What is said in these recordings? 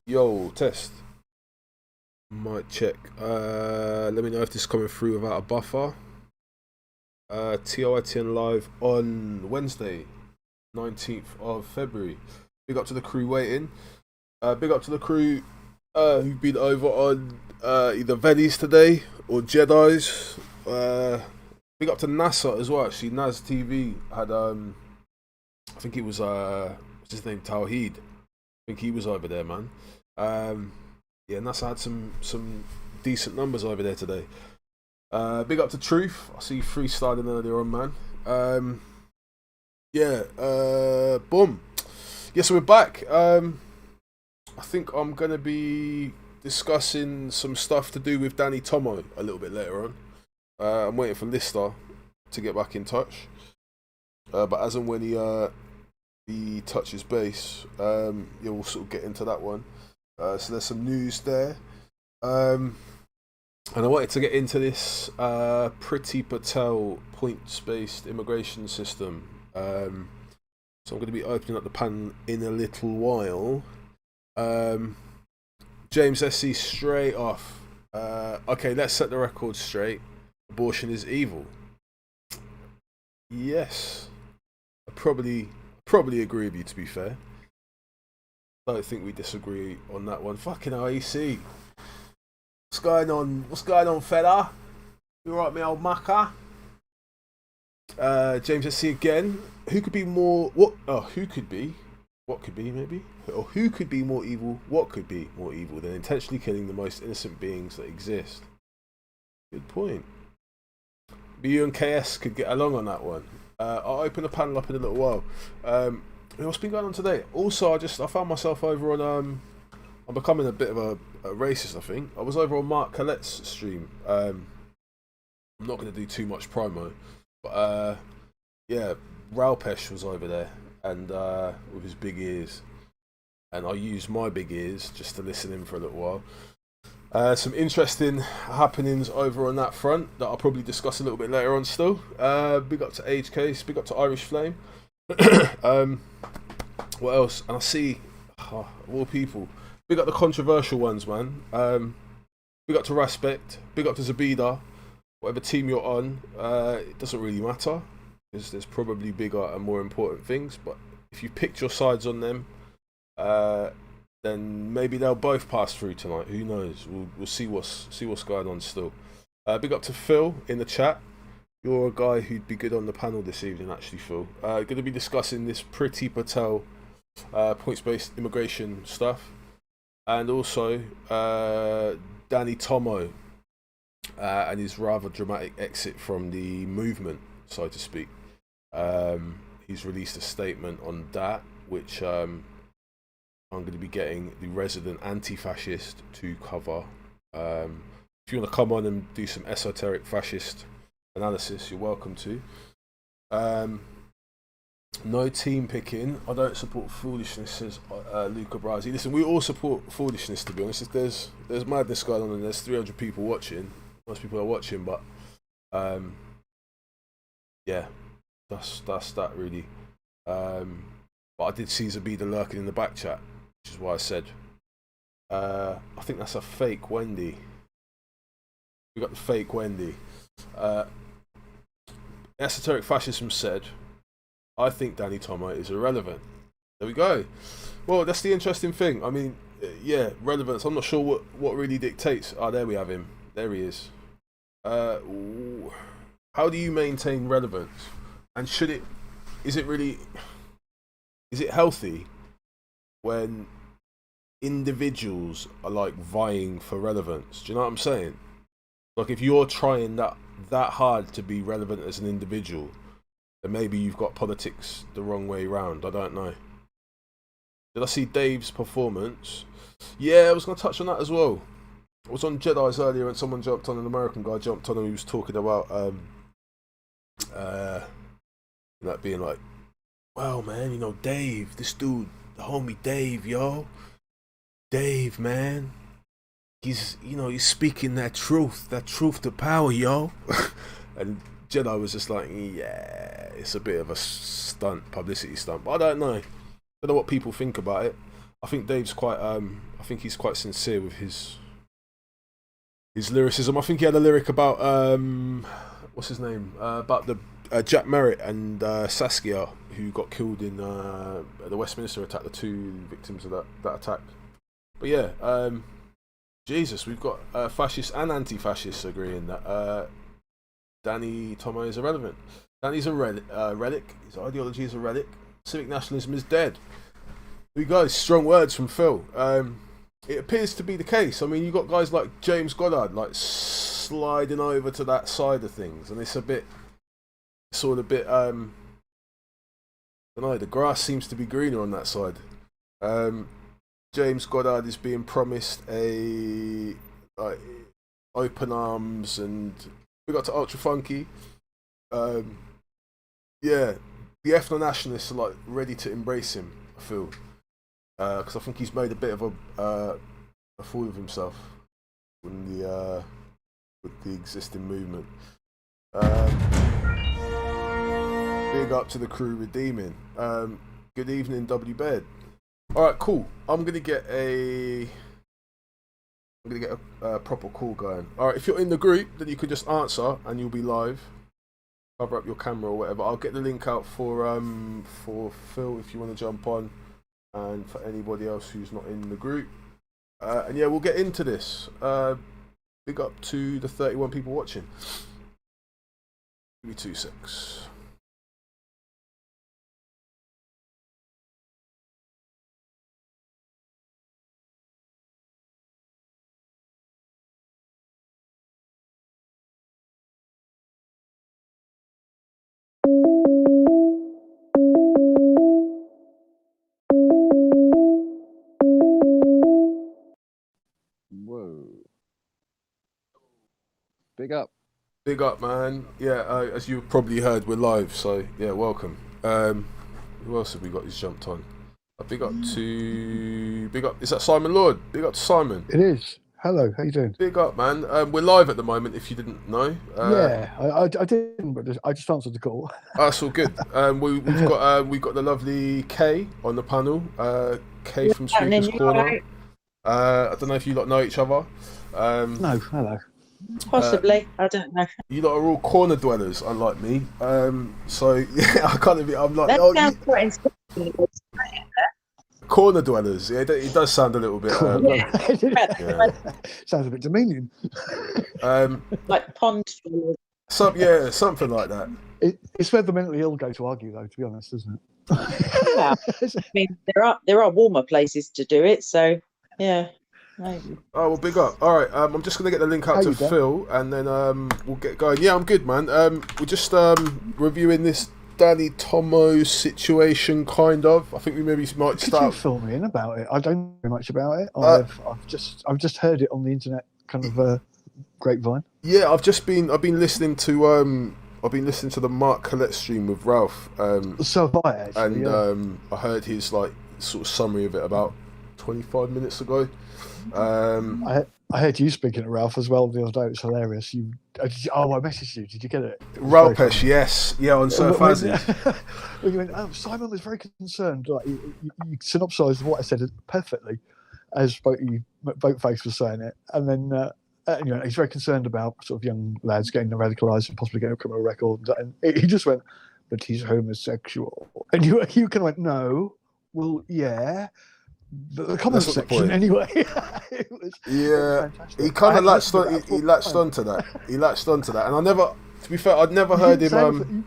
Yo, test. Might check. Let me know if this is coming through without a buffer. TOITN live on Wednesday, 19th of February. Big up to the crew waiting. Big up to the crew who've been over on either Veddies today or Jedi's. Big up to NASA as well. Actually, Nas TV had I think it was what's his name, Tawheed. I think he was over there, man. Yeah, NASA had some decent numbers over there today. Big up to Truth. I see you freestyling earlier on, man. Boom. Yeah, so we're back. I think I'm gonna be discussing some stuff to do with Danny Tomo a little bit later on. I'm waiting for Lister to get back in touch. But as and when he touches base, we'll sort of get into that one. So there's some news there. And I wanted to get into this Priti Patel points-based immigration system. So I'm going to be opening up the panel in a little while. James SC straight off. Okay, let's set the record straight. Abortion is evil. Yes. I probably agree with you, to be fair. I don't think we disagree on that one. Fucking hell, EC. What's going on? What's going on, fella? You alright, me old mucker? James SC again. Who could be more... What? Oh, who could be? What could be, maybe? Or who could be more evil? What could be more evil than intentionally killing the most innocent beings that exist? Good point. BU and KS could get along on that one. I'll open the panel up in a little while. What's been going on today? Also, I found myself over on... I'm becoming a bit of a racist, I think. I was over on Mark Collette's stream. I'm not going to do too much promo. But, Ralpesh was over there. And with his big ears. And I used my big ears just to listen in for a little while. Some interesting happenings over on that front that I'll probably discuss a little bit later on still. Big up to Age Case, big up to Irish Flame. What else? And I see, of all people, big up the controversial ones, man. Big up to Respect, big up to Zabida. Whatever team you're on, it doesn't really matter. Because there's probably bigger and more important things. But if you picked your sides on them, then maybe they'll both pass through tonight. Who knows? We'll see what's going on still. Big up to Phil in the chat. You're a guy who'd be good on the panel this evening, actually, Phil. Going to be discussing this Priti Patel points-based immigration stuff, and also Danny Tomo and his rather dramatic exit from the movement, so to speak. He's released a statement on that, which I'm going to be getting the resident anti-fascist to cover. If you want to come on and do some esoteric fascist analysis, you're welcome to. No team picking. I don't support foolishness, says Luca Brasi. Listen, we all support foolishness, to be honest. If there's madness going on and there's 300 people watching, most people are watching, but that's that really. But I did see Zabida lurking in the back chat, which is why I said I think that's a fake Wendy. We got the fake Wendy. Esoteric fascism said, I think Danny Tomo is irrelevant. There we go. Well, that's the interesting thing. I mean, relevance. I'm not sure what really dictates. Oh, there we have him. There he is. How do you maintain relevance? And is it healthy when individuals are like vying for relevance? Do you know what I'm saying? Like, if you're trying that hard to be relevant as an individual, then maybe you've got politics the wrong way round. I don't know. Did I see Dave's performance? Yeah, I was going to touch on that as well. I was on Jedi's earlier and someone jumped on, an American guy jumped on and he was talking about that being like, well, man, you know, Dave, this dude, the homie Dave, Dave, man, he's speaking that truth to power, yo. And Jedi was just like, yeah, it's a bit of a stunt, publicity stunt, but I don't know what people think about it. I think Dave's quite. I think he's quite sincere with his lyricism. I think he had a lyric about what's his name? About the Jack Merritt and Saskia, who got killed in the Westminster attack. The two victims of that attack. But yeah, Jesus, we've got fascists and anti-fascists agreeing that Danny Tomo is irrelevant. Danny's a relic. His ideology is a relic. Civic nationalism is dead. You guys, strong words from Phil. It appears to be the case. I mean, you got guys like James Goddard like sliding over to that side of things, and it's a bit, sort of a bit. I don't know. The grass seems to be greener on that side. James Goddard is being promised a open arms, and we got to Ultra Funky. Yeah, the ethno-nationalists are like ready to embrace him, I feel, because I think he's made a bit of a fool of himself with the existing movement. Big up to the crew redeeming. Good evening, W Bed. All right, cool. I'm gonna get a proper call going. All right, if you're in the group, then you can just answer and you'll be live. Cover up your camera or whatever. I'll get the link out for Phil if you want to jump on, and for anybody else who's not in the group. And yeah, we'll get into this. Big up to the 31 people watching. Give me 2 secs. Whoa. Big up. Big up, man. Yeah, as you probably heard, we're live, so yeah, welcome. Who else have we got who's jumped on? Big up, is that Simon Lord? Big up to Simon. It is. Hello, how you doing? Big up, man. We're live at the moment, if you didn't know. Yeah, I didn't, but I just answered the call. That's all good. We've got the lovely Kay on the panel. Kay from Speaker's Corner. I don't know if you lot know each other. No, hello. Possibly, I don't know. You lot are all corner dwellers, unlike me. So yeah, I can't admit. I'm like, That sounds quite inspiring. corner dwellers. Yeah, it does sound a little bit. Yeah. Sounds a bit demeaning. Like pond dwellers. Something like that. It's where the mentally ill go to argue, though. To be honest, isn't it? Yeah. I mean, there are warmer places to do it, so yeah. Maybe. Oh well, big up. All right, I'm just gonna get the link out to Phil, and then we'll get going. Yeah, I'm good, man. We're just reviewing this Danny Tomo situation, kind of. I think we maybe might start. Could you fill me in about it? I don't know much about it. I've just heard it on the internet, kind of grapevine. Yeah, I've been listening to the Mark Collette stream with Ralph. So have I actually. And I heard his like sort of summary of it about 25 minutes ago. I heard you speaking to Ralph as well the other day. It's hilarious. I messaged you. Did you get it? Ralpesh, yes, yeah, on Sir Fazzy. When you went, Simon was very concerned. Like you synopsised what I said perfectly, as Boatface was saying it, and then he's very concerned about sort of young lads getting radicalised and possibly getting a criminal record. And he just went, but he's homosexual, and you kind of went, no, well, yeah. The comment section, anyway. It was he kind of latched onto that. He latched onto that, and I'd never heard him.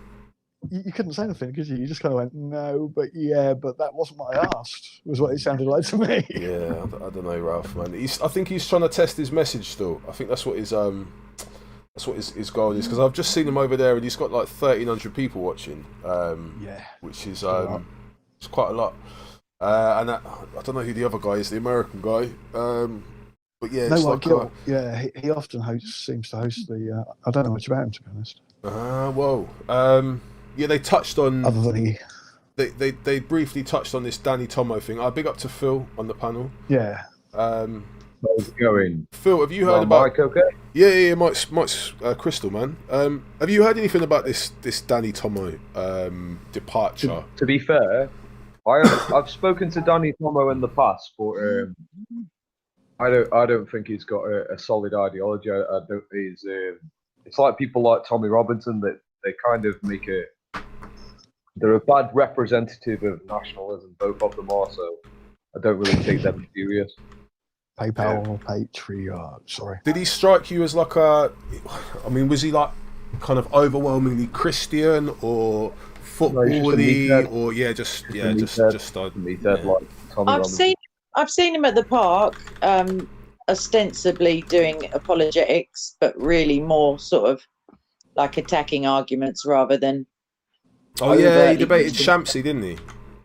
You couldn't say anything, could you? You just kind of went, no, but that wasn't what I asked. Was what it sounded like to me. Yeah, I don't know, Ralph, man. I think he's trying to test his message still. I think that's what his his goal is, because I've just seen him over there, and he's got like 1,300 people watching. Which is it's quite a lot. And I don't know who the other guy is, the American guy. But yeah, it's he often seems to host the. I don't know much about him, to be honest. Yeah, they touched on. Other than they briefly touched on this Danny Tomo thing. Big up to Phil on the panel. Yeah. How's it going? Phil, have you heard about? Mike, okay? Yeah, Mike's crystal, man. Have you heard anything about this Danny Tomo departure? To be fair, I've spoken to Danny Tomo in the past, but I don't think he's got a solid ideology. I don't. It's like people like Tommy Robinson that they kind of make they're a bad representative of nationalism. Both of them are, so I don't really take them serious. PayPal, Patreon. Sorry. Did he strike you as like a? I mean, was he like kind of overwhelmingly Christian or football-y, or just like Tommy Robinson. I've seen him at the park, ostensibly doing apologetics, but really more sort of like attacking arguments rather than. Oh yeah, he debated Shamsi, didn't he?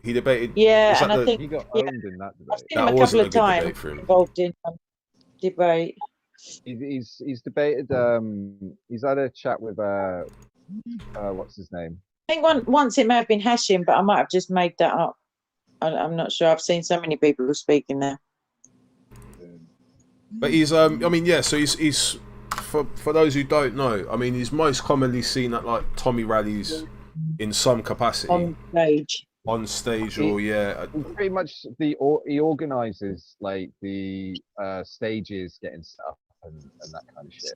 He debated. Yeah, and I think he got owned in that debate. I've seen him a couple of times involved in debate. He's debated. He's had a chat with what's his name? I think once it may have been Hashim, but I might have just made that up. I'm not sure. I've seen so many people speaking there. But he's I mean, yeah. So he's for those who don't know, I mean, he's most commonly seen at like Tommy rallies in some capacity on stage, or pretty much he organises like the stages getting set up and that kind of shit.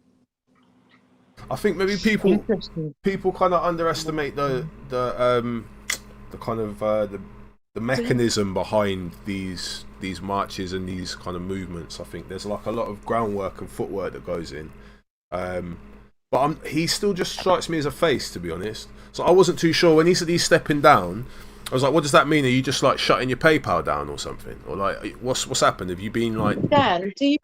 I think maybe people kind of underestimate the kind of the mechanism behind these marches and these kind of movements. I think there's like a lot of groundwork and footwork that goes in. But he still just strikes me as a face, to be honest. So I wasn't too sure when he said he's stepping down. I was like, what does that mean? Are you just like shutting your PayPal down or something? Or like, what's happened? Have you been like... Dan, do you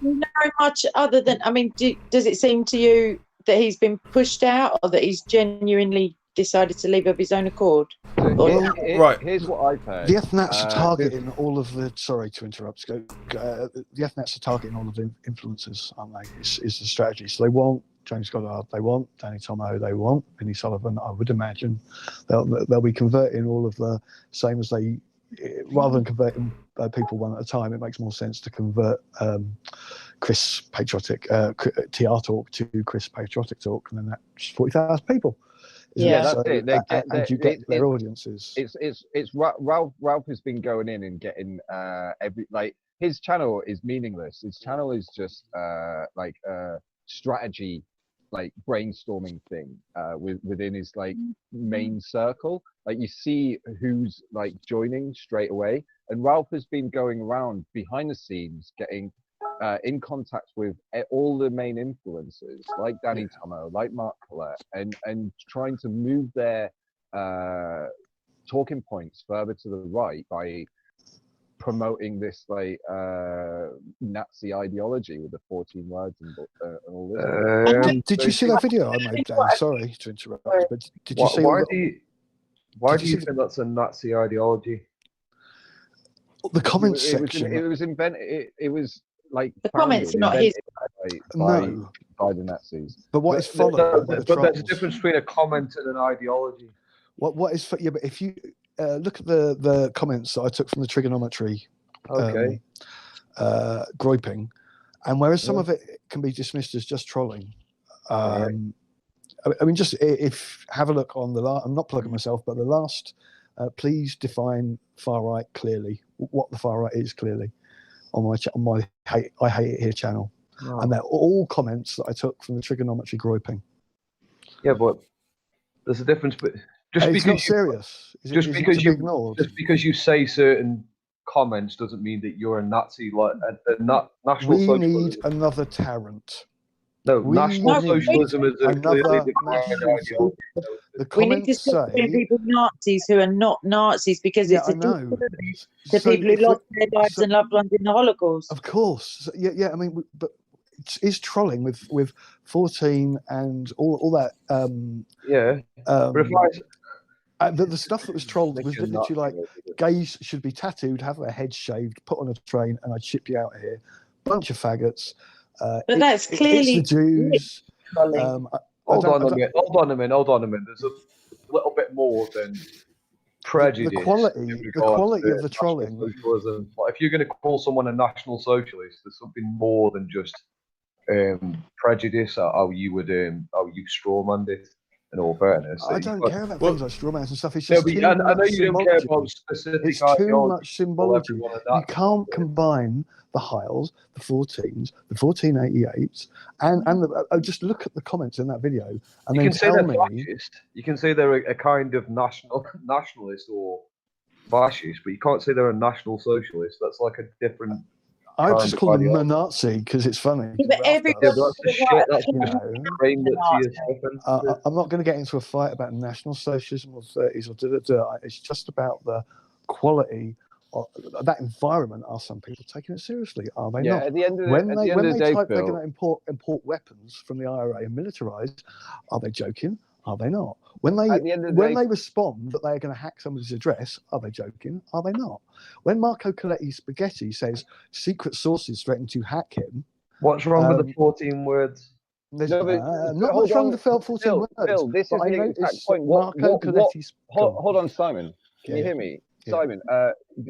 know much other than... I mean, does it seem to you that he's been pushed out, or that he's genuinely decided to leave of his own accord? Right. Here's what I've heard. The FNATs are targeting all of the... Sorry to interrupt. The FNATs are targeting all of the influencers, aren't they? Is the strategy. So they want James Goddard, they want Danny Tomo, they want Vinnie Sullivan. I would imagine they'll be converting all of the same as they... Rather than converting people one at a time, it makes more sense to convert Chris Patriotic TR Talk to Chris Patriotic Talk, and then that's 40,000 people. That's it. And you get their audiences. It's Ralph has been going in and getting his channel is meaningless. His channel is just like a strategy, like brainstorming thing within his like main circle. Like you see who's like joining straight away, and Ralph has been going around behind the scenes, getting in contact with all the main influencers, like Danny Tomo, like Mark Collette, and trying to move their talking points further to the right by promoting this like Nazi ideology with the 14 words and all this. Did you see that video I made, Dan? Sorry to interrupt, but did you see? Why do you think that's a Nazi ideology? The comments section. It was invented. It was like the comments, not his. By the Nazis. But what is followed? But there's a difference between a comment and an ideology. What is? Yeah, but if you look at the comments that I took from the trigonometry, grouping, and whereas some of it can be dismissed as just trolling. I mean, just if have a look on the last. I'm not plugging myself, but the last. Please define far right clearly. What the far right is clearly on my I Hate It Here channel, and they're all comments that I took from the trigonometry grouping. Yeah, but there's a difference. But it's not serious. Just because you say certain comments doesn't mean that you're a Nazi. Like national we socialism. need another Tarrant. No, national socialism is a clearly defined ideology. We need to stop people Nazis who are not Nazis, because it's a disservice to people who lost their lives and loved ones in the Holocaust. Of course, yeah. I mean, but it's trolling with 14 and all that. The stuff that was trolled was literally like gays should be tattooed, have their heads shaved, put on a train, and I'd ship you out of here. Bunch of faggots. But that's clearly it's the Jews. Hold on a minute. There's a little bit more than prejudice. The quality of the trolling. Socialism. Like if you're going to call someone a national socialist, there's something more than just prejudice. Or how you strawmanned it. in all fairness. I don't care about Well, things like straw mats and stuff. It's No, just but too I much know you don't care symbology. about specific It's too ideology much for symbology. everyone, and You that's can't combine the Hiles, the 14s, the 1488s, and just look at the comments in that video, and you then can say tell they're me. fascist. You can say they're a kind of nationalist or fascist, but you can't say they're a national socialist. That's like a different. I kind just of call them ideology. Nazi because it's funny. Yeah, but Yeah, but that's the shit. That's You just know, framed it to yourself. I'm not going to get into a fight about national socialism or 30s or da. It's just about the quality of that environment. Are some people taking it seriously? Are they Yeah, not? at the end of the, When at they the end of the day, type they're Phil, going to import weapons from the IRA and militarize, are they joking? Are they not? When they at the end of the day, they respond that they're going to hack somebody's address, are they joking? Are they not? When Marco Coletti Spaghetti says secret sources threaten to hack him, What's wrong with the 14 words? there's No, but not hold much wrong on, with the 14 Phil, words. Phil, this but is I the noticed exact point. Marco Coletti's. Hold on, Simon. Can you hear me? Yeah. Simon,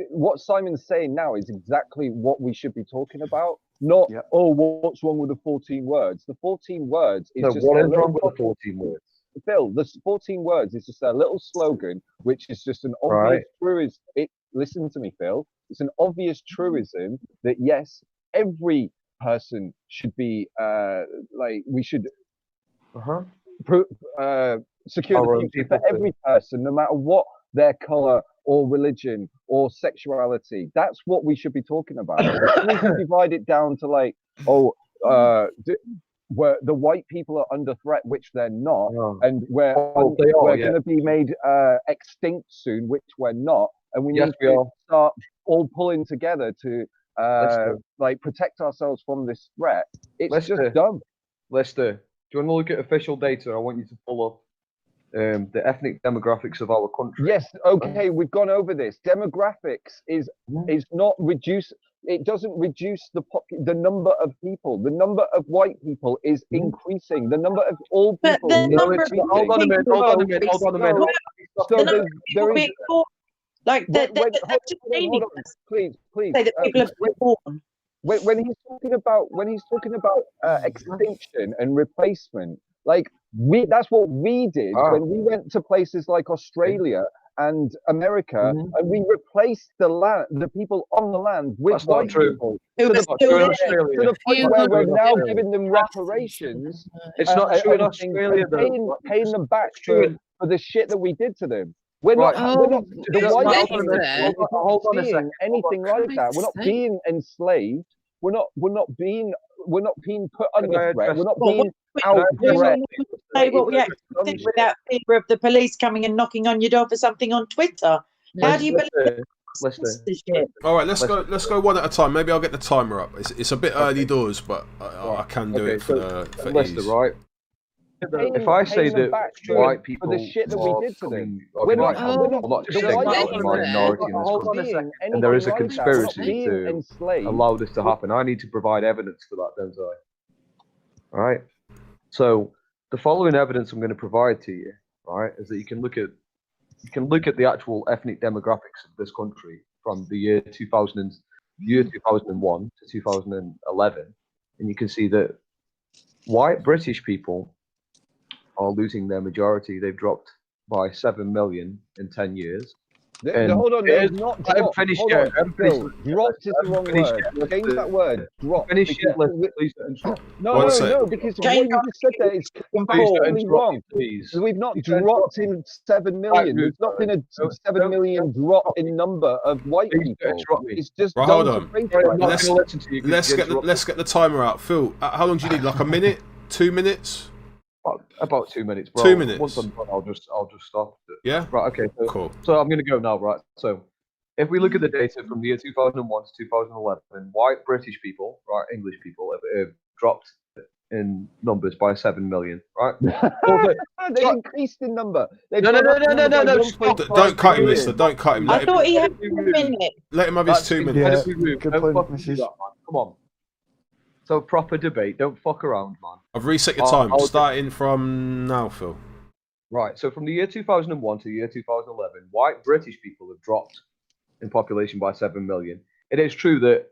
what Simon's saying now is exactly what we should be talking about. Not, Yep. oh, what's wrong with the 14 words? The 14 words is No, just what a is little wrong with the 14 words? Phil, the 14 words is just a little slogan, which is just an obvious truism. Listen to me, Phil. It's an obvious truism that yes, every person should be we should secure the future for every person, no matter what their color or religion or sexuality. That's what we should be talking about. We can divide it down to like, where the white people are under threat, which they're not, and we're going to be made extinct soon, which we're not, and we need to start all pulling together to protect ourselves from this threat. It's just dumb. Lester, do you want to look at official data? I want you to pull up the ethnic demographics of our country. Yes, okay, we've gone over this. Demographics is not reduce. It doesn't reduce the number of people. The number of white people is increasing. The number of all people is increasing. Hold on a minute. So there is. Like that. Hold on, please. Say that people are born. When he's talking about extinction and replacement, like that's what we did when we went to places like Australia and America, and we replaced the people on the land with white people to the point where we're now giving them reparations. It's not true in Australia, paying them back for the shit that we did to them. We're not the white people hold on a second. Anything like that. We're not being enslaved. We're not being put under threat. We're not being out threat. Say what we actually think without fear of the police coming and knocking on your door for something on Twitter. How do you believe this shit? All right, let's go one at a time. Maybe I'll get the timer up. It's a bit early doors, but I can do it for ease. Right. If I say that white people for the shit that we did to them, we're not just saying that as a minority in this country, and there is a conspiracy to allow this to happen. I need to provide evidence for that, don't I? All right. So the following evidence I'm going to provide to you, right, is that you can look at the actual ethnic demographics of this country from the year 2001 to 2011, and you can see that white British people are losing their majority. They've dropped by 7 million in 10 years. Hold on, they've not dropped. Dropped is the wrong word. Change that word. Drop. No, because what you just said there is completely wrong. We've not dropped in 7 million. There's not been a 7 million drop in number of white people. It's just right, hold on. Let's get the timer out. Phil, how long do you need? Like a minute? 2 minutes? About 2 minutes, bro. 2 minutes. Once I'm done, I'll just stop. Yeah. Right. Okay. So, cool. So I'm gonna go now. Right. So if we look at the data from the year 2001 to 2011, white British people, right, English people, have dropped in numbers by 7 million. Right. They increased in number. No. Don't cut him, Lister. Don't cut him. I thought he had 2 minutes. Let him have his 2 minutes. Yeah, good point, Mrs. Come on. So proper debate. Don't fuck around, man. I've reset your time. Starting from now, Phil. Right. So from the year 2001 to the year 2011, white British people have dropped in population by 7 million. It is true that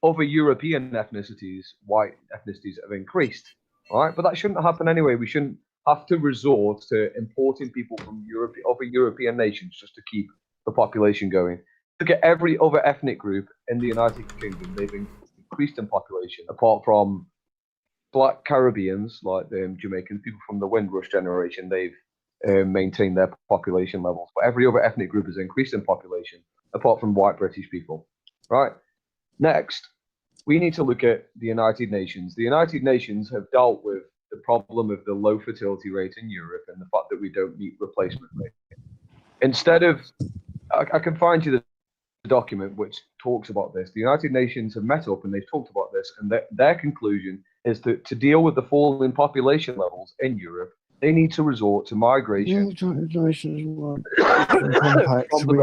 other European ethnicities, white ethnicities, have increased. All right, but that shouldn't happen anyway. We shouldn't have to resort to importing people from other European nations just to keep the population going. Look at every other ethnic group in the United Kingdom; they've increased in population, apart from Black Caribbeans, like the Jamaicans, people from the Windrush generation. They've maintained their population levels, but every other ethnic group has increased in population, apart from white British people. Right. Next, we need to look at the United Nations. The United Nations have dealt with the problem of the low fertility rate in Europe and the fact that we don't meet replacement rate. Instead of, I can find you the document which talks about this. The United Nations have met up and they've talked about this, and their conclusion is that to deal with the fall in population levels in Europe, they need to resort to migration. We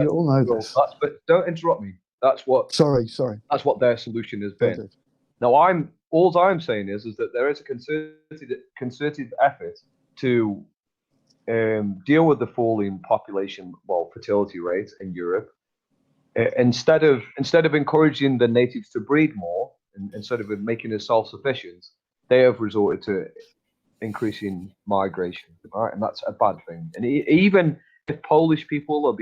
all know this. But don't interrupt me. That's what. Sorry. That's what their solution has been. Now, all I'm saying is that there is a concerted effort to deal with the falling population, fertility rates in Europe. Instead of encouraging the natives to breed more, and instead of making us self-sufficient, they have resorted to increasing migration, right? And that's a bad thing. And even if Polish people are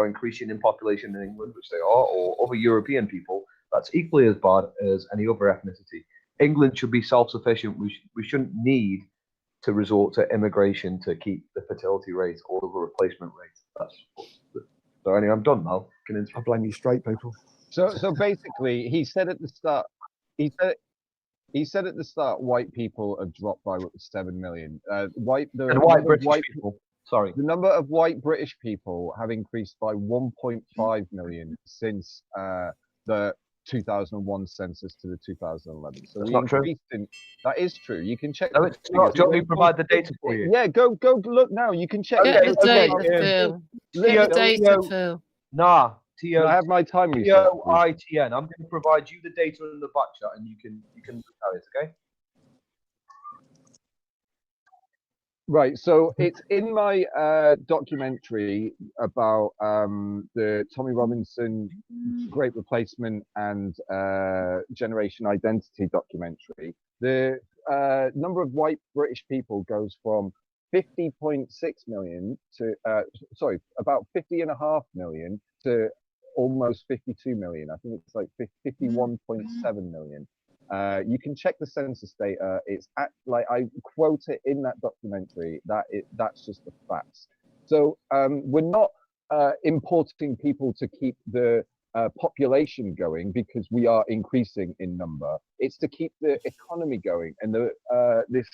increasing in population in England, which they are, or other European people, that's equally as bad as any other ethnicity. England should be self-sufficient. We shouldn't need to resort to immigration to keep the fertility rate or the replacement rate. So anyway, I'm done now. I blame you straight people. So basically, he said at the start, white people have dropped by 7 million. White British people. Sorry. The number of white British people have increased by 1.5 million since the 2001 census to the 2011. So that's not true. That is true. You can check. No, it's not. Do you want me to provide the data for you? Yeah, go look now. You can check. Get the data, Phil. Get the data, Phil. Nah. I have my time research. TOITN. I'm going to provide you the data in the back chat, and you can look at it. Okay. Right, so it's in my documentary about the Tommy Robinson Great Replacement and Generation Identity documentary. The number of white British people goes from 50.6 million to, about 50.5 million to almost 52 million. I think it's like 51.7 million. You can check the census data. It's I quote it in that documentary. That's just the facts. So we're not importing people to keep the population going because we are increasing in number. It's to keep the economy going and this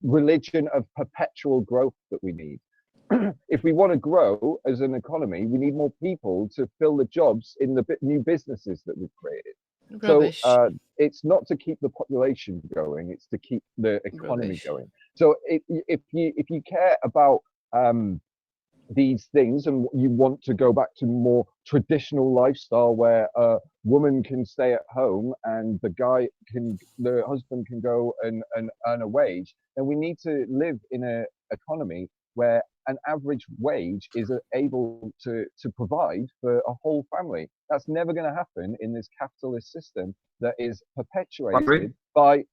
religion of perpetual growth that we need. If we want to grow as an economy, we need more people to fill the jobs in the new businesses that we've created. Rubbish. So it's not to keep the population going; it's to keep the economy going. So if you care about these things and you want to go back to more traditional lifestyle where a woman can stay at home and the husband can go and earn a wage, then we need to live in an economy where an average wage is able to provide for a whole family. That's never going to happen in this capitalist system that is perpetuated by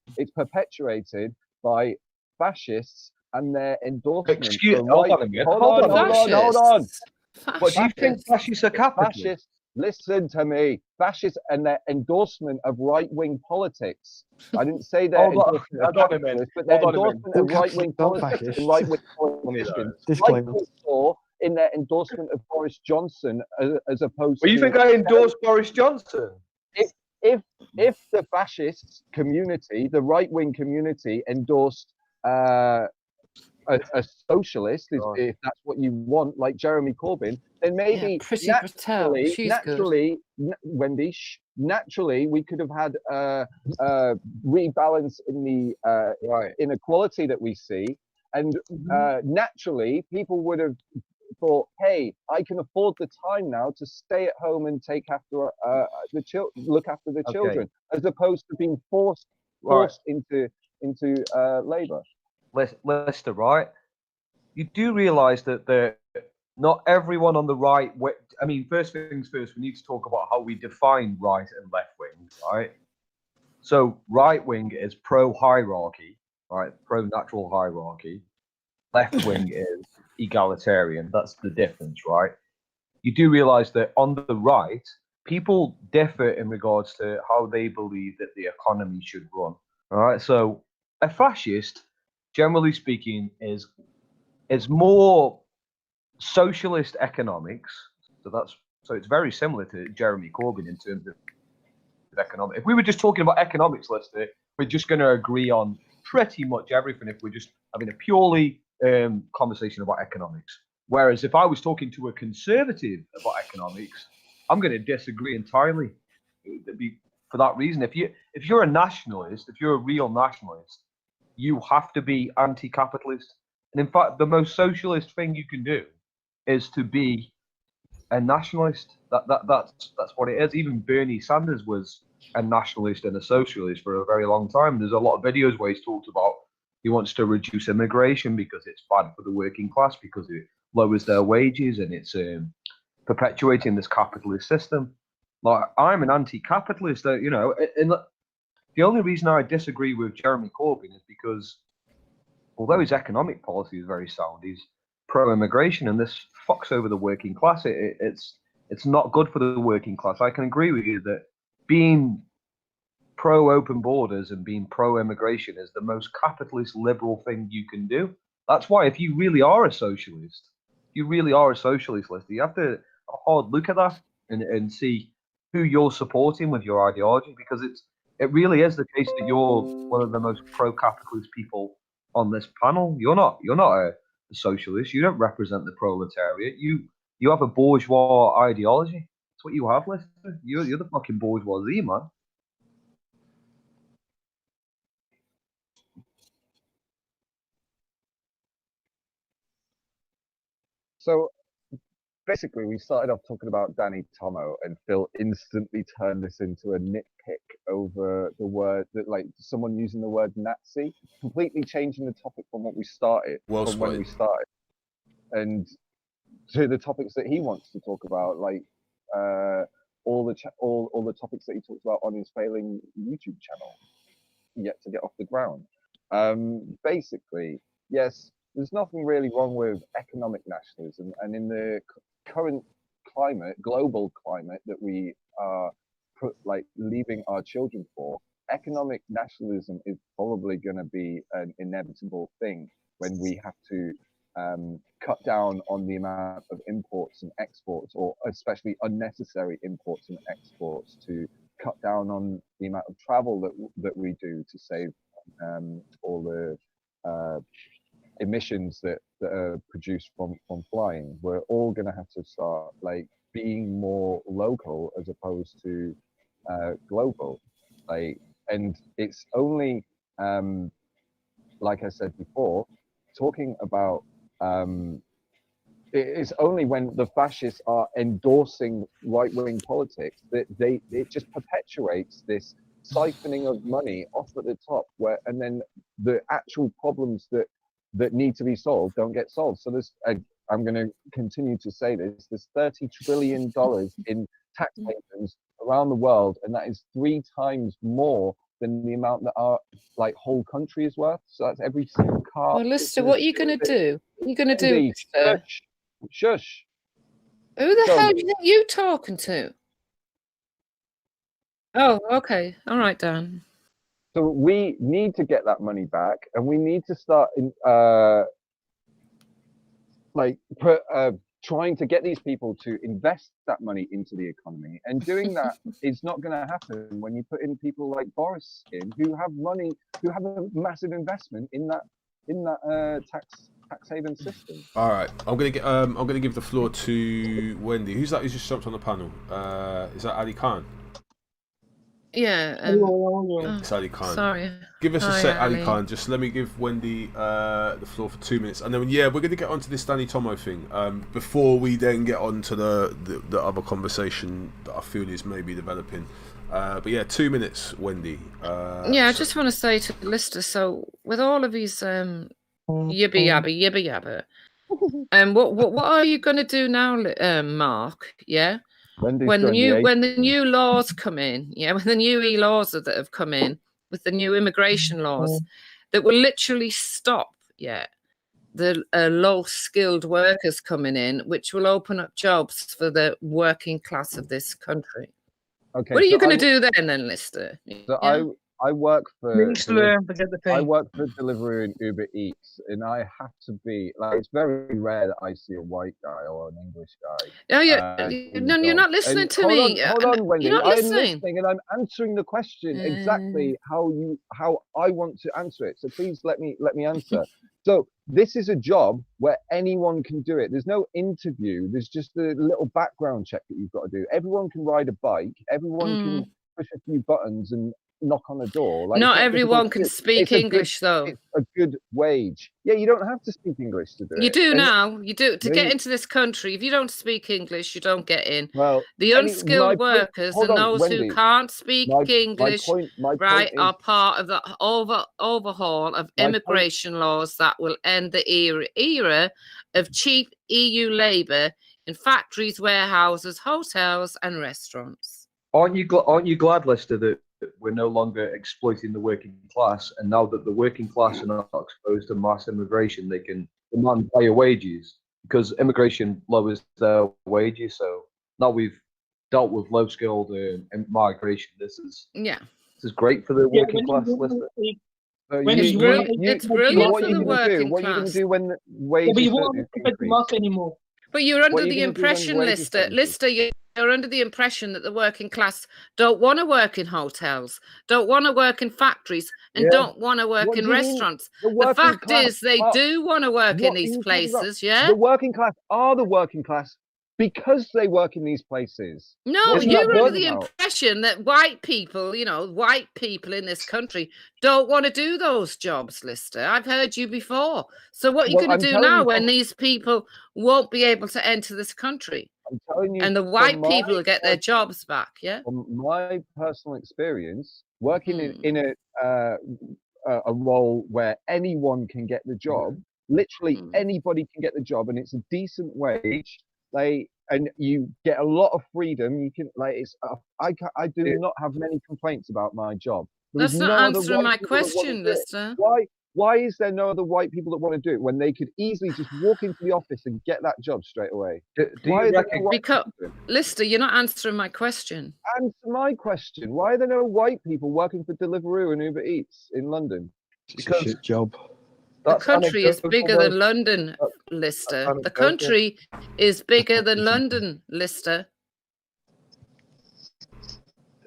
fascists and their endorsement. Hold on. What do you think fascists are capitalists? Fascists, listen to me. Fascists and their endorsement of right-wing politics. I didn't say their endorsement of capitalists, but their endorsement of right-wing politics and right-wing politicians. Like we saw in their endorsement of Boris Johnson as opposed to... You think I endorse Boris Johnson? If the fascist community, the right-wing community endorsed a socialist, if that's what you want, like Jeremy Corbyn, then maybe naturally, Wendy, naturally we could have had a rebalance in the inequality that we see, and naturally people would have thought, hey, I can afford the time now to stay at home and take after look after the children, as opposed to being forced into labour. Lester, right? You do realise that not everyone on the right. I mean, first things first, we need to talk about how we define right and left wing, right? So right wing is pro hierarchy, right? Pro-natural hierarchy. Left-wing is egalitarian. That's the difference, right? You do realize that on the right, people differ in regards to how they believe that the economy should run. All right. So a fascist, generally speaking, is more socialist economics. So it's very similar to Jeremy Corbyn in terms of economics. If we were just talking about economics, Lester, we're just going to agree on pretty much everything if we're just having a purely conversation about economics. Whereas if I was talking to a conservative about economics, I'm going to disagree entirely. For that reason, if you're a nationalist, if you're a real nationalist, you have to be anti-capitalist. And in fact, the most socialist thing you can do is to be a nationalist. That's what it is. Even Bernie Sanders was a nationalist and a socialist for a very long time. There's a lot of videos where he's talked about he wants to reduce immigration because it's bad for the working class, because it lowers their wages and it's perpetuating this capitalist system. Like, I'm an anti-capitalist, and the only reason I disagree with Jeremy Corbyn is because although his economic policy is very sound, he's pro-immigration, and this fucks over the working class. It's not good for the working class. I can agree with you that being pro-open borders and being pro-immigration is the most capitalist liberal thing you can do. That's why if you really are a socialist, you have to a hard look at that and see who you're supporting with your ideology, because it really is the case that you're one of the most pro-capitalist people on this panel. You're not a socialist. You don't represent the proletariat. You have a bourgeois ideology. That's what you have, Lester. You're the fucking bourgeoisie, man. So basically, we started off talking about Danny Tomo, and Phil instantly turned this into a nitpick over the word that, like, someone using the word Nazi, completely changing the topic from what we started, when we started, and to the topics that he wants to talk about, like all the topics that he talks about on his failing YouTube channel, yet to get off the ground. Basically, yes, there's nothing really wrong with economic nationalism, and in the current climate, global climate that we are leaving our children for, economic nationalism is probably going to be an inevitable thing when we have to cut down on the amount of imports and exports, or especially unnecessary imports and exports, to cut down on the amount of travel that we do to save all the emissions that are produced from flying. We're all going to have to start being more local as opposed to global. And it's only like I said before, talking about it's only when the fascists are endorsing right-wing politics that it just perpetuates this siphoning of money off at the top, and then the actual problems that need to be solved don't get solved. So I'm going to continue to say this, there's $30 trillion in tax havens around the world, and that is 3 times more than the amount that our whole country is worth. So that's every single car. Well, Lister, what are you going to do? What are you going to do? Shush. Who the hell do you think you're talking to? Oh, okay. All right, Dan. So we need to get that money back, and we need to start trying to get these people to invest that money into the economy. And doing that is not going to happen when you put in people like Boris who have money, who have a massive investment in that tax haven system. All right, I'm gonna give the floor to Wendy. Who's that? Who's just jumped on the panel? Is that Ali Khan? Yeah. It's Ali Khan. Sorry. Give us a sec, Ali Khan. Just let me give Wendy the floor for 2 minutes, and then we're going to get onto this Danny Tomo thing before we then get on to the other conversation that I feel is maybe developing. But yeah, 2 minutes, Wendy. I just want to say to the listener, so with all of these yibba yabba, what are you going to do now, Mark? Yeah. When the new laws come in, when the new laws that have come in with the new immigration laws, that will literally stop the low-skilled workers coming in, which will open up jobs for the working class of this country. Okay, what are you going to do then, Lister? So I work for I work for Deliveroo and Uber Eats, and I have to be like, it's very rare that I see a white guy or an English guy. No, you're not listening to me. Hold on, Wendy. You're not I'm listening. listening, and I'm answering the question exactly how I want to answer it. So please let me answer. So this is a job where anyone can do it. There's no interview. There's just a little background check that you've got to do. Everyone can ride a bike. Everyone can push a few buttons and knock on a door. Like, not everyone can speak English, though. It's a good wage. Yeah, you don't have to speak English to do it. You do now. You do to get into this country. If you don't speak English, you don't get in. Well, the unskilled workers and those who can't speak English, are part of the overhaul of immigration laws that will end the era of cheap EU labour in factories, warehouses, hotels, and restaurants. Aren't you glad, Lister, that we're no longer exploiting the working class, and now that the working class are not exposed to mass immigration, they can demand higher wages because immigration lowers their wages. So now we've dealt with low-skilled migration. This is great for the working class, Lister. It's brilliant for the working class. What are you going to do when the wages you won't affect the market anymore? But you're under the impression, Lister, you're under the impression that the working class don't want to work in hotels, don't want to work in factories, and don't want to work in restaurants. The fact is they do want to work in these places, The working class are the working class because they work in these places. No, you're under the impression that white people in this country don't want to do those jobs, Lister. I've heard you before. So what are you going to do now when these people won't be able to enter this country? I'm telling you, and the white people will get their jobs back, From my personal experience, working in a role where anyone can get the job, literally anybody can get the job, and it's a decent wage. And you get a lot of freedom. You can I do not have many complaints about my job. That's not answering my question, Lister. Why is there no other white people that want to do it when they could easily just walk into the office and get that job straight away? Because Lister, you're not answering my question. Answer my question. Why are there no white people working for Deliveroo and Uber Eats in London? Because it's a shit job. The country is bigger than London, Lister. The country is bigger than London, Lister.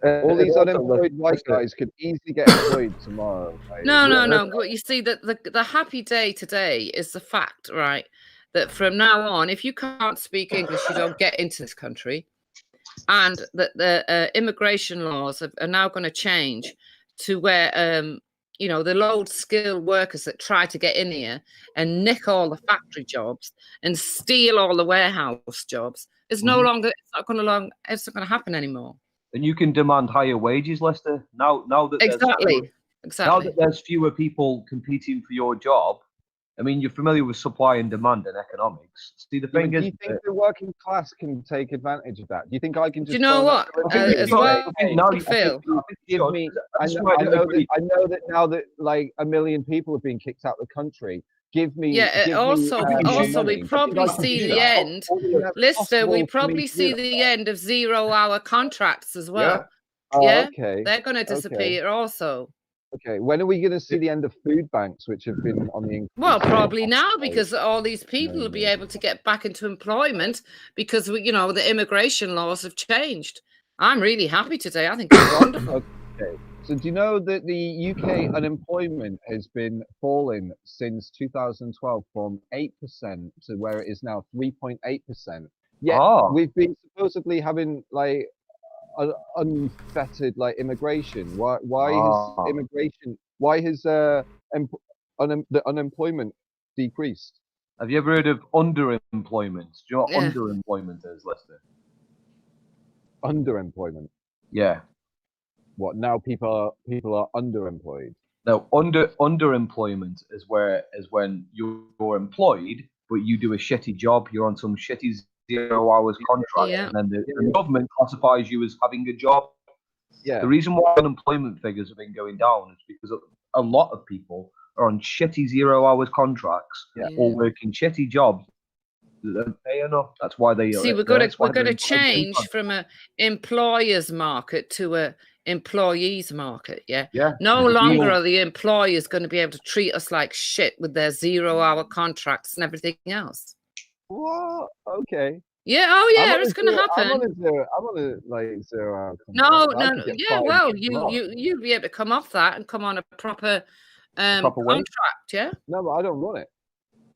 All these unemployed white guys could easily get employed tomorrow. Right? No. But you see, that the happy day today is the fact, right, that from now on, if you can't speak English, you don't get into this country, and that the immigration laws are now going to change to where the low-skilled workers that try to get in here and nick all the factory jobs and steal all the warehouse jobs is no longer. It's not going to happen anymore. And you can demand higher wages, Lister. Now that exactly. Now that there's fewer people competing for your job, I mean, you're familiar with supply and demand in economics. See, the thing is, do you think the working class can take advantage of that? Do you think I can just? Do you know what? As well, Phil. Give me. I know that now that like 1 million people have been kicked out of the country. Give me. Also, we probably see the end. Lister, we probably see the end of 0-hour contracts as well. Okay. They're going to disappear also. Okay, when are we going to see the end of food banks, which have been on the increase? Well, probably now, because all these people will be able to get back into employment because, the immigration laws have changed. I'm really happy today. I think it's wonderful. Okay, so do you know that the UK unemployment has been falling since 2012 from 8% to where it is now 3.8%? Yeah, we've been supposedly having like unfettered immigration. Why has immigration? Why has the unemployment decreased? Have you ever heard of underemployment? Do you know what underemployment is, Lister? Underemployment. Yeah. What now? People are underemployed. No, underemployment is when you're employed, but you do a shitty job. You're on some shitty 0 hours contract, and then the government classifies you as having a job. Yeah. The reason why unemployment figures have been going down is because a lot of people are on shitty 0-hours contracts or working shitty jobs that don't pay enough. That's why they see. We're going to change from a employers market to a employees market. Yeah. No longer are the employers going to be able to treat us like shit with their 0-hour contracts and everything else. What? Okay. Yeah. Oh, yeah. It's going to happen. I'm on a 0-hour contract. No. Yeah. Well, you'll be able to come off that and come on a proper contract. Yeah. No, but I don't want it.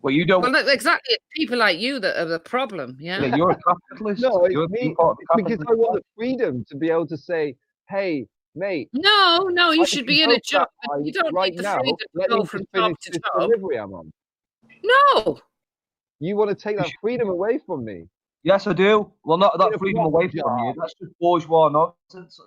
Well, you don't. Well, exactly. It's people like you that are the problem. Yeah. You're a capitalist. No, it's me. It's because I want the freedom to be able to say, "Hey, mate." No, you should be in a job. You don't need the freedom to go from job to job. Delivery I'm on. No. You want to take that freedom away from me? Yes, I do. Well, not that freedom away from you. That's just bourgeois nonsense.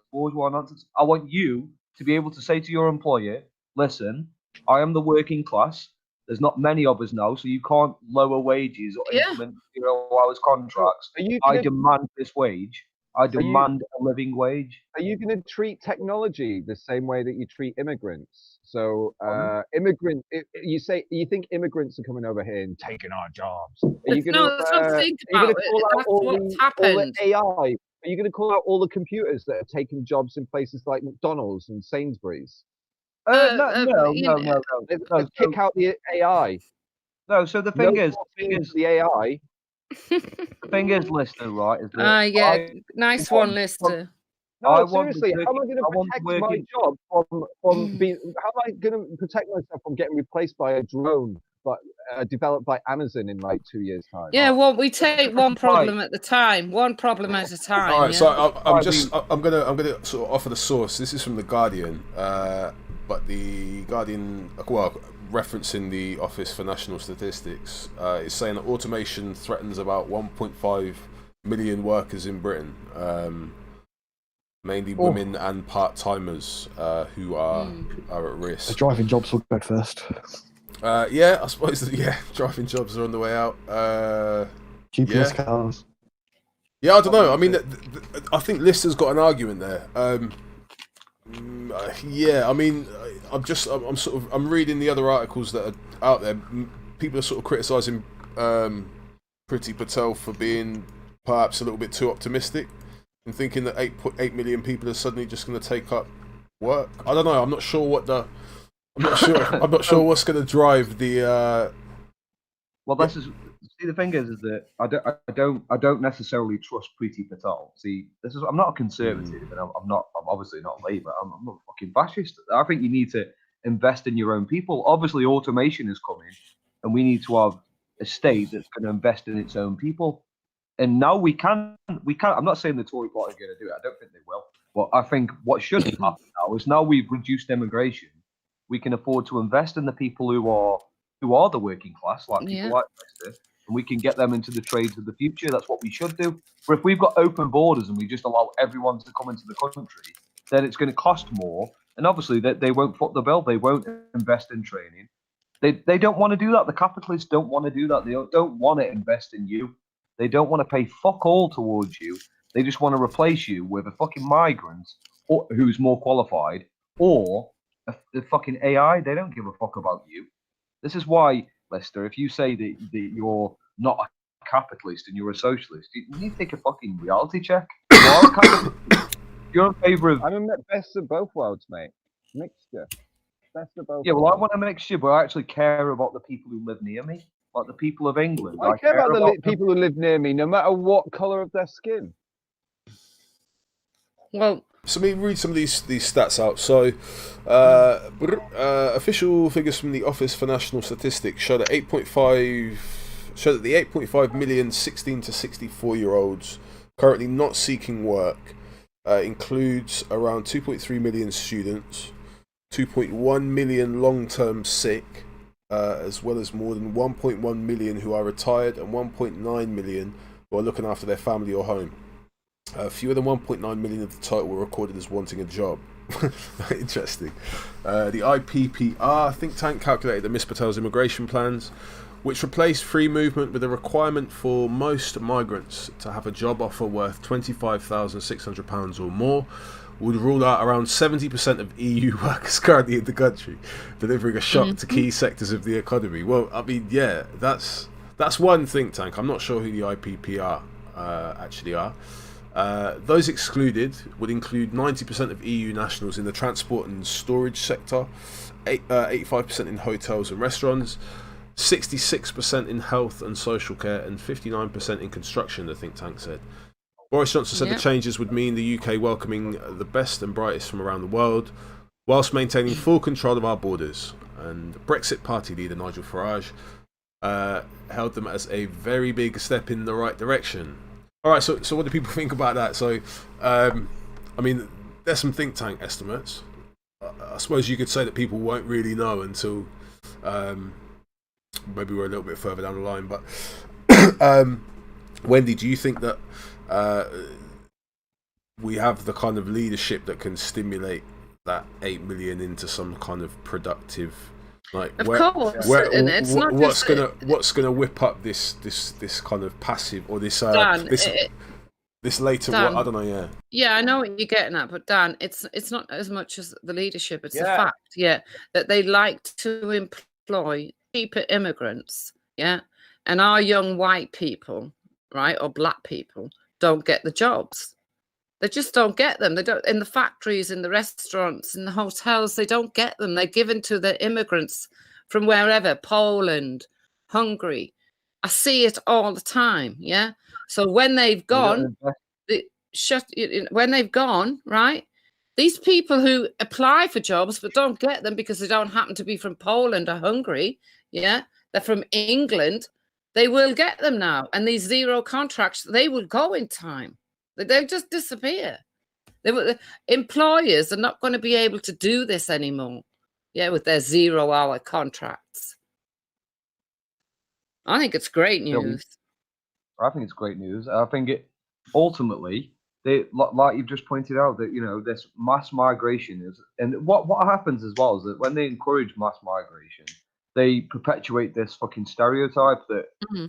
I want you to be able to say to your employer, "Listen, I am the working class. There's not many of us now, so you can't lower wages or implement 0-hours contracts. I demand this wage. I demand a living wage." Are you going to treat technology the same way that you treat immigrants? So, you think immigrants are coming over here and taking our jobs? Are you going to think about it? That's what's happened. AI? Are you going to call out all the computers that are taking jobs in places like McDonald's and Sainsbury's? No. Kick out the AI. No, so the thing is the AI. The thing is, Lister, right? Is that nice one, Lister. No, seriously, how am I going to protect my job from being? How am I going to protect myself from getting replaced by a drone, but developed by Amazon in like 2 years' time? Yeah, well, we take one problem at a time. One problem at a time. All right, so I'm gonna sort of offer the source. This is from the Guardian, but the Guardian, well, referencing the Office for National Statistics, is saying that automation threatens about 1.5 million workers in Britain. Mainly women and part-timers who are at risk. The driving jobs will go first. Yeah, I suppose driving jobs are on the way out. GPS cars. Yeah, I don't know. I mean, I think Lister's got an argument there. Yeah, I mean, I'm reading the other articles that are out there. People are sort of criticising Priti Patel for being perhaps a little bit too optimistic and thinking that 8 million people are suddenly just going to take up work. I don't know. I'm not sure what's going to drive the. Well, this is. See, the thing is that I don't necessarily trust Priti Patel. See, I'm not a conservative, and I'm obviously not Labour. I'm not a fucking fascist. I think you need to invest in your own people. Obviously, automation is coming, and we need to have a state that's going to invest in its own people. And now we can. I'm not saying the Tory party are going to do it. I don't think they will. But I think what should happen now is now we've reduced immigration, we can afford to invest in the people who are the working class, like people like Lester, and we can get them into the trades of the future. That's what we should do. But if we've got open borders and we just allow everyone to come into the country, then it's going to cost more. And obviously they won't foot the bill. They won't invest in training. They don't want to do that. The capitalists don't want to do that. They don't want to invest in you. They don't want to pay fuck all towards you. They just want to replace you with a fucking migrant who's more qualified or a fucking AI. They don't give a fuck about you. This is why, Lester, if you say that you're not a capitalist and you're a socialist, you need to take a fucking reality check. You are a capitalist. You're in favour of... I'm a best of both worlds, mate. Mixture. Best of both worlds. I want a mixture, but I actually care about the people who live near me. Like the people of England. I care about the people who live near me, no matter what colour of their skin. Well, so let me read some of these stats out. So, official figures from the Office for National Statistics show that the 8.5 million 16 to 64-year-olds currently not seeking work includes around 2.3 million students, 2.1 million long-term sick, as well as more than 1.1 million who are retired and 1.9 million who are looking after their family or home. Fewer than 1.9 million of the total were recorded as wanting a job. Interesting. The IPPR think tank calculated that Ms. Patel's immigration plans, which replaced free movement with a requirement for most migrants to have a job offer worth £25,600 or more, would rule out around 70% of EU workers currently in the country, delivering a shock to key sectors of the economy. Well, I mean, yeah, that's one think tank. I'm not sure who the IPPR actually are. Those excluded would include 90% of EU nationals in the transport and storage sector, 85% in hotels and restaurants, 66% in health and social care, and 59% in construction, the think tank said. Boris Johnson said the changes would mean the UK welcoming the best and brightest from around the world, whilst maintaining full control of our borders. And Brexit Party leader Nigel Farage held them as a very big step in the right direction. All right, so what do people think about that? So, I mean, there's some think tank estimates. I suppose you could say that people won't really know until maybe we're a little bit further down the line. But Wendy, do you think that we have the kind of leadership that can stimulate that 8 million into some kind of productive, like, of course, and it's not what's gonna whip up this kind of passive, or this Dan, this later, Dan, I don't know, yeah, I know what you're getting at, but Dan, it's not as much as the leadership, it's the fact, that they like to employ cheaper immigrants, and our young white people, right, or black people don't get the jobs. They just don't get them. They don't, in the factories, in the restaurants, in the hotels, they don't get them. They're given to the immigrants from wherever, Poland, Hungary. I see it all the time, So when they've gone, right, these people who apply for jobs but don't get them because they don't happen to be from Poland or Hungary, they're from England, they will get them now. And these zero contracts, they will go in time. They'll just disappear. Employers are not going to be able to do this anymore, with their 0-hour contracts. I think it's great news. I think it's great news. I think it ultimately, like you've just pointed out, that this mass migration is, and what happens as well is that when they encourage mass migration, they perpetuate this fucking stereotype that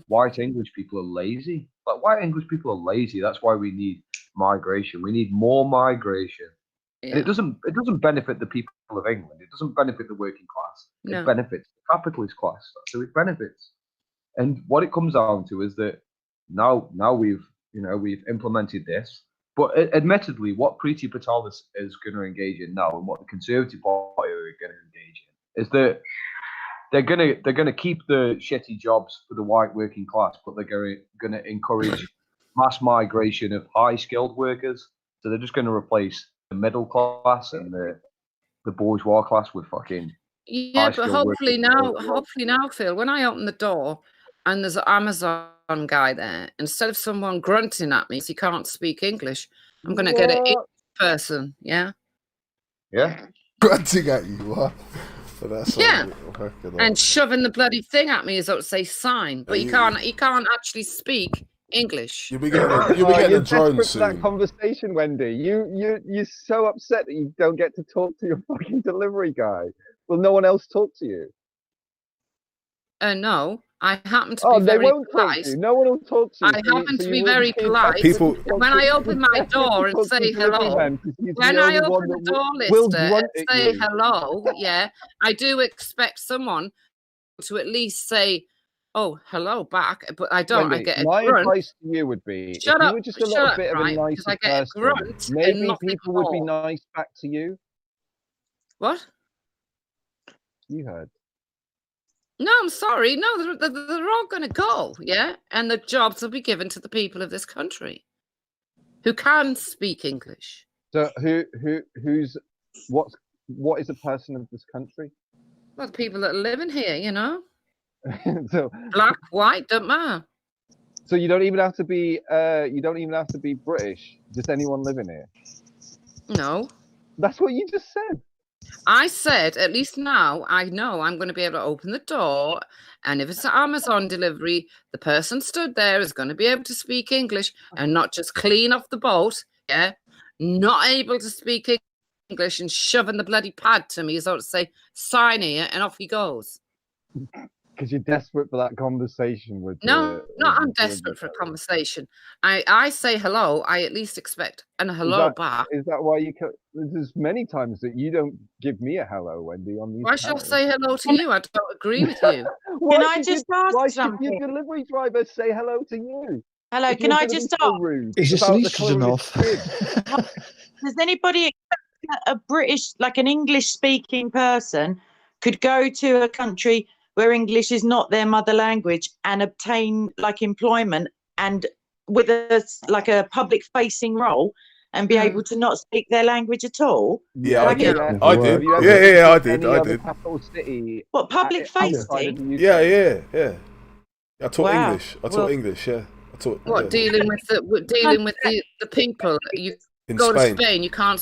white English people are lazy. Like, white English people are lazy. That's why we need migration. We need more migration. And it doesn't benefit the people of England. It doesn't benefit the working class. No. It benefits the capitalist class. So it benefits. And what it comes down to is that now we've implemented this. But admittedly, what Priti Patel is going to engage in now, and what the Conservative Party are going to engage in, is that they're gonna keep the shitty jobs for the white working class, but they're gonna encourage mass migration of high skilled workers. So they're just gonna replace the middle class and the bourgeois class with fucking but hopefully now, Phil, when I open the door and there's an Amazon guy there, instead of someone grunting at me because he can't speak English, I'm gonna get an English person. Grunting at you, what? So that's and shoving the bloody thing at me as though to say sign, but he can't actually speak English. You'll be getting a drone soon. That conversation, Wendy. You're so upset that you don't get to talk to your fucking delivery guy. Will no one else talk to you? No. I happen to be very polite. No one will talk to you. I happen to be very polite. When I open my door and say hello, when I open the door, Lister, and say hello, I do expect someone to at least say, "Oh, hello," back. But I don't. Wendy, I get a my grunt. advice to you would be, shut up. You were just a little bit of a nicer person, maybe people would be nice back to you. What? You heard. No, I'm sorry. No, they're all going to go, and the jobs will be given to the people of this country who can speak English. So what is a person of this country? Well, the people that are living here, So black, white, don't matter. So you don't even have to be British. Just anyone living here. No. That's what you just said. I said, at least now I know I'm going to be able to open the door, and if it's an Amazon delivery, the person stood there is going to be able to speak English and not just clean off the boat, not able to speak English and shoving the bloody pad to me as though to say, sign here, and off he goes. Because you're desperate for that conversation with. No, I'm desperate for a conversation. I say hello. I at least expect a hello back. Is that why you? There's many times that you don't give me a hello, Wendy. On these. Why should I say hello to you? I don't agree with you. Can I just ask why something? Should your delivery driver say hello to you? Hello, can I just ask? Is this an estrogen off? Does anybody expect a British, like an English-speaking person, could go to a country where English is not their mother language and obtain like employment and with a public-facing role and be able to not speak their language at all? Yeah, like I did. Yeah, I did. Capital city. What, public-facing? Yeah. I taught English. I taught English. Yeah. What, dealing with the people? You in go Spain. to Spain, you can't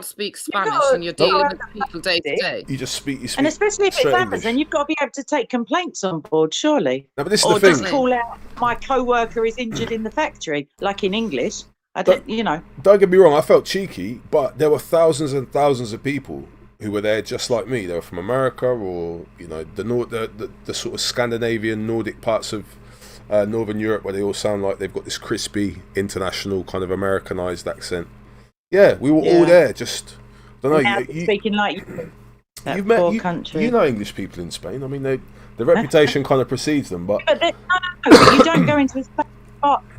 speak Spanish, and you're dealing with people day to day. You speak. And especially if it's Amazon, you've got to be able to take complaints on board, surely. No, but this is or the thing. just call out, my co-worker is injured in the factory, like in English. I don't, Don't get me wrong, I felt cheeky, but there were thousands and thousands of people who were there just like me. They were from America or, the sort of Scandinavian, Nordic parts of Northern Europe, where they all sound like they've got this crispy, international kind of Americanized accent. Yeah, we were all there. Just don't know. Speaking like you've met country. You know English people in Spain. I mean, the reputation kind of precedes them, but no, you don't go into a Spain,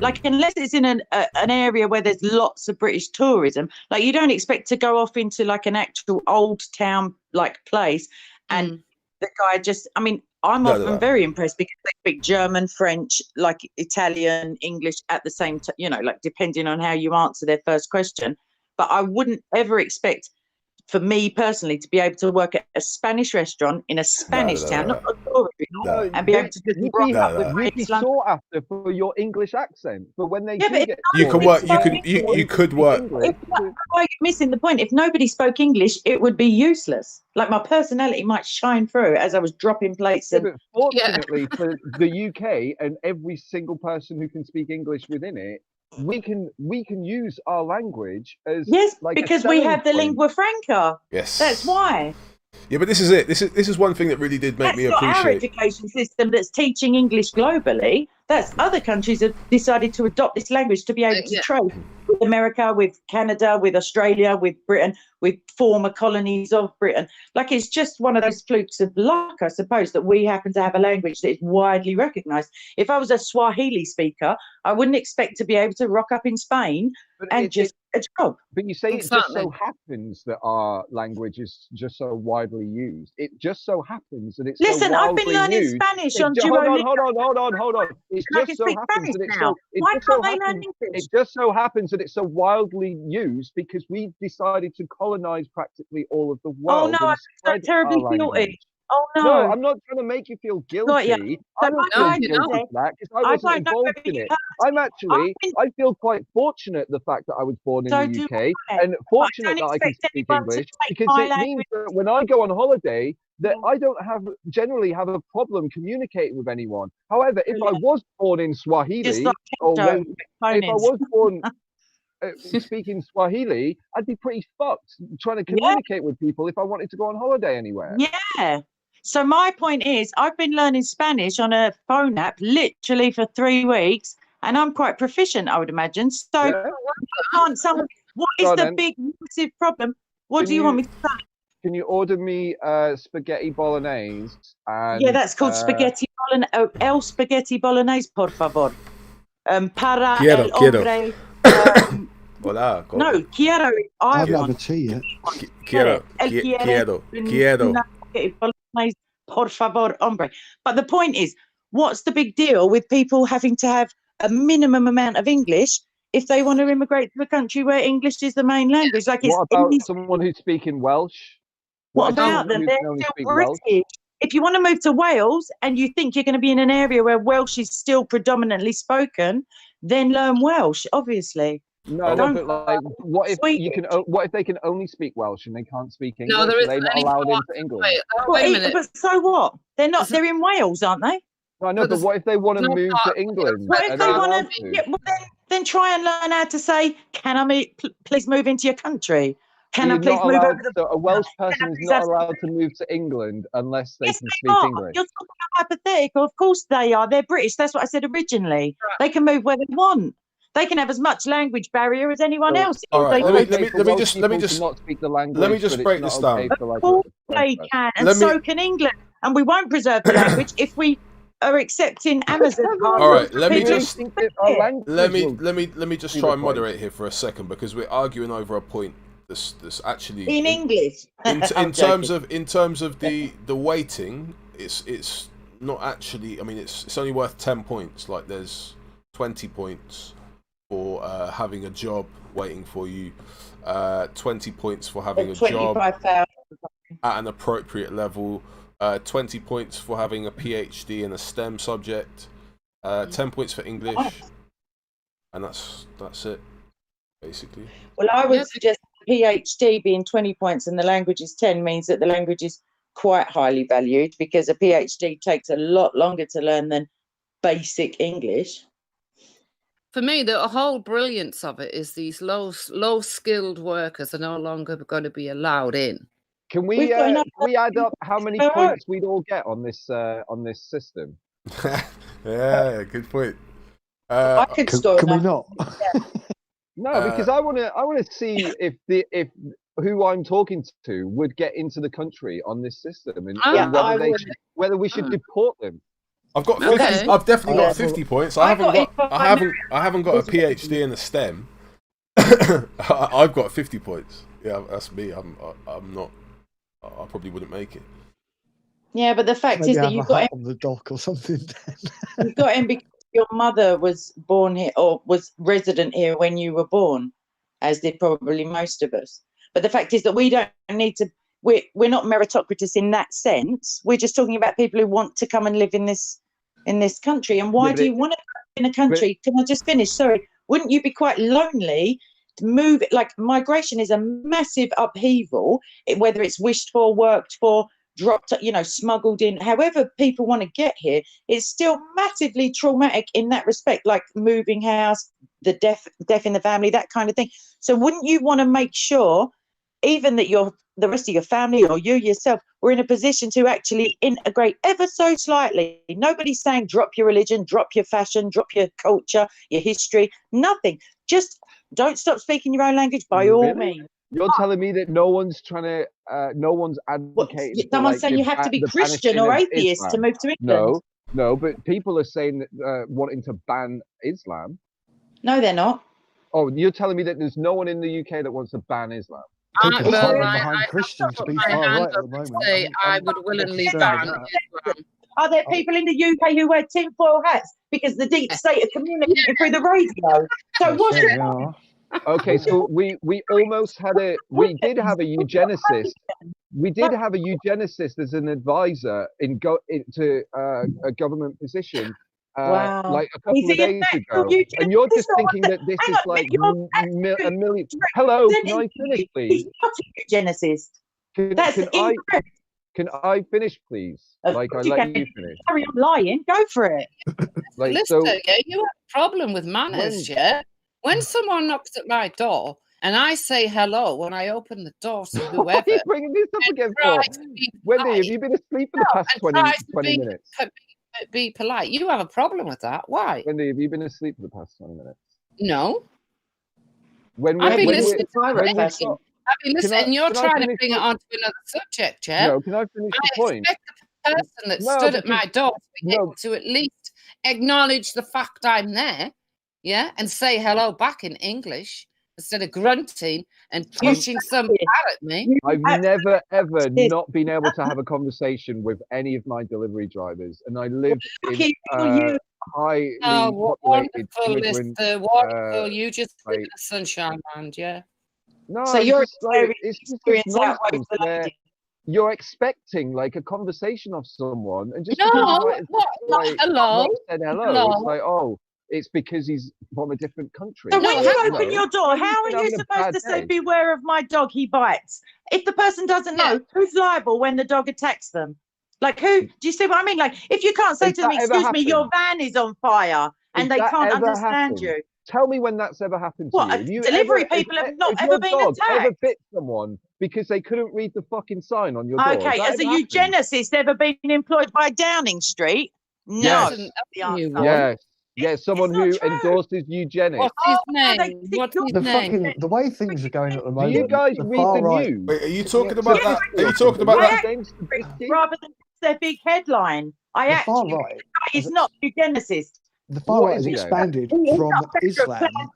like unless it's in an area where there's lots of British tourism. Like you don't expect to go off into like an actual old town like place, and the guy just. I mean. I'm often very impressed because they speak German, French, like Italian, English at the same time, like depending on how you answer their first question. But I wouldn't ever expect, for me personally, to be able to work at a Spanish restaurant in a Spanish town, not a tourist, and be able to just rock up with you'd be sought after for your English accent. But when they you can work, you could work. You're missing the point. If nobody spoke English, it would be useless. Like my personality might shine through as I was dropping plates. But fortunately for the UK and every single person who can speak English within it, we can use our language as because we have the lingua franca. Yes, that's why. Yeah, but this is it. This is one thing that really did make me appreciate. That's not our education system that's teaching English globally. That's other countries have decided to adopt this language to be able to trade with America, with Canada, with Australia, with Britain, with former colonies of Britain. Like it's just one of those flukes of luck, I suppose, that we happen to have a language that is widely recognised. If I was a Swahili speaker, I wouldn't expect to be able to rock up in Spain and just a job. But you say it just so happens that our language is just so widely used. It just so happens that it's Listen, so I've been learning used. Spanish on Hold on. It just so happens that it just so happens that it's so widely used because we decided to colonize practically all of the world. Oh no, I'm terribly guilty. Oh no, I'm not trying to make you feel guilty. I'm not feeling guilty for that because I wasn't involved in it. I feel quite fortunate the fact that I was born in the UK and fortunate that I can speak English because it means that when I go on holiday that I don't generally have a problem communicating with anyone. However, if I was born in Swahili or if I was born speaking Swahili, I'd be pretty fucked trying to communicate with people if I wanted to go on holiday anywhere. Yeah. So my point is, I've been learning Spanish on a phone app literally for 3 weeks, and I'm quite proficient, I would imagine. So what is the big massive problem? What do you want me to say? Can you order me spaghetti bolognese? And, that's called spaghetti bolognese. El spaghetti bolognese, por favor. Para el hombre. Hola. No, quiero. I haven't had a tea yet. Quiero. Por favor, hombre. But the point is, what's the big deal with people having to have a minimum amount of English if they want to immigrate to a country where English is the main language? Like, what about someone who's speaking Welsh? What about them? They're still British. If you want to move to Wales and you think you're going to be in an area where Welsh is still predominantly spoken, then learn Welsh, obviously. No, but like, what if they can only speak Welsh and they can't speak English? No, there isn't any not allowed into England. Wait a minute. But so what? They're not. They're in Wales, aren't they? No, I know, but what if they want to move to England? What if they want to? Then try and learn how to say, "Can I please move into your country?" Can I please move over the... So a Welsh person is not allowed to move to England unless they can speak English. You're talking hypothetical. Of course they are. They're British. That's what I said originally. They can move where they want. They can have as much language barrier as anyone else. All right, let me just not speak the language. Let me just break this down. Of course they can, and so can England. And we won't preserve the language if we are accepting Amazon. All right, let me just try and moderate here for a second, because we're arguing over a point that's actually in English. In terms of the weighting, it's not actually. I mean, it's only worth 10 points. Like there's 20 points for having a job waiting for you, 20 points for having a job at an appropriate level, 20 points for having a PhD in a STEM subject, 10 points for English, and that's it, basically. Well, I would suggest PhD being 20 points and the language is 10 means that the language is quite highly valued, because a PhD takes a lot longer to learn than basic English. For me, the whole brilliance of it is these low-skilled workers are no longer going to be allowed in. Can we add up how many points we'd all get on this system? Yeah, good point. I could score. Can we not? No, because I want to see if who I'm talking to would get into the country on this system, and whether we should deport them. I've got 50, I've definitely got 50 points. I haven't got a PhD in the STEM. I've got 50 points. Yeah, that's me. I'm not. I probably wouldn't make it. Yeah, but the fact is that you've got him on the dock or something. You've got him because your mother was born here or was resident here when you were born, as did probably most of us. But the fact is that we don't need to. We're not meritocratic in that sense. We're just talking about people who want to come and live in this country. And why do you want to live in a country? Can I just finish? Sorry. Wouldn't you be quite lonely to move? Like, migration is a massive upheaval, whether it's wished for, worked for, dropped, smuggled in. However people want to get here, it's still massively traumatic in that respect, like moving house, the death in the family, that kind of thing. So wouldn't you want to make sure even that the rest of your family or you yourself were in a position to actually integrate ever so slightly? Nobody's saying drop your religion, drop your fashion, drop your culture, your history, nothing. Just don't stop speaking your own language by all means. You're telling me that no one's advocating. Someone's saying you have to be Christian or atheist to move to England. No, but people are saying that wanting to ban Islam. No, they're not. Oh, you're telling me that there's no one in the UK that wants to ban Islam? People are behind Christians to be far right at the moment. I would willingly ban Islam. Are there people in the UK who wear tinfoil hats because the deep state are communicating through the radio? So what's it? Okay, so we almost had we did have a eugenicist. We did have a eugenicist as an advisor into a government position. Like a couple of days ago, and you're just thinking that this is like a million. Hello, can I finish, please? Genesis. Can I finish, please? Like I let you finish. Carry on lying. Go for it. Like, listen, you have a problem with manners, yeah? When someone knocks at my door and I say hello when I open the door to whoever. What are you bringing this up again for? Wendy, have you been asleep for the past 20 minutes? Be polite. You have a problem with that. Why? Wendy, have you been asleep for the past 20 minutes? No. I've been listening. And you're trying to bring it onto another subject, yeah? No, can I finish the point? I expect the person that stood at my door to be able to at least acknowledge the fact I'm there, yeah, and say hello back in English instead of grunting and pushing something out at me. I've never, ever not been able to have a conversation with any of my delivery drivers, and I live in highly populated immigrant. Wonderful, you just live in the sunshine land, yeah. No, so it's just this nonsense where you're expecting like a conversation of someone, and just hello. Said hello. It's like, oh, it's because he's from a different country. So when you open your door, how are you supposed to say, beware of my dog, he bites? If the person doesn't know, who's liable when the dog attacks them? Like, who? Do you see what I mean? Like, if you can't say to them, excuse me, your van is on fire, and they can't understand you. tell me when that's ever happened to What, you. Have you delivery ever, people have not if ever your been dog ever attacked? bit someone because they couldn't read the fucking sign on your door? Okay, has a eugenicist ever been employed by Downing Street? No. Yes. That's The a new answer. one. Yes. Yes, someone not who true. endorses eugenics. What's his no, they name? think What's you're his The name? fucking the way things are going at the Do moment. you guys the read far the right. news? Wait, are you talking about that? Are you Yes. talking about I that? actually, rather than their big headline, I The far actually right. he's not a eugenicist. The far What right is has he then? expanded He's from not better at Islam Planned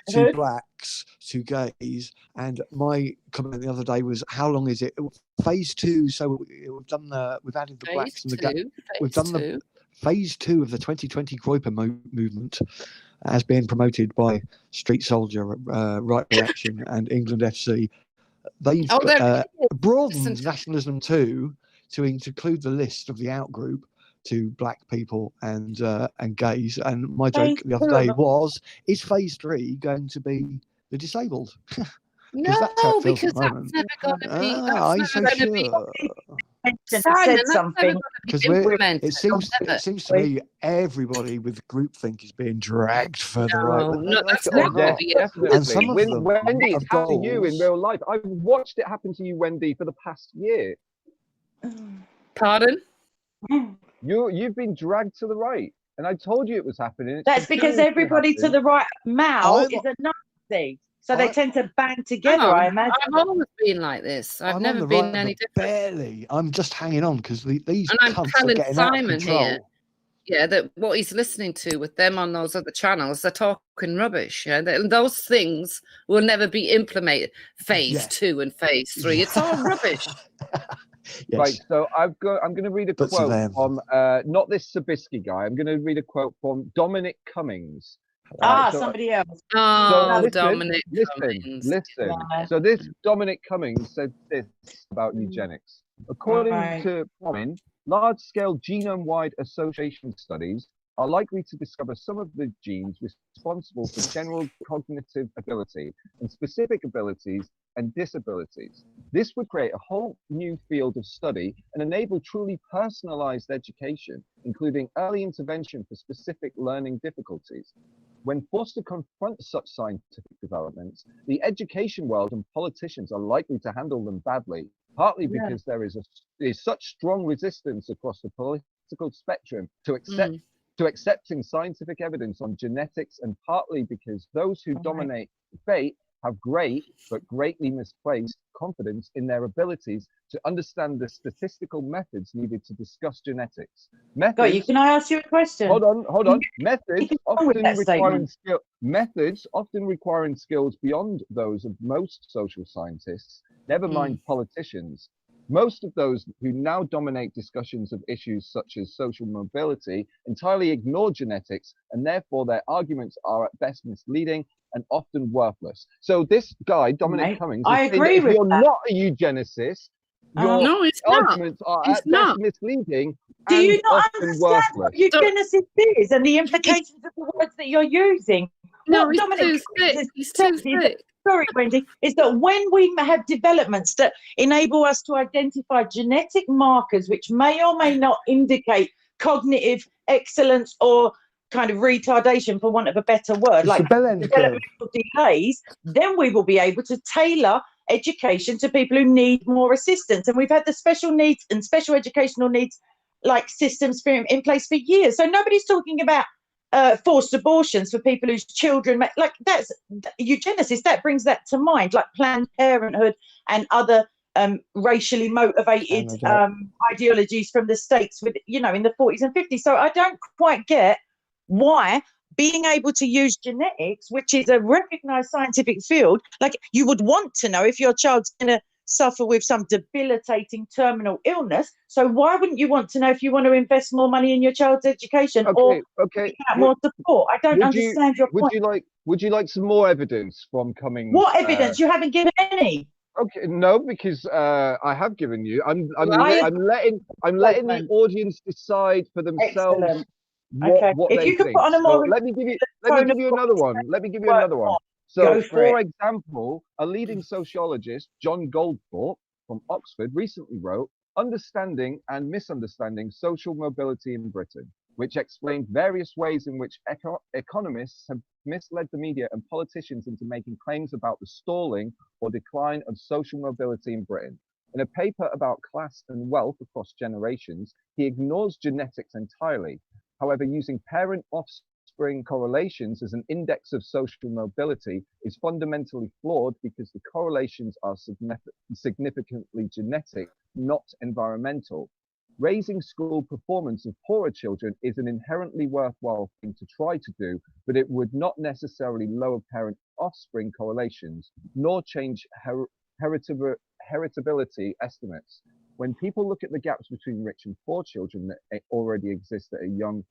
to Parenthood. blacks to gays. And my comment the other day was, how long is it? Phase 2. So we've added the blacks and the gays. We've done the phase 2 of the 2020 Groyper movement, as being promoted by Street Soldier, Right Reaction, and England FC. They've broadened nationalism to include the list of the outgroup to black people and gays. And my joke the other day was, is phase 3 going to be the disabled? No, because that's never going to be. That's never going to be. Simon, something. Because it seems to me everybody with groupthink is being dragged further right. No, that's never going to be. And some of them, Wendy, it's happened to you in real life. I've watched it happen to you, Wendy, for the past year. Pardon? You've been dragged to the right, and I told you it was happening. That's because everybody to the right of Mao is a Nazi, so they tend to band together. I imagine. I've always been like this. I've never been any different. Barely. I'm just hanging on because these and I'm cunts telling are getting Simon out of control. here, yeah, that what he's listening to with them on those other channels, they're talking rubbish. Yeah, those things will never be implemented. Phase 2 and phase 3, it's all rubbish. Yes. Right, so I'm going to read a quote from not this Sabisky guy. I'm going to read a quote from Dominic Cummings. Somebody else. So Dominic Cummings. Listen. So this Dominic Cummings said this about eugenics. According to Cummings, large-scale genome-wide association studies are likely to discover some of the genes responsible for general cognitive ability and specific abilities and disabilities. This would create a whole new field of study and enable truly personalized education, including early intervention for specific learning difficulties. When forced to confront such scientific developments, the education world and politicians are likely to handle them badly, partly because there is such strong resistance across the political spectrum to accepting scientific evidence on genetics, and partly because those who dominate debate have great but greatly misplaced confidence in their abilities to understand the statistical methods needed to discuss genetics. Can I ask you a question? Hold on. Methods often requiring skills beyond those of most social scientists, never mind politicians. Most of those who now dominate discussions of issues such as social mobility entirely ignore genetics, and therefore their arguments are at best misleading and often worthless. So this guy, Dominic Cummings, I agree with you're not a eugenicist. Your arguments are at best misleading. Do you not often understand worthless. what eugenicist is and the implications of the words that you're using? No, he's too thick. Sorry, Wendy, is that when we have developments that enable us to identify genetic markers which may or may not indicate cognitive excellence or kind of retardation, for want of a better word, like developmental delays, then we will be able to tailor education to people who need more assistance. And we've had the special needs and special educational needs like systems in place for years. So nobody's talking about forced abortions for people whose children, like that's eugenicist, that brings that to mind, like Planned Parenthood and other racially motivated ideologies from the States with, in the 40s and 50s. So I don't quite get why being able to use genetics, which is a recognized scientific field, like you would want to know if your child's going to suffer with some debilitating terminal illness. So why wouldn't you want to know if you want to invest more money in your child's education or more support? I don't understand your point. Would you like some more evidence from Cummings? What evidence? You haven't given any. Okay, no, because I have given you. I'm letting the audience decide for themselves. Excellent. What if they you could think. put on a more, so let me give you another one. So, for example, a leading sociologist, John Goldthorpe from Oxford, recently wrote, "Understanding and Misunderstanding Social Mobility in Britain." which explained various ways in which economists have misled the media and politicians into making claims about the stalling or decline of social mobility in Britain. In a paper about class and wealth across generations, he ignores genetics entirely. However, using parent-offspring correlations as an index of social mobility is fundamentally flawed because the correlations are significantly genetic, not environmental. Raising school performance of poorer children is an inherently worthwhile thing to try to do, but it would not necessarily lower parent-offspring correlations, nor change heritability estimates. When people look at the gaps between rich and poor children that already exist at a young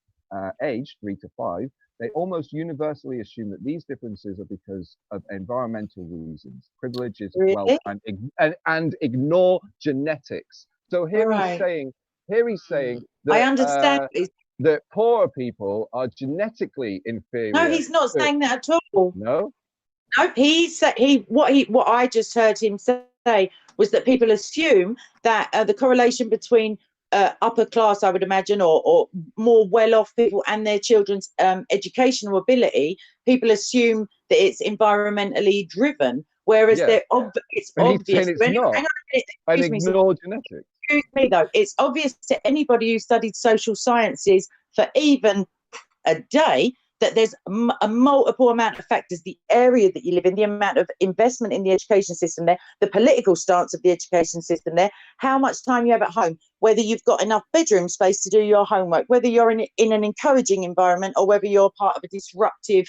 age, 3 to 5, they almost universally assume that these differences are because of environmental reasons, privileges, wealth, and ignore genetics. So here he's saying that, I understand that poorer people are genetically inferior. No, he's not saying that at all. No? No, what I just heard him say was that people assume that the correlation between upper class, I would imagine, or more well-off people and their children's educational ability, people assume that it's environmentally driven, whereas it's obvious. It's not. Hang on a minute, and ignore genetics. Excuse me, though. It's obvious to anybody who studied social sciences for even a day that there's a multiple amount of factors: the area that you live in, the amount of investment in the education system there, the political stance of the education system there, how much time you have at home, whether you've got enough bedroom space to do your homework, whether you're in an encouraging environment or whether you're part of a disruptive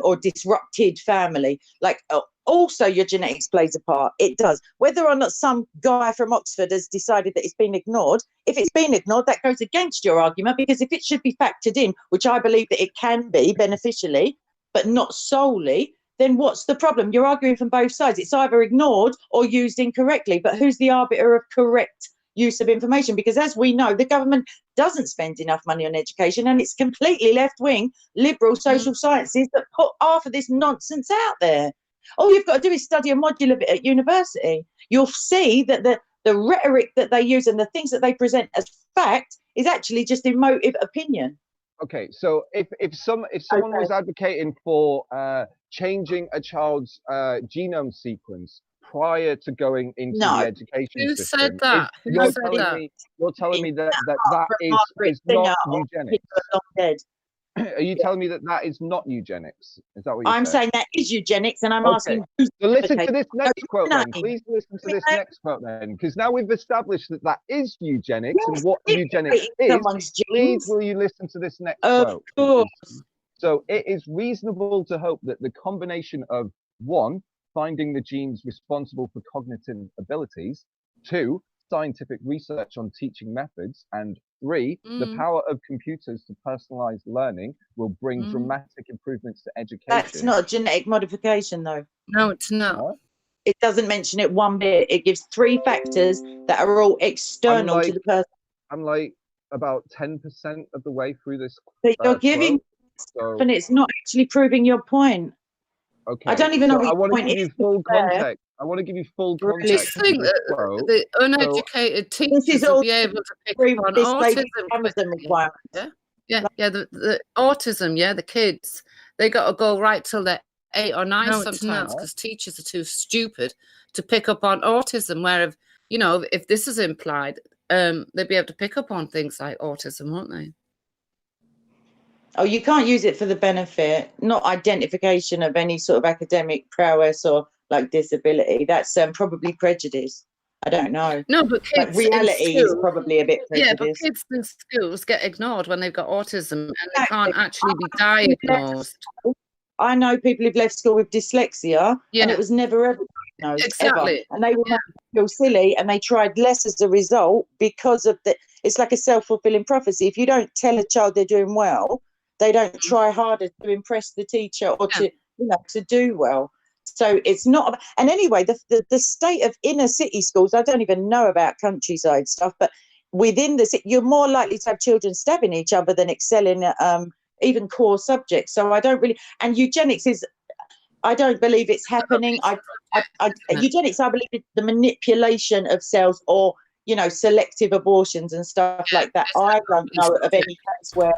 or disrupted family. Like, also your genetics plays a part. It does. Whether or not some guy from Oxford has decided that it's been ignored, if it's been ignored, that goes against your argument, because if it should be factored in, which I believe that it can be beneficially, but not solely, then what's the problem? You're arguing from both sides. It's either ignored or used incorrectly, but who's the arbiter of correct use of information? Because as we know, the government doesn't spend enough money on education, and it's completely left-wing liberal social sciences that put half of this nonsense out there. All you've got to do is study a module of it at university. You'll see that the rhetoric that they use and the things that they present as fact is actually just emotive opinion. Okay, so if someone was advocating for changing a child's genome sequence prior to going into the education system, said that? You're telling me that is not eugenics. Are you telling me that is not eugenics? Is that what you're saying? That is eugenics, and I'm asking. So listen to this next quote then. Please listen to this next quote then, because now we've established that is eugenics and what eugenics is. Please will you listen to this next quote? Of course. So it is reasonable to hope that the combination of 1, finding the genes responsible for cognitive abilities, 2, scientific research on teaching methods, and 3, the power of computers to personalize learning will bring dramatic improvements to education. That's not genetic modification, though. No, it's not. It doesn't mention it one bit. It gives 3 factors that are all external to the person. I'm like about 10% of the way through this. But you're giving, and it's not actually proving your point. Okay. I don't even know. I want to give you full context. I want to give you full context. I think that the uneducated teachers will be able to pick up on autism. The autism, the kids, they got to go right till they're 8 or 9 sometimes, because teachers are too stupid to pick up on autism. Where if this is implied, they'd be able to pick up on things like autism, won't they? Oh, you can't use it for the benefit, not identification of any sort of academic prowess or like disability. That's probably prejudice. I don't know. No, but kids reality is probably a bit prejudice. Yeah, but kids in schools get ignored when they've got autism, and they can't actually be diagnosed. I know people who've left school with dyslexia, and it was never ever diagnosed. Exactly. Ever. And they were feel silly, and they tried less as a result because of it's like a self-fulfilling prophecy. If you don't tell a child they're doing well, they don't try harder to impress the teacher or to do well. So it's not. And anyway, the state of inner city schools, I don't even know about countryside stuff, but within the city, you're more likely to have children stabbing each other than excelling at even core subjects. So I don't really. And eugenics is, I don't believe it's happening. Eugenics, I believe, is the manipulation of cells or selective abortions and stuff like that. I don't know of any case where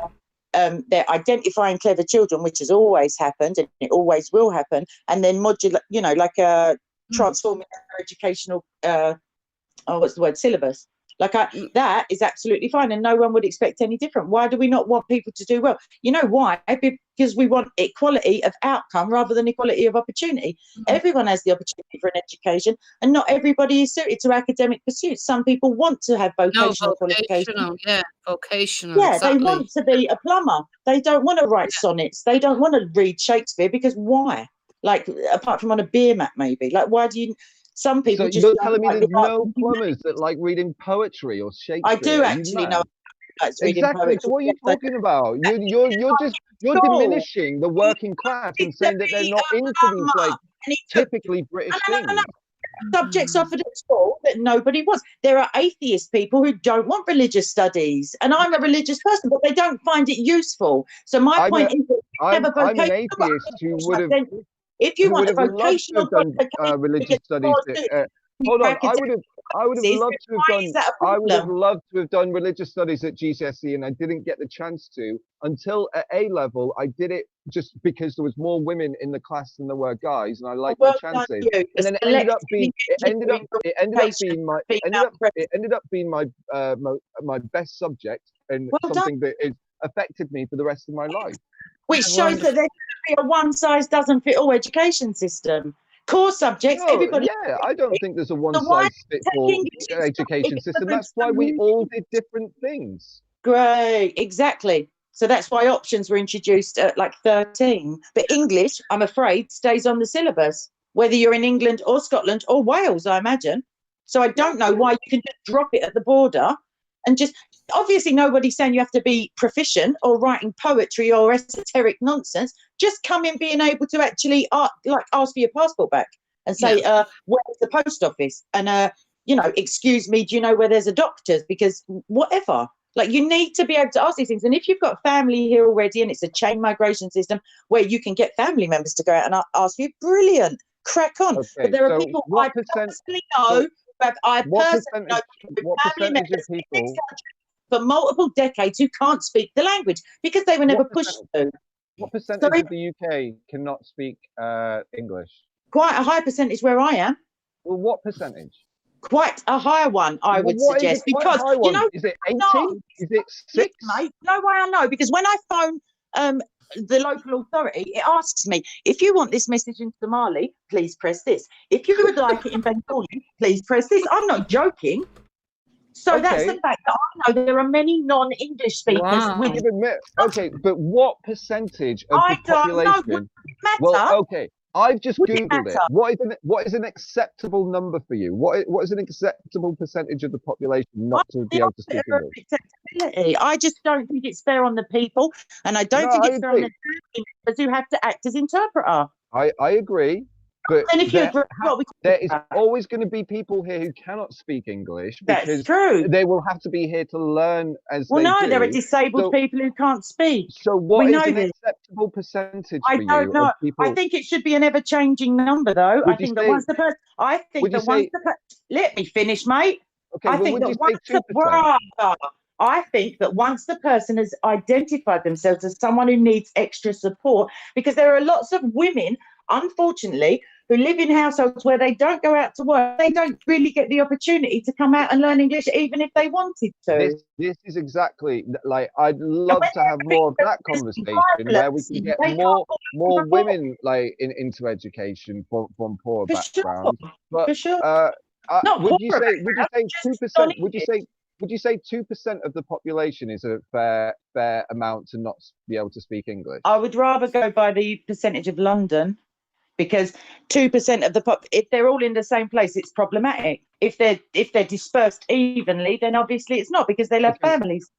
they're identifying clever children, which has always happened and it always will happen, and then transforming their educational syllabus. That is absolutely fine, and no one would expect any different. Why do we not want people to do well? You know why? Because we want equality of outcome rather than equality of opportunity. Everyone has the opportunity for an education, and not everybody is suited to academic pursuits. Some people want to have vocational qualifications. Vocational. Yeah, exactly. They want to be a plumber. They don't want to write sonnets. They don't want to read Shakespeare, because why? Apart from on a beer mat, maybe. Why do you? Some people so just. You're telling me there's no plumbers that like reading poetry or Shakespeare? I do actually know. Exactly. So what are you talking about? You're diminishing the working class and saying that they're not into these typically British things. Subjects offered at school that nobody wants. There are atheist people who don't want religious studies, and I'm a religious person, but they don't find it useful. So my point is, I'm an atheist who would have. If you want a vocational done religious studies. Hold on, I would have loved to have done. I would have loved to have done religious studies at GCSE, and I didn't get the chance to until at A level. I did it just because there was more women in the class than there were guys, and I liked my chances. And then it ended up being my best subject, and something that has affected me for the rest of my life. Which shows that there should be a one-size-doesn't-fit-all education system. Core subjects, everybody. Yeah, I don't think there's a one-size-fits-all education system. That's why we all did different things. Great, exactly. So that's why options were introduced at 13. But English, I'm afraid, stays on the syllabus, whether you're in England or Scotland or Wales, I imagine. So I don't know why you can just drop it at the border and just. Obviously, nobody's saying you have to be proficient or writing poetry or esoteric nonsense. Just come in being able to actually ask for your passport back and say, where's the post office? And, excuse me, do you know where there's a doctor's? Because whatever. You need to be able to ask these things. And if you've got family here already and it's a chain migration system where you can get family members to go out and ask you, brilliant, crack on. Okay, but there are people I personally know, what percentage of people for multiple decades who can't speak the language because they were never pushed to. What percentage of the UK cannot speak English? Quite a high percentage where I am. Well, what percentage? Quite a high one, I would suggest. Because, is it 80? Is it 6? Mate, you know why I know? Because when I phone the local authority, it asks me, if you want this message in Somali, please press this. If you would like it in Bengali, please press this. I'm not joking. So that's the fact that I know there are many non-English speakers. Wow. But what percentage of the population? Well, I've just Googled it. What is an acceptable number for you? What is an acceptable percentage of the population not to be able to speak English? Acceptability. I just don't think it's fair on the people, and I don't think it's fair on the people who have to act as interpreter. I agree. But there is always going to be people here who cannot speak English because they will have to be here to learn as they do. There are disabled people who can't speak. So what is an acceptable percentage for you? I don't know. I think it should be an ever-changing number, though. Let me finish, mate. Okay, I think that once the person has identified themselves as someone who needs extra support, because there are lots of women, unfortunately, who live in households where they don't go out to work, they don't really get the opportunity to come out and learn English, even if they wanted to. This is exactly I'd love to have more of that conversation where we can get more women into education from poor backgrounds. But would you say 2%? Would you say 2% of the population is a fair amount to not be able to speak English? I would rather go by the percentage of London. Because 2% of the if they're all in the same place, it's problematic. If they're dispersed evenly, then obviously it's not because they love families.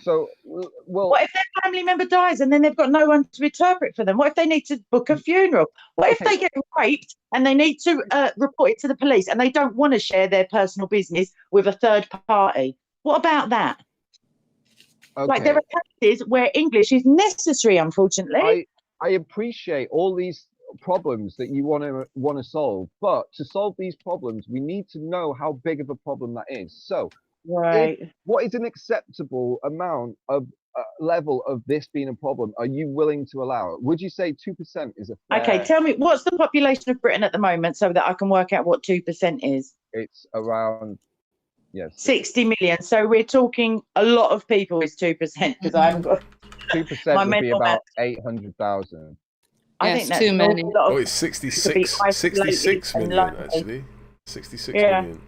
So, what if their family member dies and then they've got no one to interpret for them? What if they need to book a funeral? What if they get raped and they need to report it to the police and they don't want to share their personal business with a third party? What about that? Okay. There are cases where English is necessary, unfortunately. I appreciate all these problems that you want to solve, but to solve these problems, we need to know how big of a problem that is. So, what is an acceptable amount of level of this being a problem? Are you willing to allow? Would you say 2% is a fair... Okay, tell me, what's the population of Britain at the moment so that I can work out what 2% is? It's around, yes, 60 million. So we're talking a lot of people is 2% because I haven't got 2% would be about 800,000. I think that's too many. Oh, it's 66 million actually. 66 million.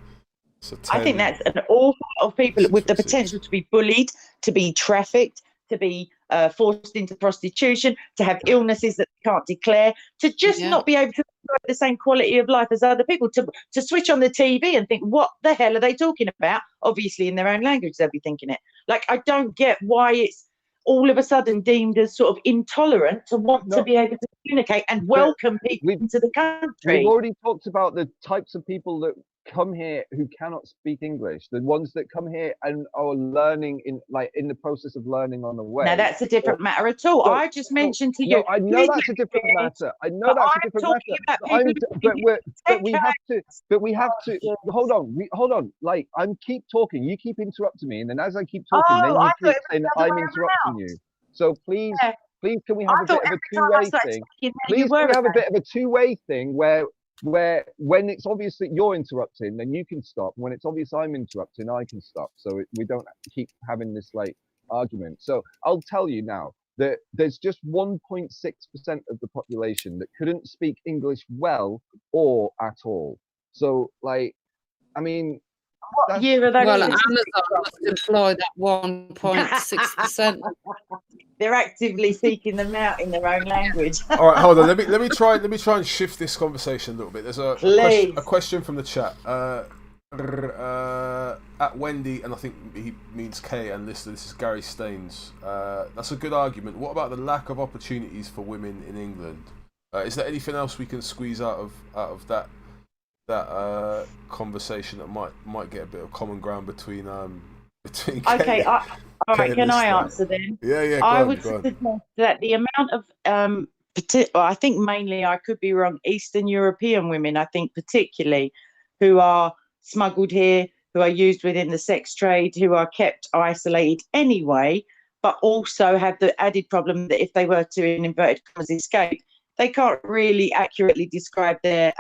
So I think that's an awful lot of people with the potential to be bullied, to be trafficked, to be forced into prostitution, to have illnesses that they can't declare, to just not be able to enjoy the same quality of life as other people, to switch on the TV and think, what the hell are they talking about? Obviously, in their own language, they'll be thinking it. Like, I don't get why it's all of a sudden deemed as sort of intolerant to want to be able to communicate and welcome people into the country. We've already talked about the types of people that come here who cannot speak English, the ones that come here and are learning in the process of learning on the way. Now that's a different matter at all. I just mentioned to you. No, I know that's a different matter. I know that's a different matter. But we have to. Hold on. Like, I'm keep talking. You keep interrupting me, and then as I keep talking, then you keep saying I'm interrupting you. So please, can we have a bit of a two-way thing? Please, can we have a bit of a two-way thing where when it's obvious that you're interrupting, then you can stop. When it's obvious I'm interrupting, I can stop. So we don't keep having this like argument. So I'll tell you now that there's just 1.6% of the population that couldn't speak English well or at all. So like, I mean, what year are they? Well, Amazon must employ that 1.6%. They're actively seeking them out in their own language. All right, hold on. Let me try and shift this conversation a little bit. There's a question from the chat. At Wendy, and I think he means K, and this is Gary Staines. That's a good argument. What about the lack of opportunities for women in England? Is there anything else we can squeeze out of that conversation that might get a bit of common ground between okay, all right, can I answer then? Yeah, I would suggest that the amount of I think mainly, I could be wrong, Eastern European women, I think particularly, who are smuggled here, who are used within the sex trade, who are kept isolated anyway, but also have the added problem that if they were to, in inverted commas, escape, they can't really accurately describe their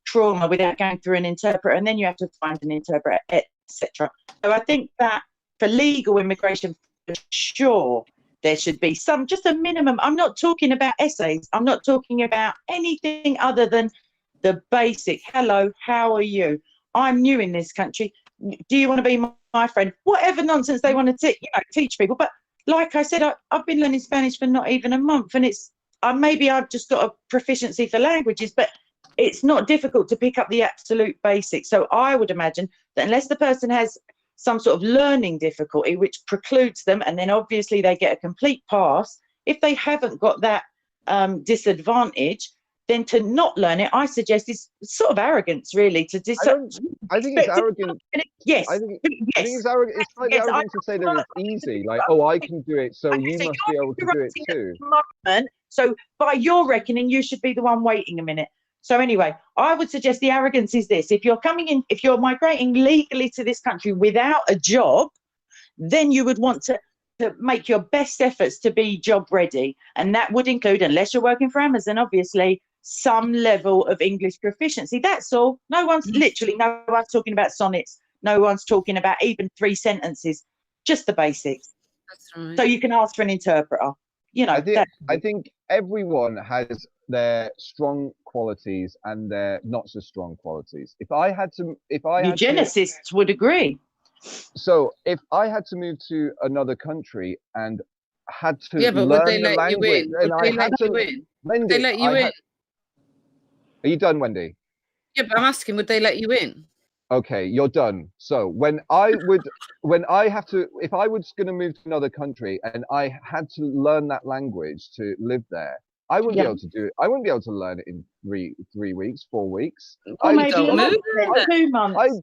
trauma without going through an interpreter, and then you have to find an interpreter, etc. So I think that for legal immigration, for sure, there should be just a minimum. I'm not talking about essays. I'm not talking about anything other than the basic, hello, how are you? I'm new in this country. Do you want to be my friend? Whatever nonsense they want to teach people. But like I said, I've been learning Spanish for not even a month, and it's maybe I've just got a proficiency for languages, but it's not difficult to pick up the absolute basics. So I would imagine that unless the person has some sort of learning difficulty which precludes them, and then obviously they get a complete pass, if they haven't got that disadvantage, then to not learn it, I suggest, is sort of arrogance, really. I think it's arrogant. Yes. I think it's arrogant. It's slightly arrogant to say that it's easy. Like, oh, I can do it, so you must be able to do it too. So by your reckoning, you should be the one waiting a minute. So anyway, I would suggest the arrogance is this. If you're coming in, if you're migrating legally to this country without a job, then you would want to make your best efforts to be job ready. And that would include, unless you're working for Amazon, obviously, some level of English proficiency. That's all. No one's talking about sonnets. No one's talking about even 3 sentences, just the basics. That's right. So you can ask for an interpreter. I think everyone has their strong qualities and their not so strong qualities. Eugenicists would agree. So if I had to move to another country and had to learn the language, would they let you in? Are you done, Wendy? Yeah, but I'm asking, would they let you in? Okay, you're done. So if I was going to move to another country and I had to learn that language to live there, I wouldn't be able to do it. I wouldn't be able to learn it in 3 weeks, 4 weeks. Or maybe 2 months.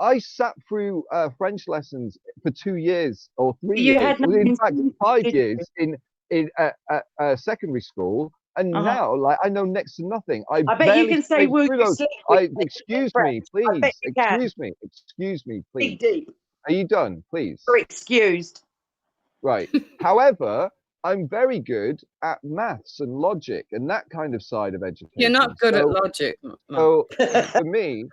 I sat through French lessons for 2 years or 3 You years. had In fact, 5 years in secondary school. And now, like, I know next to nothing. I bet you can say, "Will you sleep?" Excuse me, please. Excuse me, please. Deep. Are you done, please? You're excused. Right. However, I'm very good at maths and logic and that kind of side of education. You're not good at logic. So for me,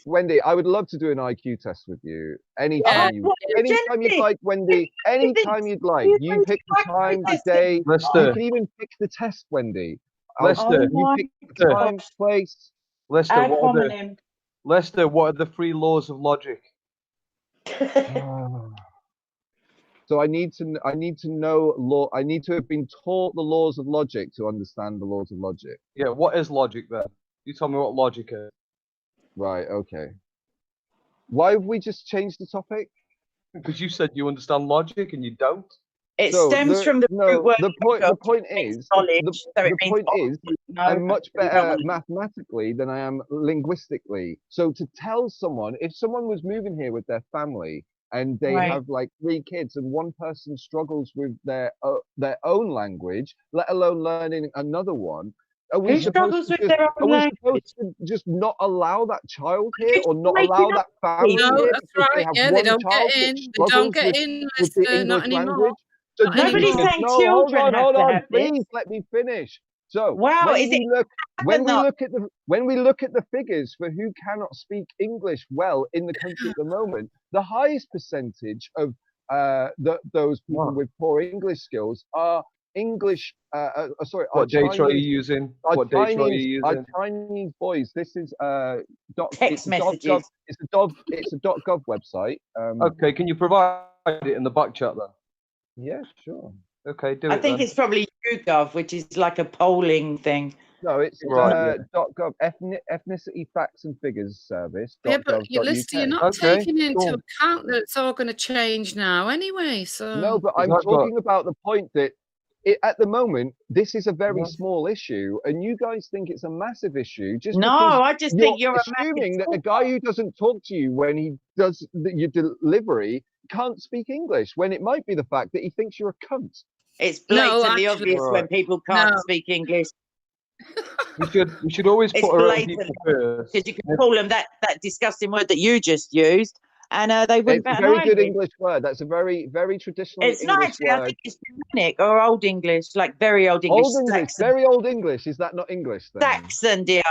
Wendy, I would love to do an IQ test with you anytime you'd like, Wendy. Anytime you'd like. You pick the time, the day. Lester. You can even pick the test, Wendy. Lester, you pick the time, place. Lester, what are the 3 laws of logic? So I need to know law. I need to have been taught the laws of logic to understand the laws of logic. Yeah, what is logic then? You tell me what logic is. Right. Okay. Why have we just changed the topic? Because you said you understand logic and you don't. It stems from the root word. The point is, I'm much better mathematically than I am linguistically. So to tell someone, if someone was moving here with their family and they have like 3 kids and one person struggles with their own language, let alone learning another one, are we supposed to just not allow that child here or not allow that family here? That's right. They don't get in. They don't get in with the English language. So nobody's saying hold children on, please let me finish. So when we look at the figures for who cannot speak English well in the country at the moment, the highest percentage of those people with poor English skills are English. What data are you using? What data are you using? Our Chinese boys. This is text messages. It's a .gov website. Okay, can you provide it in the back chat then? Yeah, sure. Okay, I think it's probably YouGov, which is like a polling thing. No, it's .gov, Ethnicity Facts and Figures Service. Yeah, but you're not taking into account that it's all going to change now anyway. So no, but I'm talking about the point that at the moment this is a very small issue, and you guys think it's a massive issue. I just think you're assuming that the guy who doesn't talk to you when he does your delivery can't speak English, when it might be the fact that he thinks you're a cunt. It's blatantly obvious when people can't speak English. We should always put our own people first. Because you can call them that disgusting word that you just used, and they wouldn't. It's a very good English word. That's a very, very traditional English word. It's not actually. I think it's Germanic or Old English, like very Old English. Old English, very Old English. Is that not English then? Saxon, dear.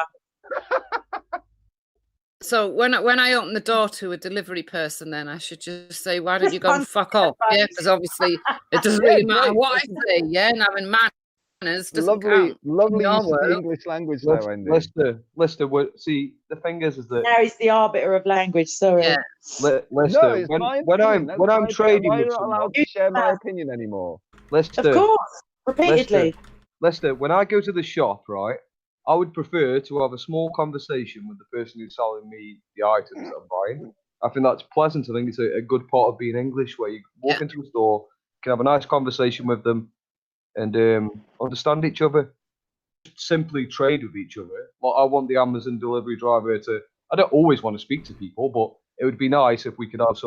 So when I open the door to a delivery person, then I should just say, "Why don't you go and fuck off?" Yeah, because obviously it doesn't really matter what I say. Yeah, and having manners doesn't count. Lovely use of the English language there, Wendy. Lester, see, the thing is that now he's the arbiter of language. Sorry. Yeah. Lester, when I'm trading with someone, I'm not allowed to share my opinion anymore. Lester, of course, repeatedly. Lester, when I go to the shop, right, I would prefer to have a small conversation with the person who's selling me the items that I'm buying. I think that's pleasant. I think it's a good part of being English, where you walk into a store, can have a nice conversation with them, and understand each other. Simply trade with each other. Like, I want the Amazon delivery driver to. I don't always want to speak to people, but it would be nice if we could have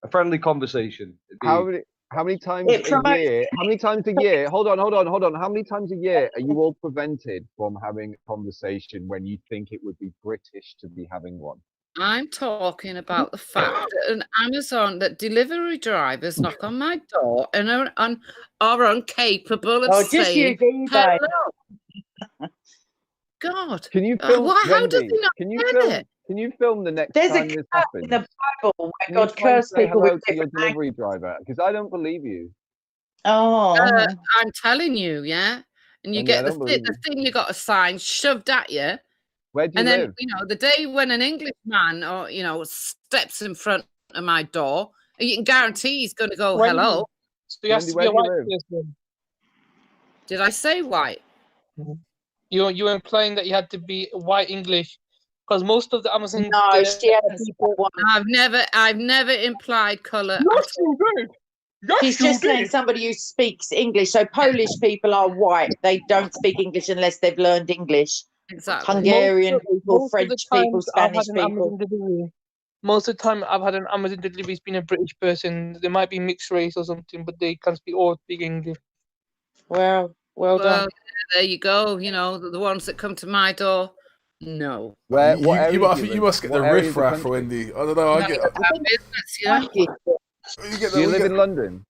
a friendly conversation. How many times a year? How many times a year? Hold on. How many times a year are you all prevented from having a conversation when you think it would be British to be having one? I'm talking about the fact that delivery drivers knock on my door and are incapable of saying hello. God. Can you film? How does he not get it? Can you film the next time this happens? In the Bible where God cursed people with your delivery driver, because I don't believe you. Oh, I'm telling you, yeah. And you get the thing you got a sign shoved at you. Where do you live? Then, the day when an English man steps in front of my door, you can guarantee he's going to go hello. So you have to be a white person. Did I say white? Mm-hmm. You're implying that you had to be white English, because most of the Amazon. No, she hasn't. I've never implied colour. Yes, you did. She's just saying somebody who speaks English. So Polish people are white. They don't speak English unless they've learned English. Exactly. Hungarian people, French people, Spanish people. Most of the time I've had an Amazon delivery, it's been a British person. They might be mixed race or something, but they can speak English. Well, Well done. There you go. You know, the ones that come to my door, no. Where? You must get the riff-raff for Wendy. I don't know. I get. Do you live in London?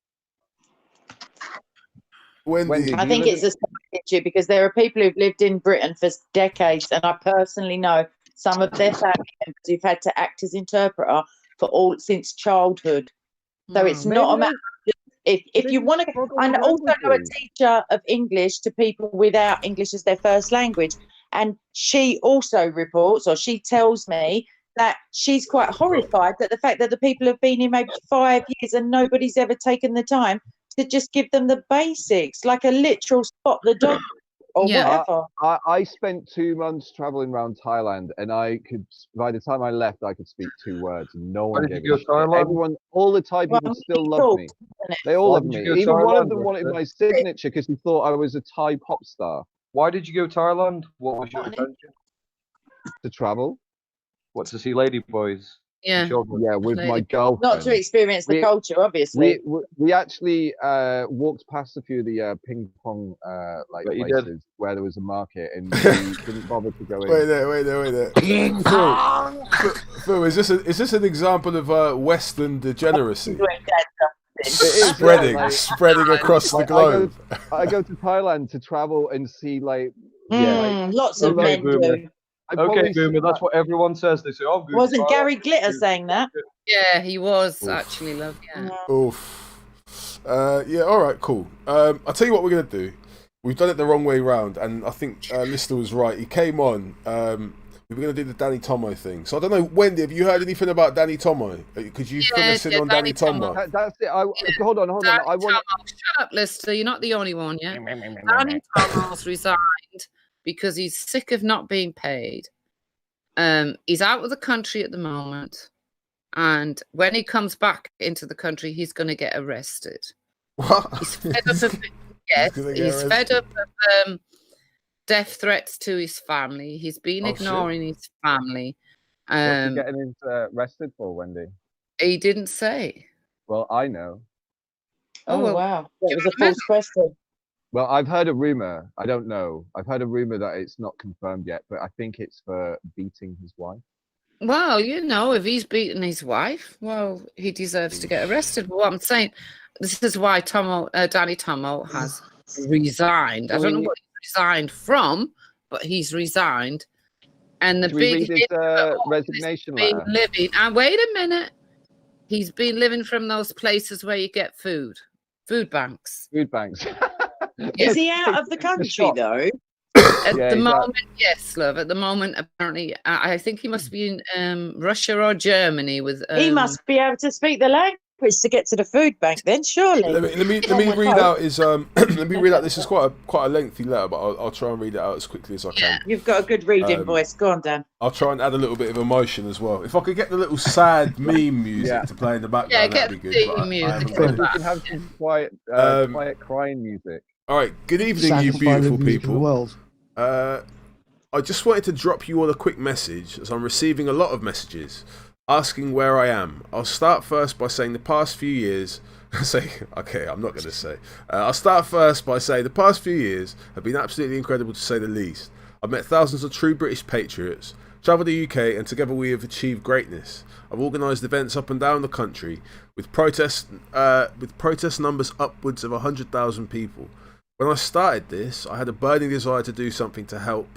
Wendy, I think it's a issue because there are people who've lived in Britain for decades, and I personally know some of their family members who've had to act as interpreter since childhood. So it's not a matter of if you want to. And also know a teacher of English to people without English as their first language, and she also reports, or she tells me, that she's quite horrified that the fact that the people have been here maybe 5 years and nobody's ever taken the time to just give them the basics, like a literal spot the dog or whatever. I spent 2 months traveling around Thailand, and by the time I left, I could speak 2 words, and no one gave a shit. Everyone, all the Thai people still loved me. They all loved me. Even one of them wanted my signature because he thought I was a Thai pop star. Why did you go to Thailand? What was your intention? To travel. What, to see ladyboys? Yeah. Yeah, with my girlfriend. Not to experience the culture, obviously. We actually walked past a few of the ping pong places where there was a market, and we didn't bother to go in. Wait there. Phil, is this an example of Western degeneracy? Spreading across the globe. I go to Thailand to travel and see lots of men do. Okay, Boomer, that's what everyone says. They say, "Oh, good." Wasn't Gary Glitter saying that? Yeah, he was actually, love. Yeah. Oof. Yeah. All right. Cool. I'll tell you what we're gonna do. We've done it the wrong way round, and I think Lister was right. He came on. We were gonna do the Danny Tomo thing. So I don't know, Wendy, have you heard anything about Danny Tomo? Could you fill us in on Danny Tomo? That's it. Hold on. Shut up, Lister. You're not the only one. Yeah. Danny Tomo's resigned because he's sick of not being paid. He's out of the country at the moment, and when he comes back into the country, he's going to get arrested. What? He's fed up of he's fed up of death threats to his family. He's been ignoring his family. What's he getting arrested for, Wendy? He didn't say. Well, I know. Oh wow, that was a false question. Well, I've heard a rumor. I don't know. I've heard a rumor that it's not confirmed yet, but I think it's for beating his wife. Well, you know, if he's beaten his wife, well, he deserves to get arrested. But what I'm saying, this is why Danny Tomo has resigned. I don't know what he's resigned from, but he's resigned. And the big resignation letter. And wait a minute, he's been living from those places where you get food banks. Food banks. Is he out of the country though? At the moment, yes, love. At the moment, apparently, I think he must be in Russia or Germany. He must be able to speak the language to get to the food bank. Then surely. Let me read out his. Let me read out. This is quite a lengthy letter, but I'll try and read it out as quickly as I can. You've got a good reading voice. Go on, Dan. I'll try and add a little bit of emotion as well. If I could get the little sad meme music to play in the background, that'd be good. You can have some quiet crying music. All right. Good evening, you beautiful people. I just wanted to drop you all a quick message, as I'm receiving a lot of messages asking where I am. I'll start first by saying the past few years. I'll start first by saying the past few years have been absolutely incredible to say the least. I've met thousands of true British patriots, travelled the UK, and together we have achieved greatness. I've organised events up and down the country with protest numbers upwards of 100,000 people. When I started this, I had a burning desire to do something to help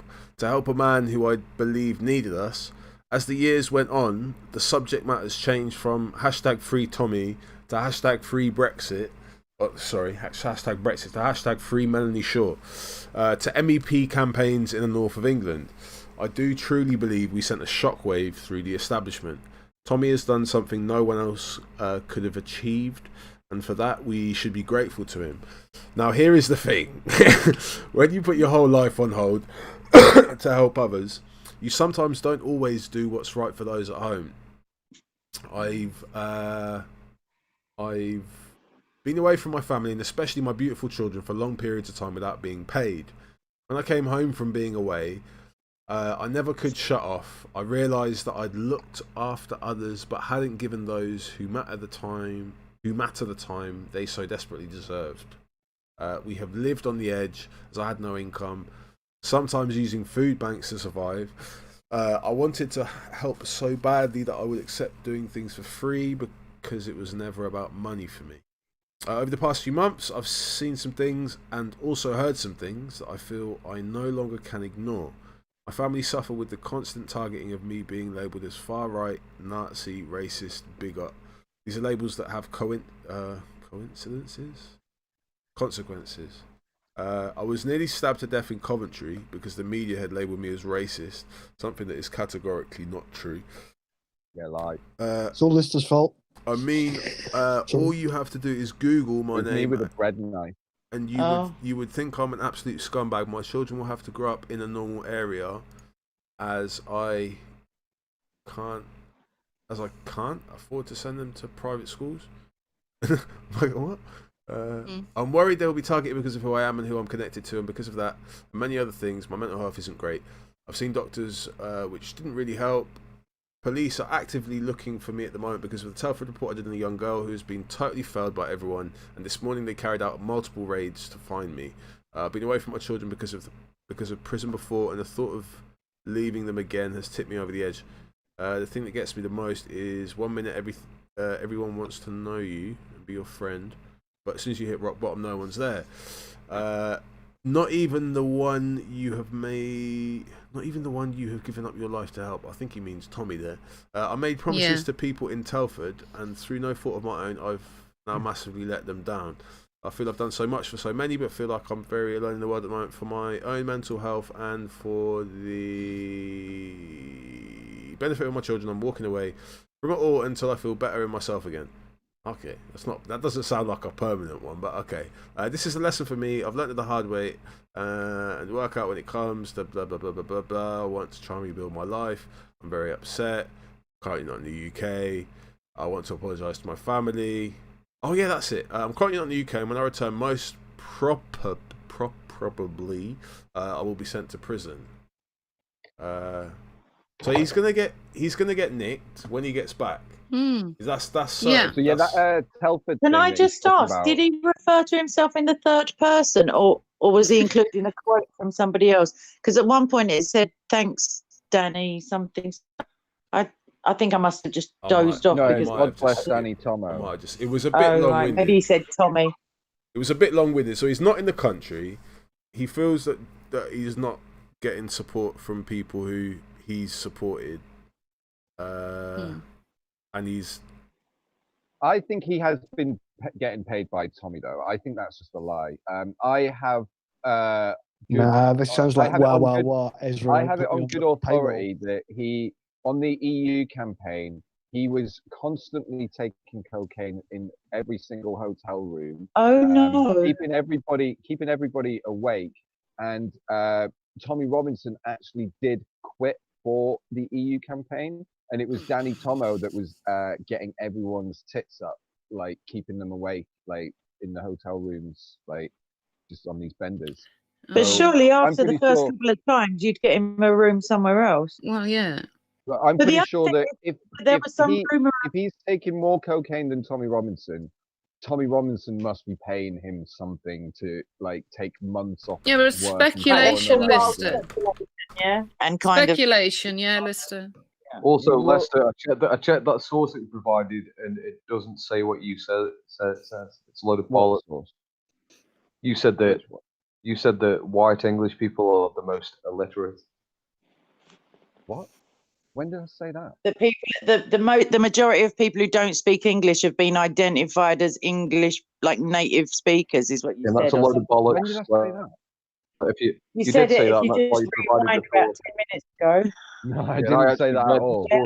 a man who I believed needed us. As the years went on, the subject matters changed from #Free Tommy to #Free Brexit. Hashtag Brexit to #Free Melanie Shaw, to MEP campaigns in the north of England. I do truly believe we sent a shockwave through the establishment. Tommy has done something no one else could have achieved, and for that we should be grateful to him. Now here is the thing. When you put your whole life on hold to help others, you sometimes don't always do what's right for those at home. I've been away from my family, and especially my beautiful children, for long periods of time without being paid. When I came home from being away, I never could shut off. I realised that I'd looked after others but hadn't given those who matter the time they so desperately deserved. We have lived on the edge as I had no income, sometimes using food banks to survive. I wanted to help so badly that I would accept doing things for free because it was never about money for me. Over the past few months, I've seen some things and also heard some things that I feel I no longer can ignore. My family suffer with the constant targeting of me being labelled as far-right, Nazi, racist, bigot. These are labels that have consequences. I was nearly stabbed to death in Coventry because the media had labelled me as racist, something that is categorically not true. Yeah, lie. It's all Lister's fault. I mean, all you have to do is Google my name. Me with a bread knife. And you would think I'm an absolute scumbag. My children will have to grow up in a normal area, as I can't afford to send them to private schools. Like what? I'm worried they will be targeted because of who I am and who I'm connected to, and because of that and many other things, my mental health isn't great. I've seen doctors, which didn't really help. Police are actively looking for me at the moment because of the Telford report I did on a young girl who has been totally failed by everyone, and this morning they carried out multiple raids to find me. I've been away from my children because of prison before, and the thought of leaving them again has tipped me over the edge. The thing that gets me the most is 1 minute everyone wants to know you and be your friend, but as soon as you hit rock bottom, no one's there. Not even the one you have given up your life to help. I think he means Tommy there. I made promises to people in Telford, and through no fault of my own, I've now massively let them down. I feel I've done so much for so many, but feel like I'm very alone in the world at the moment. For my own mental health and for the benefit of my children, I'm walking away from it all until I feel better in myself again. Okay, that doesn't sound like a permanent one, but okay. This is a lesson for me. I've learned it the hard way, and work out when it comes to blah blah blah blah blah blah. I want to try and rebuild my life. I'm very upset. Currently not in the UK. I want to apologise to my family. Oh yeah, that's it. I'm currently not in the UK, and when I return, most probably, I will be sent to prison. So he's gonna get nicked when he gets back. That's so. Yeah. So yeah, that Telford. Can I just ask? Did he refer to himself in the third person, or was he including a quote from somebody else? Because at one point it said, "Thanks, Danny." Something. I think I must have just dozed off. No, because God bless Danny Tomo. It was a bit long-winded. Maybe he said Tommy. It was a bit long-winded. So he's not in the country. He feels that he's not getting support from people who he's supported. And I think he has been getting paid by Tommy, though. I think that's just a lie. I have. This sounds like Ezra. I have it on good authority that he, on the EU campaign, he was constantly taking cocaine in every single hotel room. Oh no! Keeping everybody awake. And Tommy Robinson actually did quit for the EU campaign, and it was Danny Tomo that was getting everyone's tits up, like keeping them awake, like in the hotel rooms, like just on these benders. But surely after the first couple of times, you'd get him a room somewhere else. Well, yeah. But I'm pretty sure that if he's taking more cocaine than Tommy Robinson must be paying him something to like take months off. Yeah, but it's speculation, Lister. Yeah, and kind speculation, Lister. Yeah. Also, Lester, I checked that source that you provided, and it doesn't say what you said. It says it's a load of bollocks. You said that white English people are the most illiterate. What? When did I say that? The majority of people who don't speak English have been identified as English, like native speakers, is what you said. That's a load of bollocks. When did I say that? If you said did say it, that, if you just rewind about 10 minutes ago. No, I didn't say that at all. I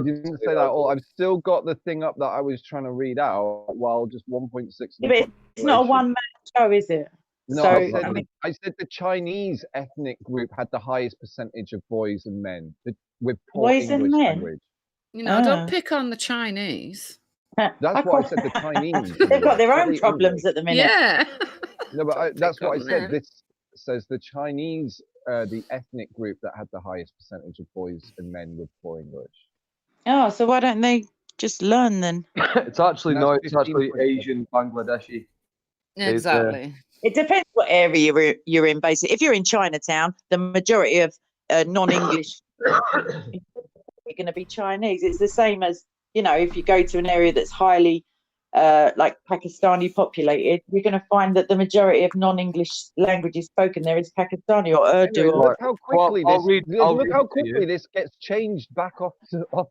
didn't say that at all. I've still got the thing up that I was trying to read out while just 1.6. Yeah, but it's not a one-man show, is it? No, so, I said the Chinese ethnic group had the highest percentage of boys and men with poor boys English and men. language. You know, don't pick on the Chinese. That's why I said the Chinese. They've got their own problems at the minute. Yeah. No, but that's what I said. This says the Chinese, the ethnic group that had the highest percentage of boys and men with poor English. Oh, so why don't they just learn then? It's actually Asian Bangladeshi. Exactly. It depends what area you're in, basically. If you're in Chinatown, the majority of non-English are going to be Chinese. It's the same as, if you go to an area that's highly like Pakistani populated, you're going to find that the majority of non-English languages spoken there is Pakistani or Urdu. Anyway, look how quickly this gets changed back off.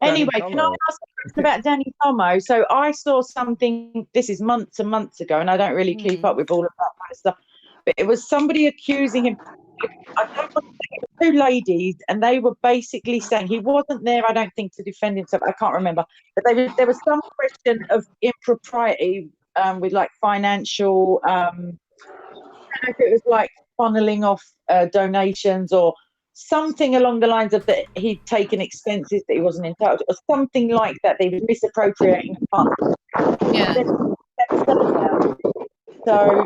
Anyway, can I ask a question about Danny Tomo? So I saw something, this is months and months ago, and I don't really keep up with all of that kind of stuff, but it was somebody accusing him. I don't want to say, it was two ladies, and they were basically saying he wasn't there, I don't think, to defend himself. I can't remember, but there was some question of impropriety with like financial. I don't know if it was like funneling off donations or something along the lines of that he'd taken expenses that he wasn't entitled to, or something like that. They were misappropriating funds. Yeah. So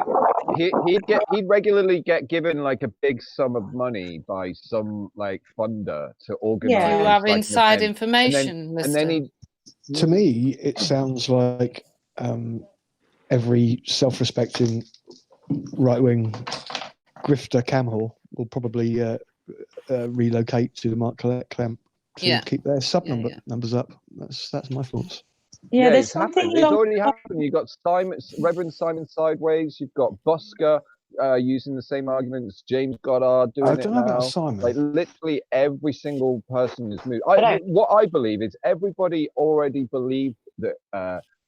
he'd regularly get given like a big sum of money by some like funder to organize. You have like, inside information. And then to me, it sounds like every self-respecting right-wing grifter camhor will probably relocate to the Mark Clamp to keep their numbers up. That's my thoughts. Yeah, there's something. It's already happened. You've got Reverend Simon Sideways. You've got Busker using the same arguments. James Goddard doing it now. I don't know about Simon. Like literally every single person is moved. What I believe is everybody already believed that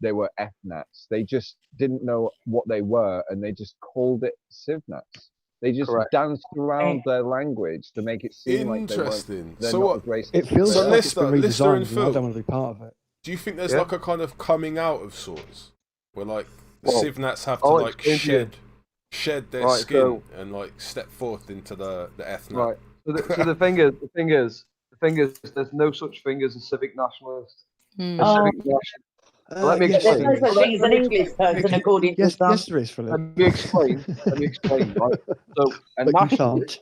they were FNATs. They just didn't know what they were, and they just called it CivNats. They just danced around their language to make it seem like they weren't. So what? It feels like it's been redesigned, and I don't want to be part of it. Do you think there's like a kind of coming out of sorts, where like the CivNats have to like shed their skin and like step forth into the ethnic? Right. So the thing is, there's no such thing as a civic nationalist. Let me explain. There's no such thing as an English person, according to some. Yes, there is, Philip. Let me explain. Right. So a nationalist.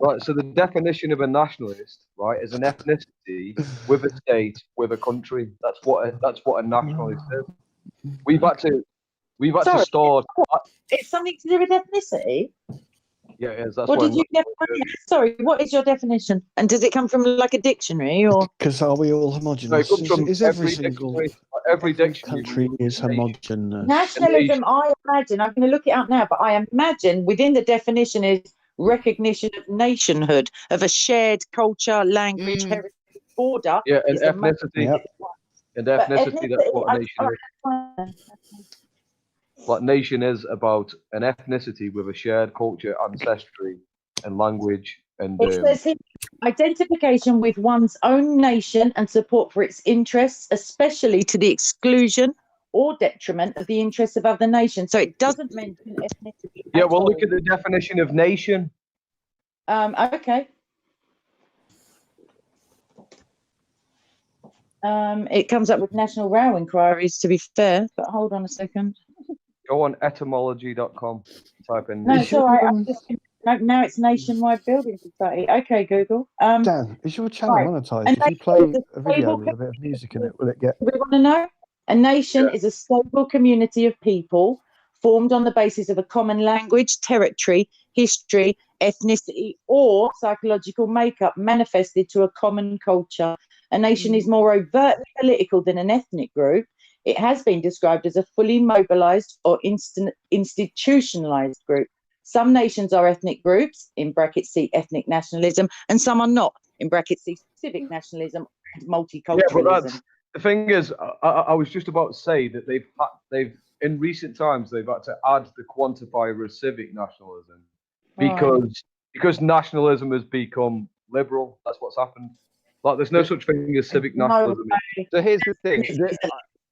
Right, so the definition of a nationalist, right, is an ethnicity with a state, with a country. That's what a nationalist is. We've had to start. It's something to do with ethnicity. Yeah, it is. That's what did you Sorry, what is your definition? And does it come from like a dictionary or? Because are we all homogenous? Is every single dictionary country is homogenous? Nationalism, I imagine. I'm going to look it up now, but I imagine within the definition is recognition of nationhood, of a shared culture, language, heritage, border. Yeah, and ethnicity. And ethnicity, that's what a nation is. What nation is about an ethnicity with a shared culture, ancestry, and language. And it says here, identification with one's own nation and support for its interests, especially to the exclusion or detriment of the interests of other nations. So it doesn't mention ethnicity. Yeah, well, look at the definition of nation. Okay. It comes up with National Row inquiries, to be fair, but hold on a second. Go on etymology.com. Type in. No, it's all right. Now it's Nationwide Building Society. Okay, Google. Dan, is your channel monetized? If you play a video with a bit of music in it, will it get? We want to know. A nation is a stable community of people formed on the basis of a common language, territory, history, ethnicity, or psychological makeup manifested to a common culture. A nation is more overtly political than an ethnic group. It has been described as a fully mobilized or institutionalized group. Some nations are ethnic groups, in brackets see ethnic nationalism, and some are not, in brackets see civic nationalism and multiculturalism. Yeah, but the thing is, I was just about to say that they've in recent times they've had to add the quantifier of civic nationalism because nationalism has become liberal. That's what's happened. Like, there's no such thing as civic nationalism. So here's the thing.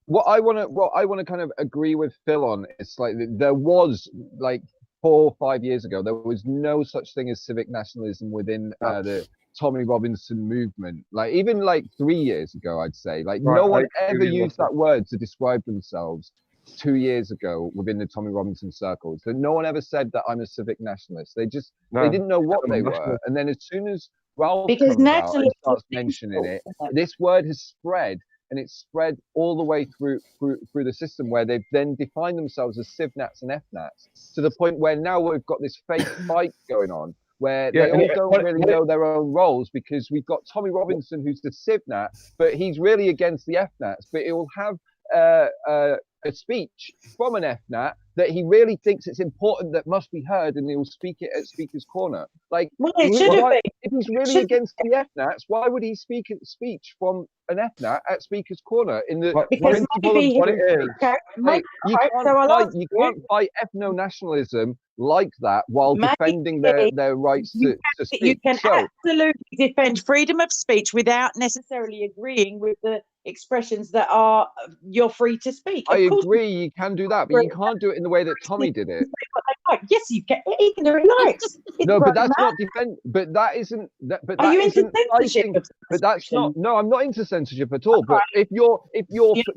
What I want to kind of agree with Phil on is like there was like 4 or 5 years ago there was no such thing as civic nationalism within the Tommy Robinson movement. Like even like 3 years ago, I'd say like no one ever used that word to describe themselves 2 years ago within the Tommy Robinson circles. So no one ever said that I'm a civic nationalist. They didn't know what they were. And then as soon as Ralph comes out and starts mentioning it, this word has spread and it's spread all the way through the system, where they've then defined themselves as civnats and fnats, to the point where now we've got this fake fight going on, where they all don't really know their own roles, because we've got Tommy Robinson, who's the civnat, but he's really against the fnats, but he will have a speech from an fnat that he really thinks it's important, that must be heard, and he'll speak it at Speaker's Corner. Like, if he's really against the fnats, why would he speak a speech from an fnat at Speaker's Corner? In the principle of what it is, you can't fight ethno-nationalism like that while defending their rights to speak. You can absolutely defend freedom of speech without necessarily agreeing with the expressions that you're free to speak. I agree, you can do that, but you can't do it in the way that Tommy did it. Yes, you can. He can do it likes. No, but that's not defend. But that isn't. But that isn't fighting. But that's not. No, I'm not into censorship at all. But if you're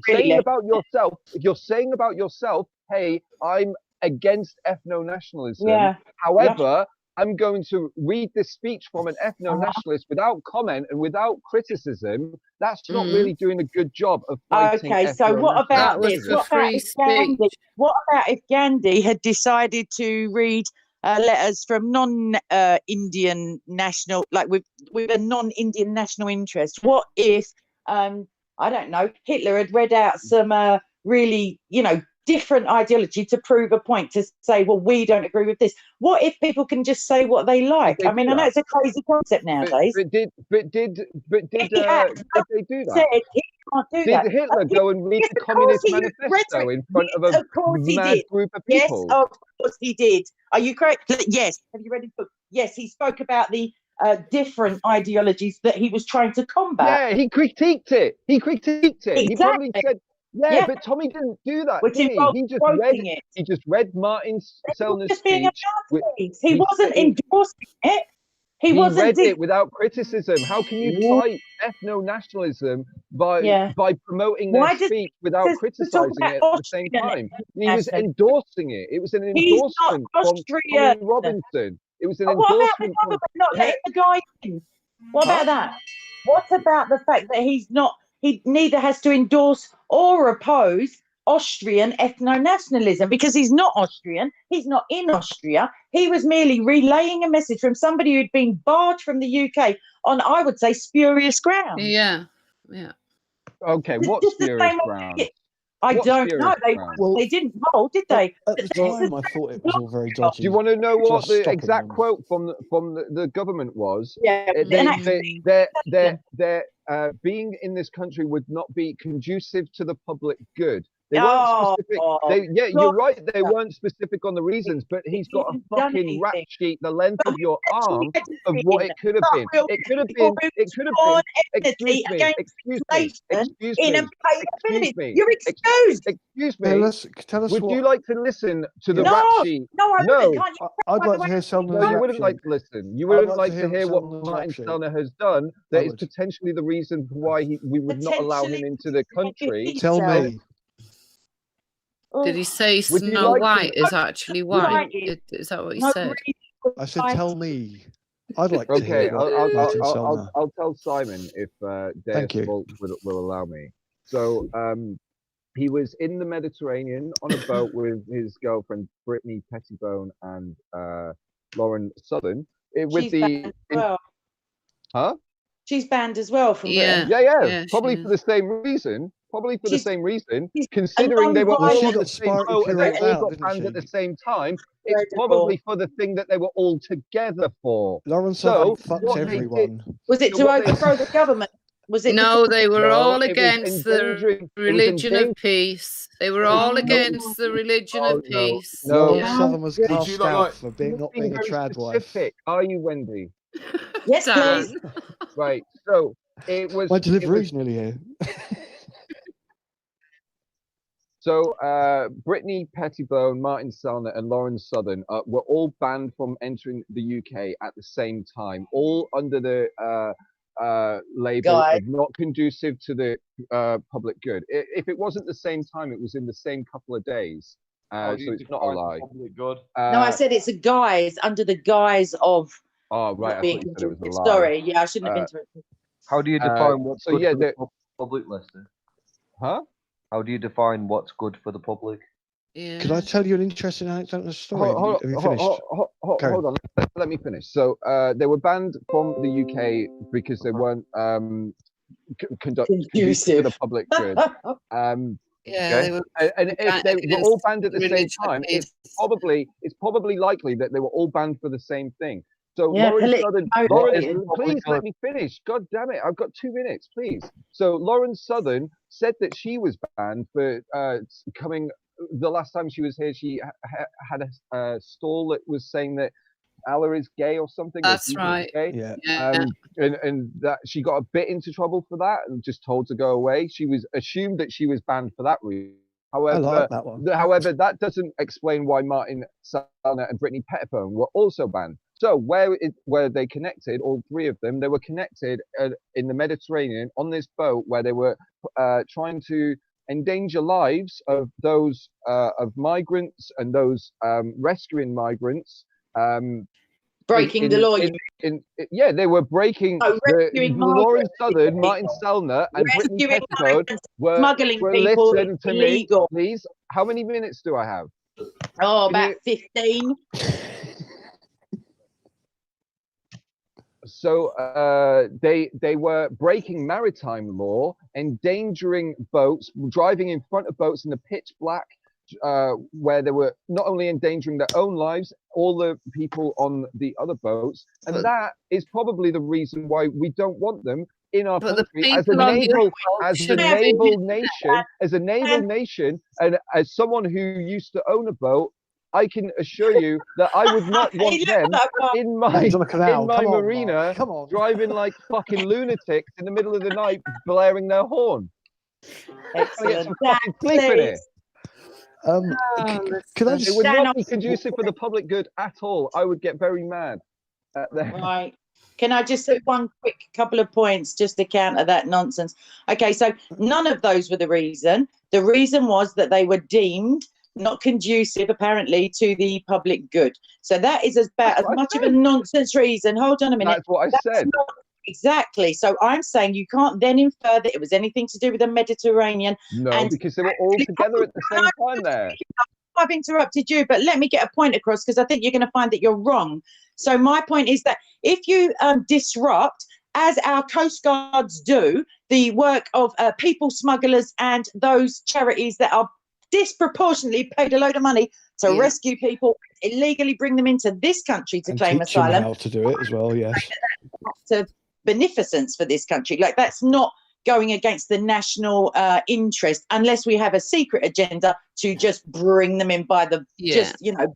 saying about yourself, hey, I'm against ethno-nationalism. Yeah. However, I'm going to read this speech from an ethno-nationalist without comment and without criticism. That's not really doing a good job of fighting. Okay, so what about this? What about if Gandhi had decided to read letters from non-Indian national, like with a non-Indian national interest? What if, I don't know, Hitler had read out some really, different ideology to prove a point, to say, well, we don't agree with this? What if people can just say what they like? I mean, I know it's a crazy concept nowadays. But did they do that? Did Hitler go and read the Communist Manifesto in front of a mad group of people? Yes, of course he did. Are you correct? Yes. Have you read his book? Yes, he spoke about the different ideologies that he was trying to combat. Yeah, he critiqued it. Exactly. He probably said, yeah, but Tommy didn't do that. He just read Martin Sellner's speech. He wasn't endorsing it. He read it without criticism. How can you fight ethno-nationalism by promoting their speech without criticizing it at the same time? He was endorsing it. It was an endorsement from Tommy Robinson. It was an endorsement from not letting the guy in. What about that? What about the fact that he neither has to endorse or oppose Austrian ethno-nationalism, because he's not Austrian, he's not in Austria. He was merely relaying a message from somebody who'd been barred from the UK on, I would say, spurious ground. Yeah. Okay, what spurious ground? I don't know. They didn't roll, did they? At the time, I thought it was all very dodgy. Do you want to know what the exact quote from the government was? Yeah, being in this country would not be conducive to the public good. They weren't specific. You're right. They weren't specific on the reasons, but he's got a fucking rap sheet the length of your arm of what it could have been. It could have been. Excuse me. You're excused. Excuse me. Tell us. Would you like to listen to the rap sheet? No, I wouldn't. I'd like to hear Sellner's rap sheet. You wouldn't like to listen. You wouldn't like to hear what Martin Sellner has done. That is potentially the reason why we would not allow him into the country. Tell me. Did he say Snow White is actually white? Is that what he said? I said, tell me. I'd like to hear. I'll tell Simon if Dave will allow me. So he was in the Mediterranean on a boat with his girlfriend Brittany Pettibone and Lauren Southern. She's banned as well from Britain. Yeah. Probably for the same reason. Considering they were all on the same boat and they all got banned at the same time, it's probably for the thing that they were all together for. Lauren Southern fucked everyone. Was it to overthrow the government? Was it? No, they were all against the religion of peace. They were all against the religion of peace. Lauren Southern was cast out for not being a trad wife. Are you, Wendy? Yes, please. Right. So it was. My delivery's nearly here. So Brittany Pettibone, Martin Sellner, and Lauren Southern were all banned from entering the UK at the same time, all under the label of not conducive to the public good. If it wasn't the same time, it was in the same couple of days. So it's not a lie. No, I said it's a guise, under the guise of. Oh, right. I thought you said it was a lie. Sorry, I shouldn't have interrupted. How do you define what's good for the public listing? Huh? How do you define what's good for the public? Yeah. Could I tell you an interesting anecdotal story? Have you finished? Hold on. Let me finish. So they were banned from the UK because they weren't conducive to the public good. Yeah, they were, and if they were all banned at the same time, it's probably likely that they were all banned for the same thing. So Lauren Southern, please let me finish. God damn it, I've got 2 minutes, please. So Lauren Southern said that she was banned for coming. The last time she was here, she had a stall that was saying that Allah is gay or something. That's right. Yeah. And that she got a bit into trouble for that and just told to go away. She was assumed that she was banned for that reason. However, I like that one. However, that doesn't explain why Martin Salner and Brittany Pettiphone were also banned. So where they connected, all three of them, they were connected in the Mediterranean on this boat where they were trying to endanger lives of those of migrants and those rescuing migrants. Breaking the law. Yeah, they were breaking. Lauren Southern, Martin Salner, and Brittany Pettiphone were smuggling people. Listen to illegal. me, please. How many minutes do I have? Oh, about 15. So they were breaking maritime law, endangering boats, driving in front of boats in the pitch black, where they were not only endangering their own lives, all the people on the other boats, and that is probably the reason why we don't want them in our country as a naval nation, and as someone who used to own a boat. I can assure you that I would not want them in my marina driving like fucking lunatics in the middle of the night, blaring their horn. Excellent. Get some fucking sleep in it. Could I just... It would not be conducive for the public good at all. I would get very mad. Right. Can I just say one quick couple of points just to counter that nonsense? Okay, so none of those were the reason. The reason was that they were deemed not conducive, apparently, to the public good. So that is about as much of a nonsense reason. Hold on a minute. That's what I said. Exactly. So I'm saying you can't then infer that it was anything to do with the Mediterranean. No, because they were all together at the same time there. I've interrupted you, but let me get a point across because I think you're going to find that you're wrong. So my point is that if you disrupt, as our coast guards do, the work of people smugglers and those charities that are disproportionately paid a load of money to rescue people, illegally bring them into this country to claim asylum. Them how to do it as well, yes. To beneficence for this country, like that's not going against the national interest unless we have a secret agenda to just bring them in by the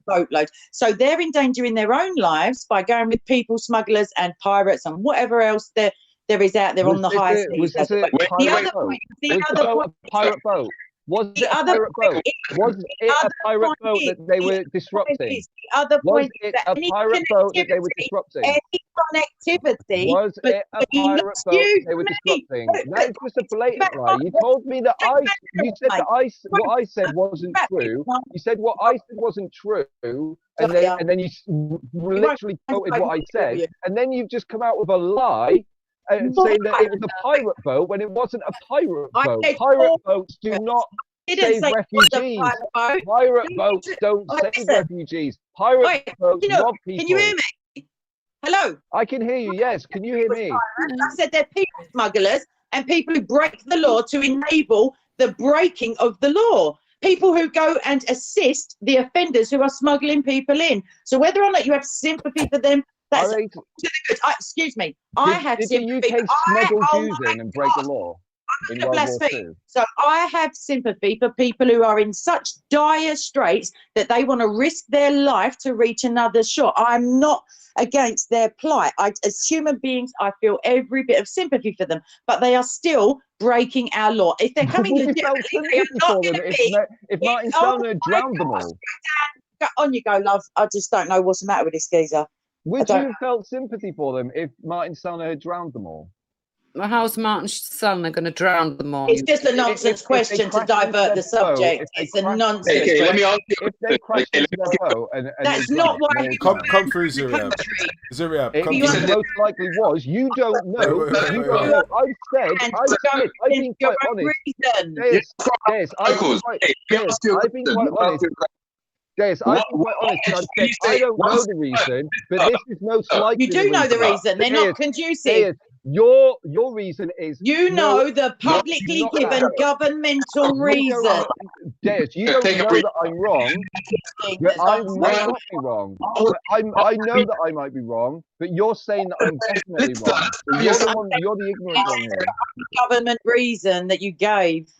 boatload. So they're endangering their own lives by going with people smugglers and pirates and whatever else there is out there on the high seas. Pirate boat? Was it a pirate boat? Was it a pirate boat that they were disrupting? Was it a pirate boat that they were disrupting? Any connectivity? Was it a pirate boat they were disrupting? That is just a blatant lie. You told me that you said that what I said wasn't true. You said what I said wasn't true, and then you literally quoted what I said, and then you've just come out with a lie. And saying that it was a pirate boat when it wasn't a pirate boat. Pirate boats do not save refugees. Pirate boats don't save refugees. Pirate boats rob people. Can you hear me? Hello? I can hear you, yes. Can you hear me? I said they're people smugglers and people who break the law to enable the breaking of the law. People who go and assist the offenders who are smuggling people in. So whether or not you have sympathy for them, that's excuse me. I have sympathy. Did the UK smuggle Jews in and break the law in World War II? So I have sympathy for people who are in such dire straits that they want to risk their life to reach another shore. I'm not against their plight. As human beings, I feel every bit of sympathy for them, but they are still breaking our law. If they're coming legitimately, they are not going to be. If Martin Salner drowned them all. On you go, love. I just don't know what's the matter with this geezer. Would you have felt sympathy for them if Martin Salner had drowned them all? how's Martin Selner going to drown them all? It's just a nonsense question to divert the subject. It's a nonsense question. Let me ask you. If they crash into the boat and that's not why we come through, Ziryab. Ziryab, come through. through. Most likely was. You don't know. You don't know. I've been quite honest. Des, I've been quite honest. Des, I've been quite honest. I don't know the reason, but this is most likely. You do know the reason. They're not conducive. Your reason is the publicly given governmental reason. Des, you don't know that I'm wrong. But I might not be wrong. I know that I might be wrong, but you're saying that I'm definitely wrong. So you're the ignorant one here. Government reason that you gave.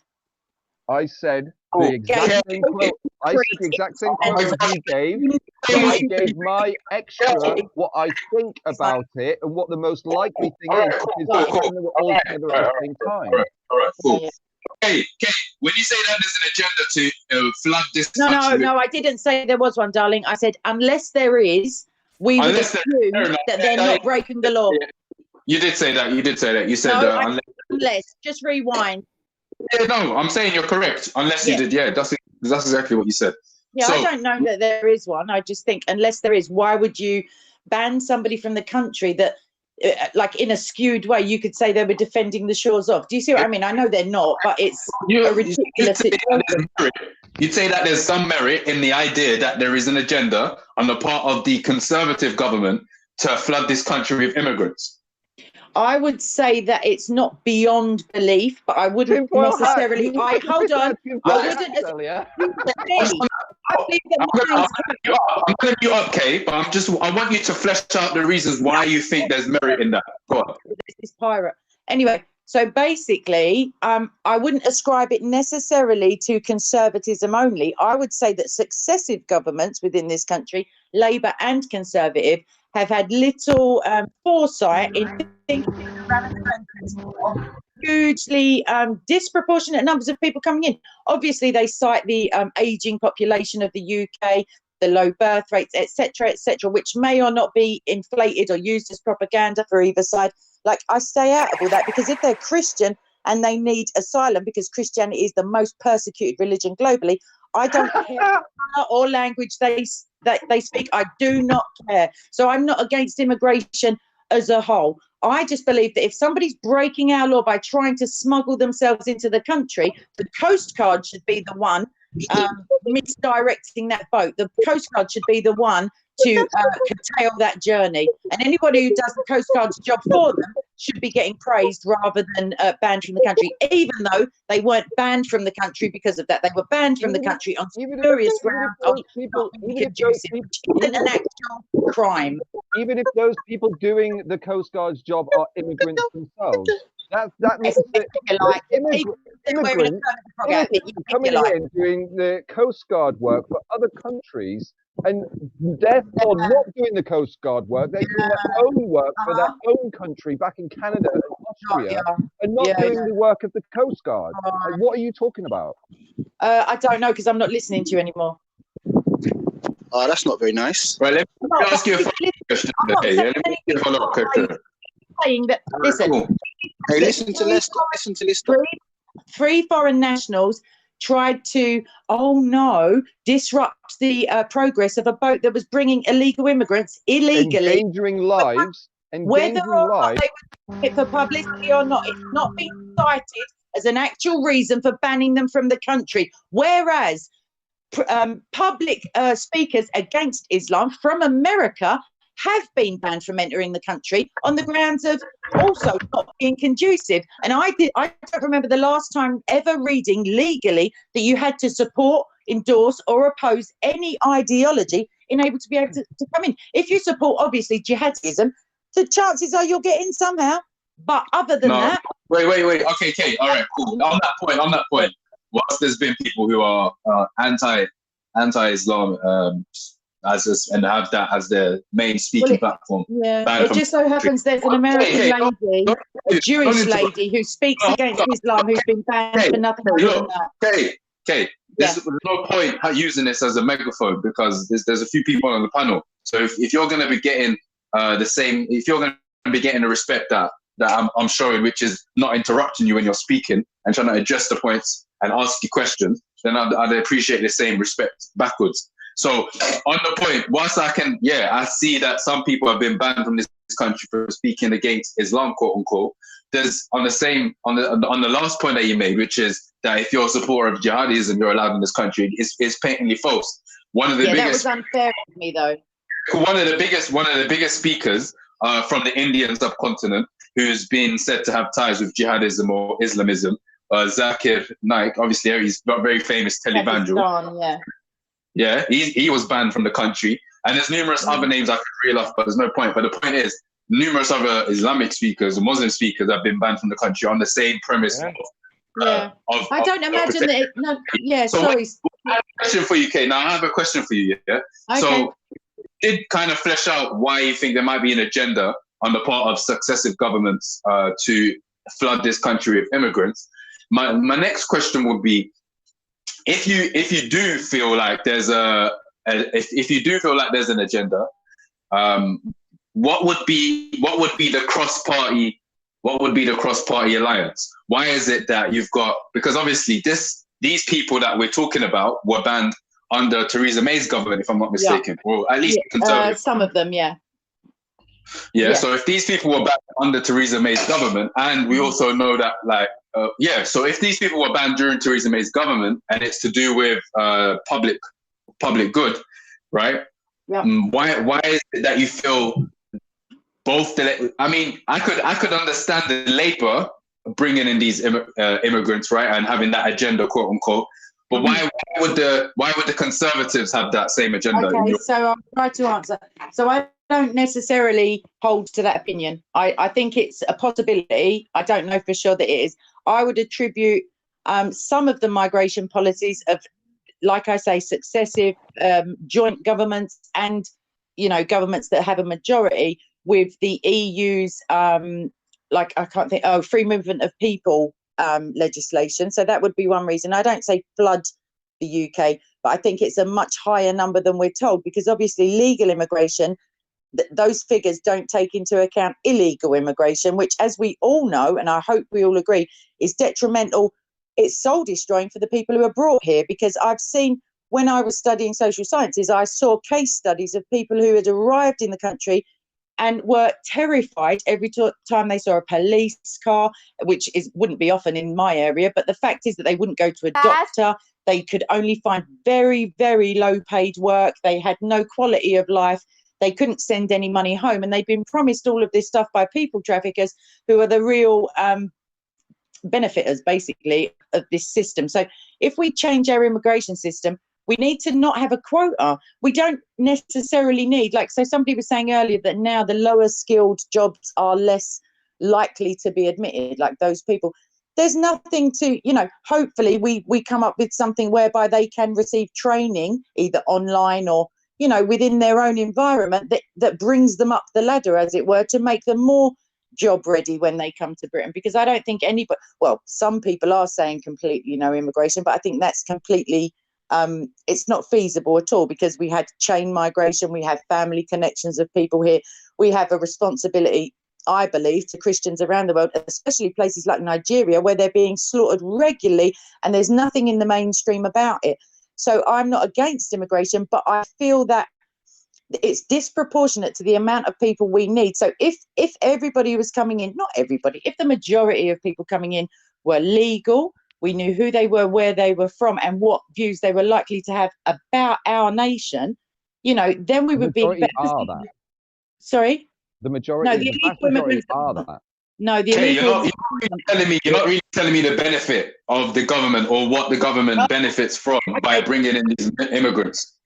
I said the exact same quote. I said the exact same quote you gave. But I gave my extra what I think about it and what the most likely thing is, because they were all together at the same time. All right, cool. Okay. When you say that there's an agenda to flood this country... No, I didn't say there was one, darling. I said unless there is, we would assume that they're not breaking the law. You did say that. You said unless. Just rewind. Yeah, no, I'm saying you're correct. Unless you did, that's exactly what you said. Yeah, so, I don't know that there is one. I just think unless there is, why would you ban somebody from the country that, like in a skewed way, you could say they were defending the shores of? Do you see what I mean? I know they're not, but it's a ridiculous situation. You'd say that there's some merit in the idea that there is an agenda on the part of the Conservative government to flood this country with immigrants. I would say that it's not beyond belief, but I wouldn't necessarily. I'm going to mute you up, Kay, but I want you to flesh out the reasons why you think there's merit in that. Go on. This is pirate. Anyway, so basically, I wouldn't ascribe it necessarily to conservatism only. I would say that successive governments within this country, Labour and Conservative, have had little foresight in thinking around the hugely disproportionate numbers of people coming in. Obviously, they cite the ageing population of the UK, the low birth rates, etc., which may or not be inflated or used as propaganda for either side. Like, I stay out of all that, because if they're Christian and they need asylum because Christianity is the most persecuted religion globally, I don't care or language they speak. I do not care. So I'm not against immigration as a whole. I just believe that if somebody's breaking our law by trying to smuggle themselves into the country, the Coast Guard should be the one misdirecting that boat. The Coast Guard should be the one to curtail that journey. And anybody who does the Coast Guard's job for them should be getting praised rather than banned from the country, even though they weren't banned from the country because of that. They were banned from the country on spurious grounds of an actual crime. Even if those people doing the Coast Guard's job are immigrants themselves. That means that immigrants coming in doing the Coast Guard work for other countries and therefore not doing the Coast Guard work, they're doing their own work for their own country back in Canada and Austria and not doing the work of the Coast Guard. Like, what are you talking about? I don't know, because I'm not listening to you anymore. Oh, that's not very nice. Right, let me ask you a follow-up question. Saying that, listen. Cool. Hey, listen to Lister. Three foreign nationals tried to, disrupt the progress of a boat that was bringing illegal immigrants illegally. Endangering lives. Whether or not they were doing it for publicity or not, it's not been cited as an actual reason for banning them from the country. Whereas public speakers against Islam from America have been banned from entering the country on the grounds of also not being conducive. And I don't remember the last time ever reading legally that you had to support, endorse or oppose any ideology in able to be able to come in. If you support, obviously, jihadism, the chances are you'll get in somehow. But other than that... Wait. Okay, Kate. All right, cool. On that point, whilst there's been people who are anti-Islam and have that as their main speaking platform. Yeah, it just so happens there's an American lady, a Jewish lady who speaks against Islam, who's been banned for nothing other than that. Kate, there's no point using this as a megaphone, because there's a few people on the panel. So if you're going to be getting the respect that that I'm showing, which is not interrupting you when you're speaking and trying to address the points and ask you questions, then I'd appreciate the same respect backwards. So on the point, whilst I see that some people have been banned from this country for speaking against Islam, quote unquote. There's on the last point that you made, which is that if you're a supporter of jihadism, you're allowed in this country, is patently false. One of the biggest. That was unfair of me, though. One of the biggest speakers from the Indian subcontinent, who's been said to have ties with jihadism or Islamism, Zakir Naik. Obviously, he's got very famous televangelist. Yeah, he was banned from the country. And there's numerous other names I could reel off, but there's no point. But the point is, numerous other Islamic speakers or Muslim speakers have been banned from the country on the same premise. I don't imagine that. Sorry. I have a question for you, Kate. Now, I have a question for you. Yeah. Okay. So, you did kind of flesh out why you think there might be an agenda on the part of successive governments to flood this country with immigrants. My next question would be, if you do feel like there's if you do feel like there's an agenda, what would be the cross-party alliance? Why is it that you've got, because obviously these people that we're talking about were banned under Theresa May's government, if I'm not mistaken, or at least conservative. Some of them, yeah. So if these people were banned under Theresa May's government, and we also know that so if these people were banned during Theresa May's government and it's to do with public good, right? Yeah. Why is it that you feel both I could understand the Labour bringing in these immigrants, right, and having that agenda, quote unquote, but why would the Conservatives have that same agenda? Okay, so I'll try to answer. So I don't necessarily hold to that opinion. I think it's a possibility. I don't know for sure that it is. I would attribute some of the migration policies of, like I say, successive joint governments and, governments that have a majority with the EU's, free movement of people legislation. So that would be one reason. I don't say flood the UK, but I think it's a much higher number than we're told, because obviously legal immigration, those figures don't take into account illegal immigration, which, as we all know, and I hope we all agree, is detrimental. It's soul destroying for the people who are brought here, because I've seen, when I was studying social sciences, I saw case studies of people who had arrived in the country and were terrified every time they saw a police car, which wouldn't be often in my area, but the fact is that they wouldn't go to a doctor. They could only find very, very low paid work. They had no quality of life. They couldn't send any money home, and they've been promised all of this stuff by people traffickers who are the real benefiters, basically, of this system. So if we change our immigration system, we need to not have a quota. We don't necessarily need, so somebody was saying earlier that now the lower skilled jobs are less likely to be admitted, like those people. There's nothing to, hopefully we come up with something whereby they can receive training either online or, within their own environment that brings them up the ladder, as it were, to make them more job ready when they come to Britain. Because I don't think anybody, some people are saying completely no immigration, but I think that's completely, it's not feasible at all, because we had chain migration, we have family connections of people here. We have a responsibility, I believe, to Christians around the world, especially places like Nigeria, where they're being slaughtered regularly and there's nothing in the mainstream about it. So I'm not against immigration, but I feel that it's disproportionate to the amount of people we need. So if everybody was coming in, not everybody, if the majority of people coming in were legal, we knew who they were, where they were from, and what views they were likely to have about our nation, then we would be better. Sorry? The majority, no, the majority are that. No, the okay, you're not really telling me the benefit of the government, or what the government benefits from by bringing in these immigrants.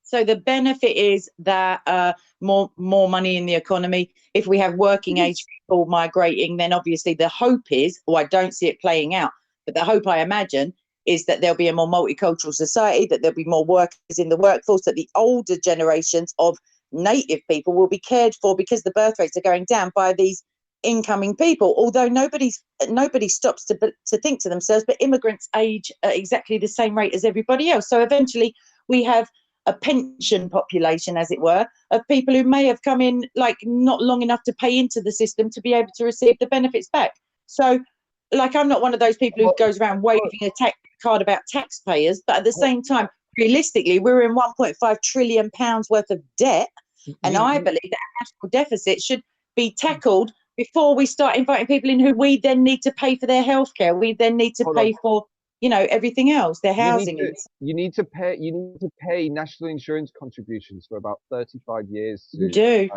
So the benefit is that more money in the economy. If we have working age people migrating, then obviously the hope is, I don't see it playing out, but the hope, I imagine, is that there'll be a more multicultural society, that there'll be more workers in the workforce, that the older generations of native people will be cared for, because the birth rates are going down by these incoming people. Although nobody stops to think to themselves, but immigrants age at exactly the same rate as everybody else. So eventually we have a pension population, as it were, of people who may have come in like not long enough to pay into the system to be able to receive the benefits back. So, like, I'm not one of those people who goes around waving a tax card about taxpayers, but at the same time, realistically, we're in 1.5 trillion pounds worth of debt, and I believe that our national deficit should be tackled before we start inviting people in who we then need to pay for their healthcare. We then need to pay for, you know, everything else, their housing. You need to pay national insurance contributions for about 35 years. You do.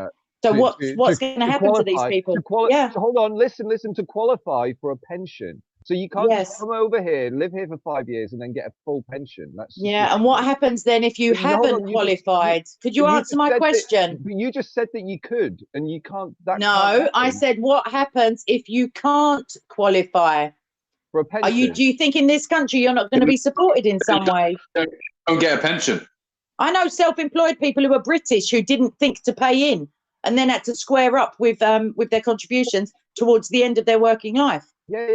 So what's going to happen to these people? So hold on, listen, to qualify for a pension. So you can't just come over here, live here for 5 years, and then get a full pension. That's and what happens then if you haven't qualified? Could you answer my question? You just said that you could, and you can't. I said what happens if you can't qualify for a pension? Do you think in this country you're not going to be supported in some way? Don't get a pension. I know self-employed people who are British who didn't think to pay in and then had to square up with their contributions towards the end of their working life.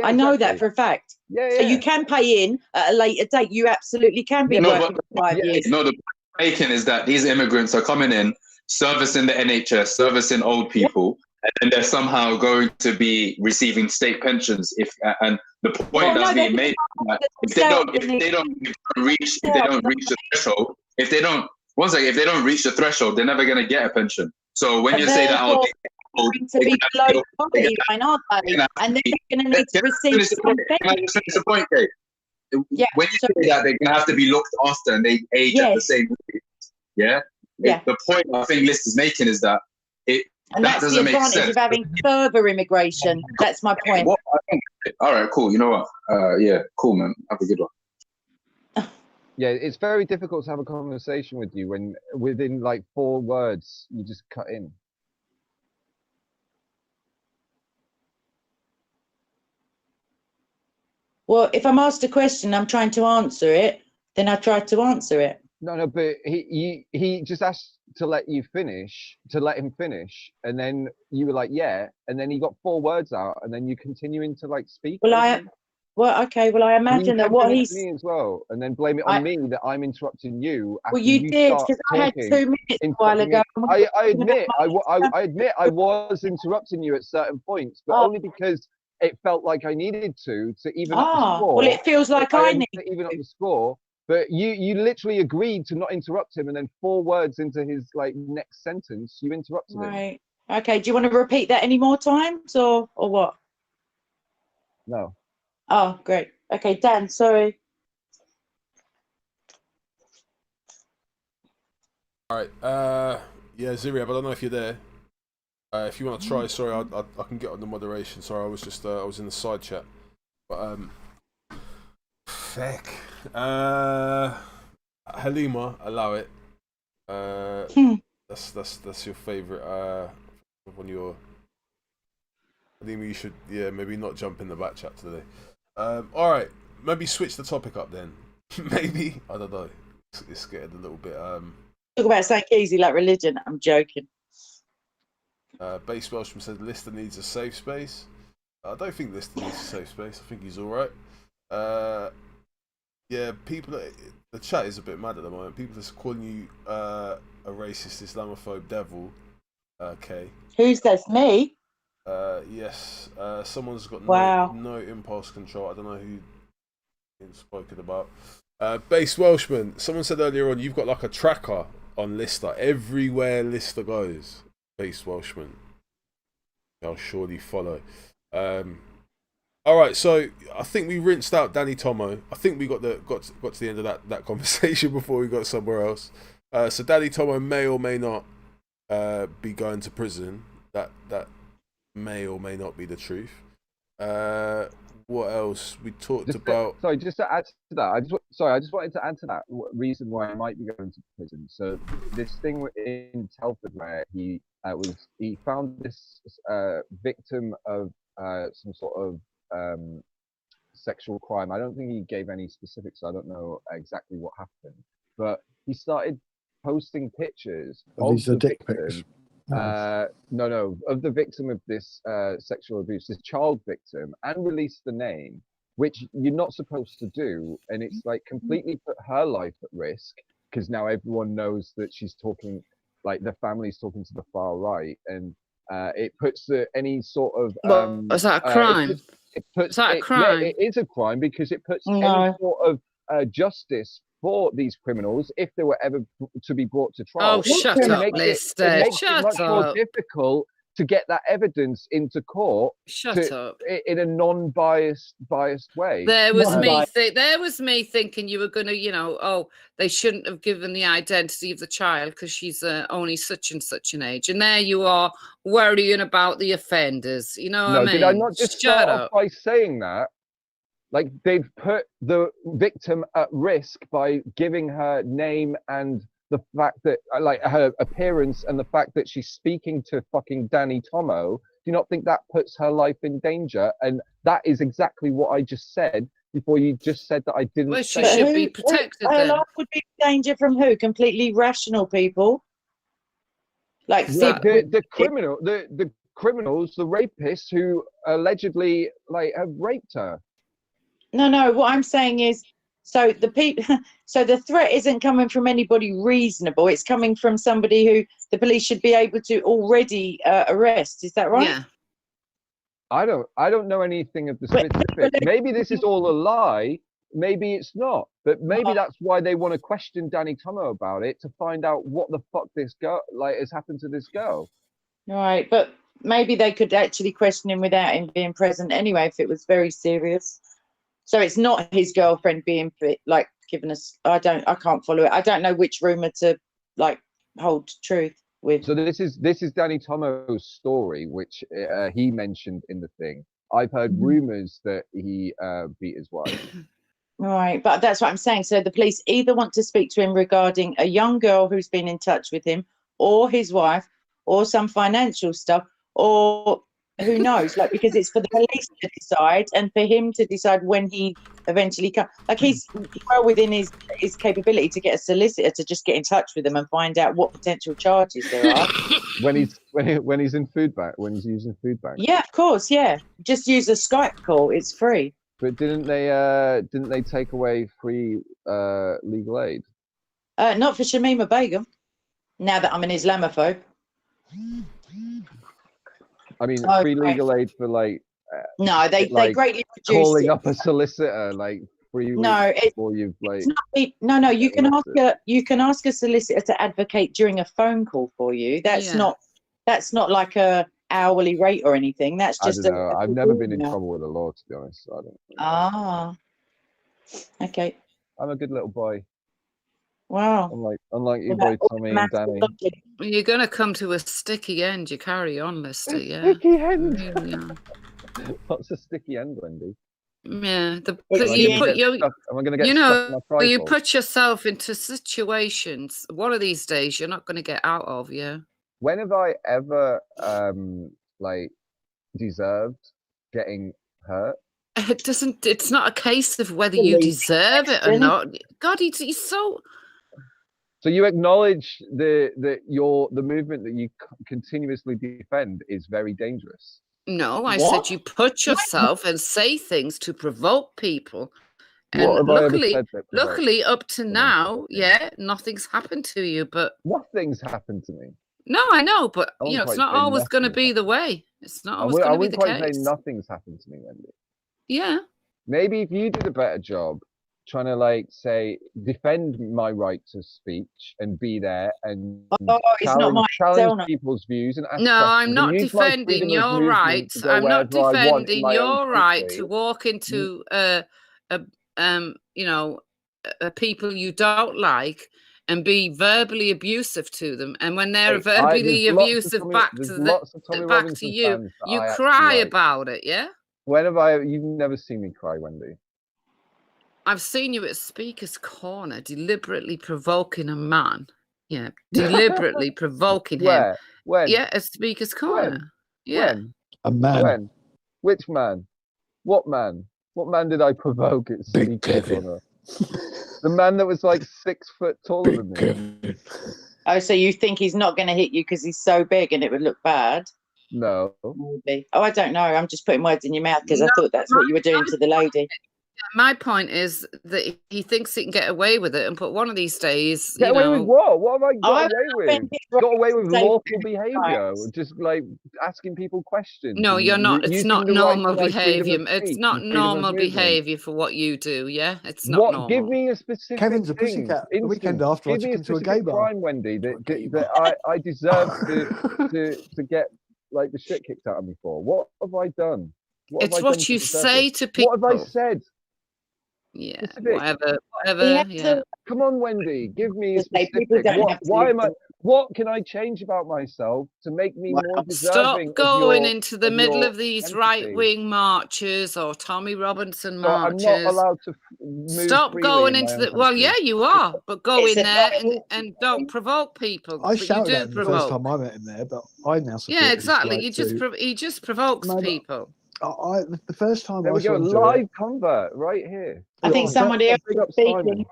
I know that for a fact. So you can pay in at a later date. You absolutely can be working for 5 years. No, the point I'm making is that these immigrants are coming in, servicing the NHS, servicing old people, and then they're somehow going to be receiving state pensions. And the point that's being made, if they don't reach the threshold, if they don't reach the threshold, they're never going to get a pension. So when you say that, going to be below the poverty line, aren't they? And they're going to need to receive some benefits. That's the point, Kate. When you say that, they're going to have to be looked after and they age at the same rate. The point I think List is making is that that doesn't make sense. That's the advantage of having further immigration. That's my point. All right, cool. You know what? Cool, man. Have a good one. Yeah, it's very difficult to have a conversation with you when within like 4 words you just cut in. Well, if I'm asked a question, I'm trying to answer it, then I try to answer it. No, but he just asked to let him finish, and then you were like, yeah, and then he got 4 words out, and then you continuing to like speak. I imagine that what he's me as well, and then blame it on me that I'm interrupting you. Well, you did, because I had 2 minutes a while ago. I admit I was interrupting you at certain points, but only because it felt like I needed to even up the score. Well, it feels like I need to even up the score. But you literally agreed to not interrupt him, and then 4 words into his like next sentence, you interrupted him. Right. Okay. Do you want to repeat that any more times, or what? No. Oh, great. Okay, Dan. Sorry. All right. Ziryab, I don't know if you're there. If you want to try, sorry, I can get on the moderation. Sorry, I was just I was in the side chat, but feck. Halima, allow it. That's your favorite. One of your. Halima, you should maybe not jump in the back chat today. All right, maybe switch the topic up then. Maybe I don't know. It's getting a little bit. Talk about something easy like religion. I'm joking. Base Welshman said Lister needs a safe space. I don't think Lister needs a safe space. I think he's all right. People. The chat is a bit mad at the moment. People are calling you a racist Islamophobe devil. Okay. Who's that? Me? Yes. Someone's got no impulse control. I don't know who is spoken about. Base Welshman. Someone said earlier on you've got like a tracker on Lister. Everywhere Lister goes. Base Welshman. I'll surely follow. All right, so I think we rinsed out Danny Tomo. I think we got to the end of that conversation before we got somewhere else. So Danny Tomo may or may not be going to prison. That may or may not be the truth. What else we talked about? Sorry, just to add to that, I just wanted to add to that reason why he might be going to prison. So this thing in Telford where he found this victim of some sort of sexual crime. I don't think he gave any specifics. So I don't know exactly what happened, but he started posting pictures of the victim. Of the victim of this sexual abuse, this child victim, and released the name, which you're not supposed to do, and it's like completely put her life at risk, because now everyone knows that she's talking, like the family's talking to the far right, and it puts any sort of is that a crime? It puts is that a crime? Yeah, it is a crime because it puts any sort of justice for these criminals if they were ever to be brought to trial. Oh, shut up, Lister. It makes it much more difficult to get that evidence into court. Shut up. In a non-biased way. There was me thinking you were going to, they shouldn't have given the identity of the child because she's only such and such an age. And there you are worrying about the offenders. You know what I mean? Did I not just start off by saying that? Like, they've put the victim at risk by giving her name and the fact that, like, her appearance and the fact that she's speaking to fucking Danny Tomo. Do you not think that puts her life in danger? And that is exactly what I just said before you just said that I didn't. Well, she should be protected. Her life would be in danger from who? Completely rational people? Like the criminals, the rapists who allegedly have raped her. No, what I'm saying is, so the threat isn't coming from anybody reasonable. It's coming from somebody who the police should be able to already arrest. Is that right? Yeah. I don't know anything of the specifics. Maybe this is all a lie. Maybe it's not. But maybe that's why they want to question Danny Tomo about it, to find out what the fuck this girl has happened to this girl. Right, but maybe they could actually question him without him being present anyway if it was very serious. So it's not his girlfriend being giving us. I can't follow it. I don't know which rumor to hold truth with. So this is Danny Tomo's story, which he mentioned in the thing. I've heard rumors that he beat his wife. Right, but that's what I'm saying. So the police either want to speak to him regarding a young girl who's been in touch with him, or his wife, or some financial stuff, or who knows, because it's for the police to decide and for him to decide when he eventually comes. He's well within his capability to get a solicitor to just get in touch with them and find out what potential charges there are. when he's in food bank, when he's using food bank. Yeah, of course, yeah. Just use a Skype call, it's free. But didn't they take away free legal aid? Not for Shamima Begum, now that I'm an Islamophobe. I mean, free legal aid for no, they greatly reduced calling it. up a solicitor free. No, no. You can ask a solicitor to advocate during a phone call for you. That's not like a hourly rate or anything. That's just. I don't know. I've never been in trouble with the law, to be honest. So I don't. Ah. Okay. I'm a good little boy. Wow. Unlike you, boy Tommy and Danny. You're going to come to a sticky end. You carry on, Lister. Yeah. Sticky end. Yeah. What's a sticky end, Wendy? Yeah. You put yourself into situations. One of these days, you're not going to get out of. Yeah. When have I ever deserved getting hurt? It's not a case of whether you deserve it or not. God, he's so. So you acknowledge the movement that you continuously defend is very dangerous. No, I said you put yourself and say things to provoke people. And luckily, up to now, nothing's happened to you. But nothing's happened to me. No, I know, but it's not always going to be the way. It's not always going to be the case. I wouldn't quite say nothing's happened to me, Wendy. Yeah. Maybe if you did a better job trying to defend my right to speech and be there and challenge people's views and ask questions. I'm not defending your right. I'm not defending your right to walk into people you don't like and be verbally abusive to them, and when they're verbally abusive back to you, you cry about it. Yeah. When have you've never seen me cry, Wendy? I've seen you at Speaker's Corner, deliberately provoking a man. Yeah, deliberately provoking him. When? Yeah, at Speaker's Corner. When? Yeah. When? A man. When? Which man? What man? What man did I provoke at Speaker's Corner? The man that was 6 foot taller than me. Kevin. Oh, so you think he's not going to hit you because he's so big and it would look bad? No. Maybe. Oh, I don't know. I'm just putting words in your mouth because I thought that's what you were doing to the lady. My point is that he thinks he can get away with it, but one of these days, Get away with what? What have I got away with? Got away with lawful behaviour, just like asking people questions. No, you're not. It's not normal behaviour. It's not normal behaviour behaviour for what you do. Yeah, it's not normal. Give me a specific Kevin's a thing. pussycat. The weekend after, I took him to a gay bar. Crime, Wendy, that I deserve to get like the shit kicked out of me for. What have I done? It's what you say to people. What have I said? Yeah, whatever. Yeah. Come on, Wendy, give me a specific. What can I change about myself to make me more deserving? Stop going into the middle of these right-wing marches or Tommy Robinson marches. I'm not allowed to move. Stop going into the. Well, yeah, you are, but go in there and don't provoke people. I shouted at him the first time I met him there, but I now support. Yeah, exactly. He just provokes people. The first time there we go, live convert right here. I think somebody else was speaking.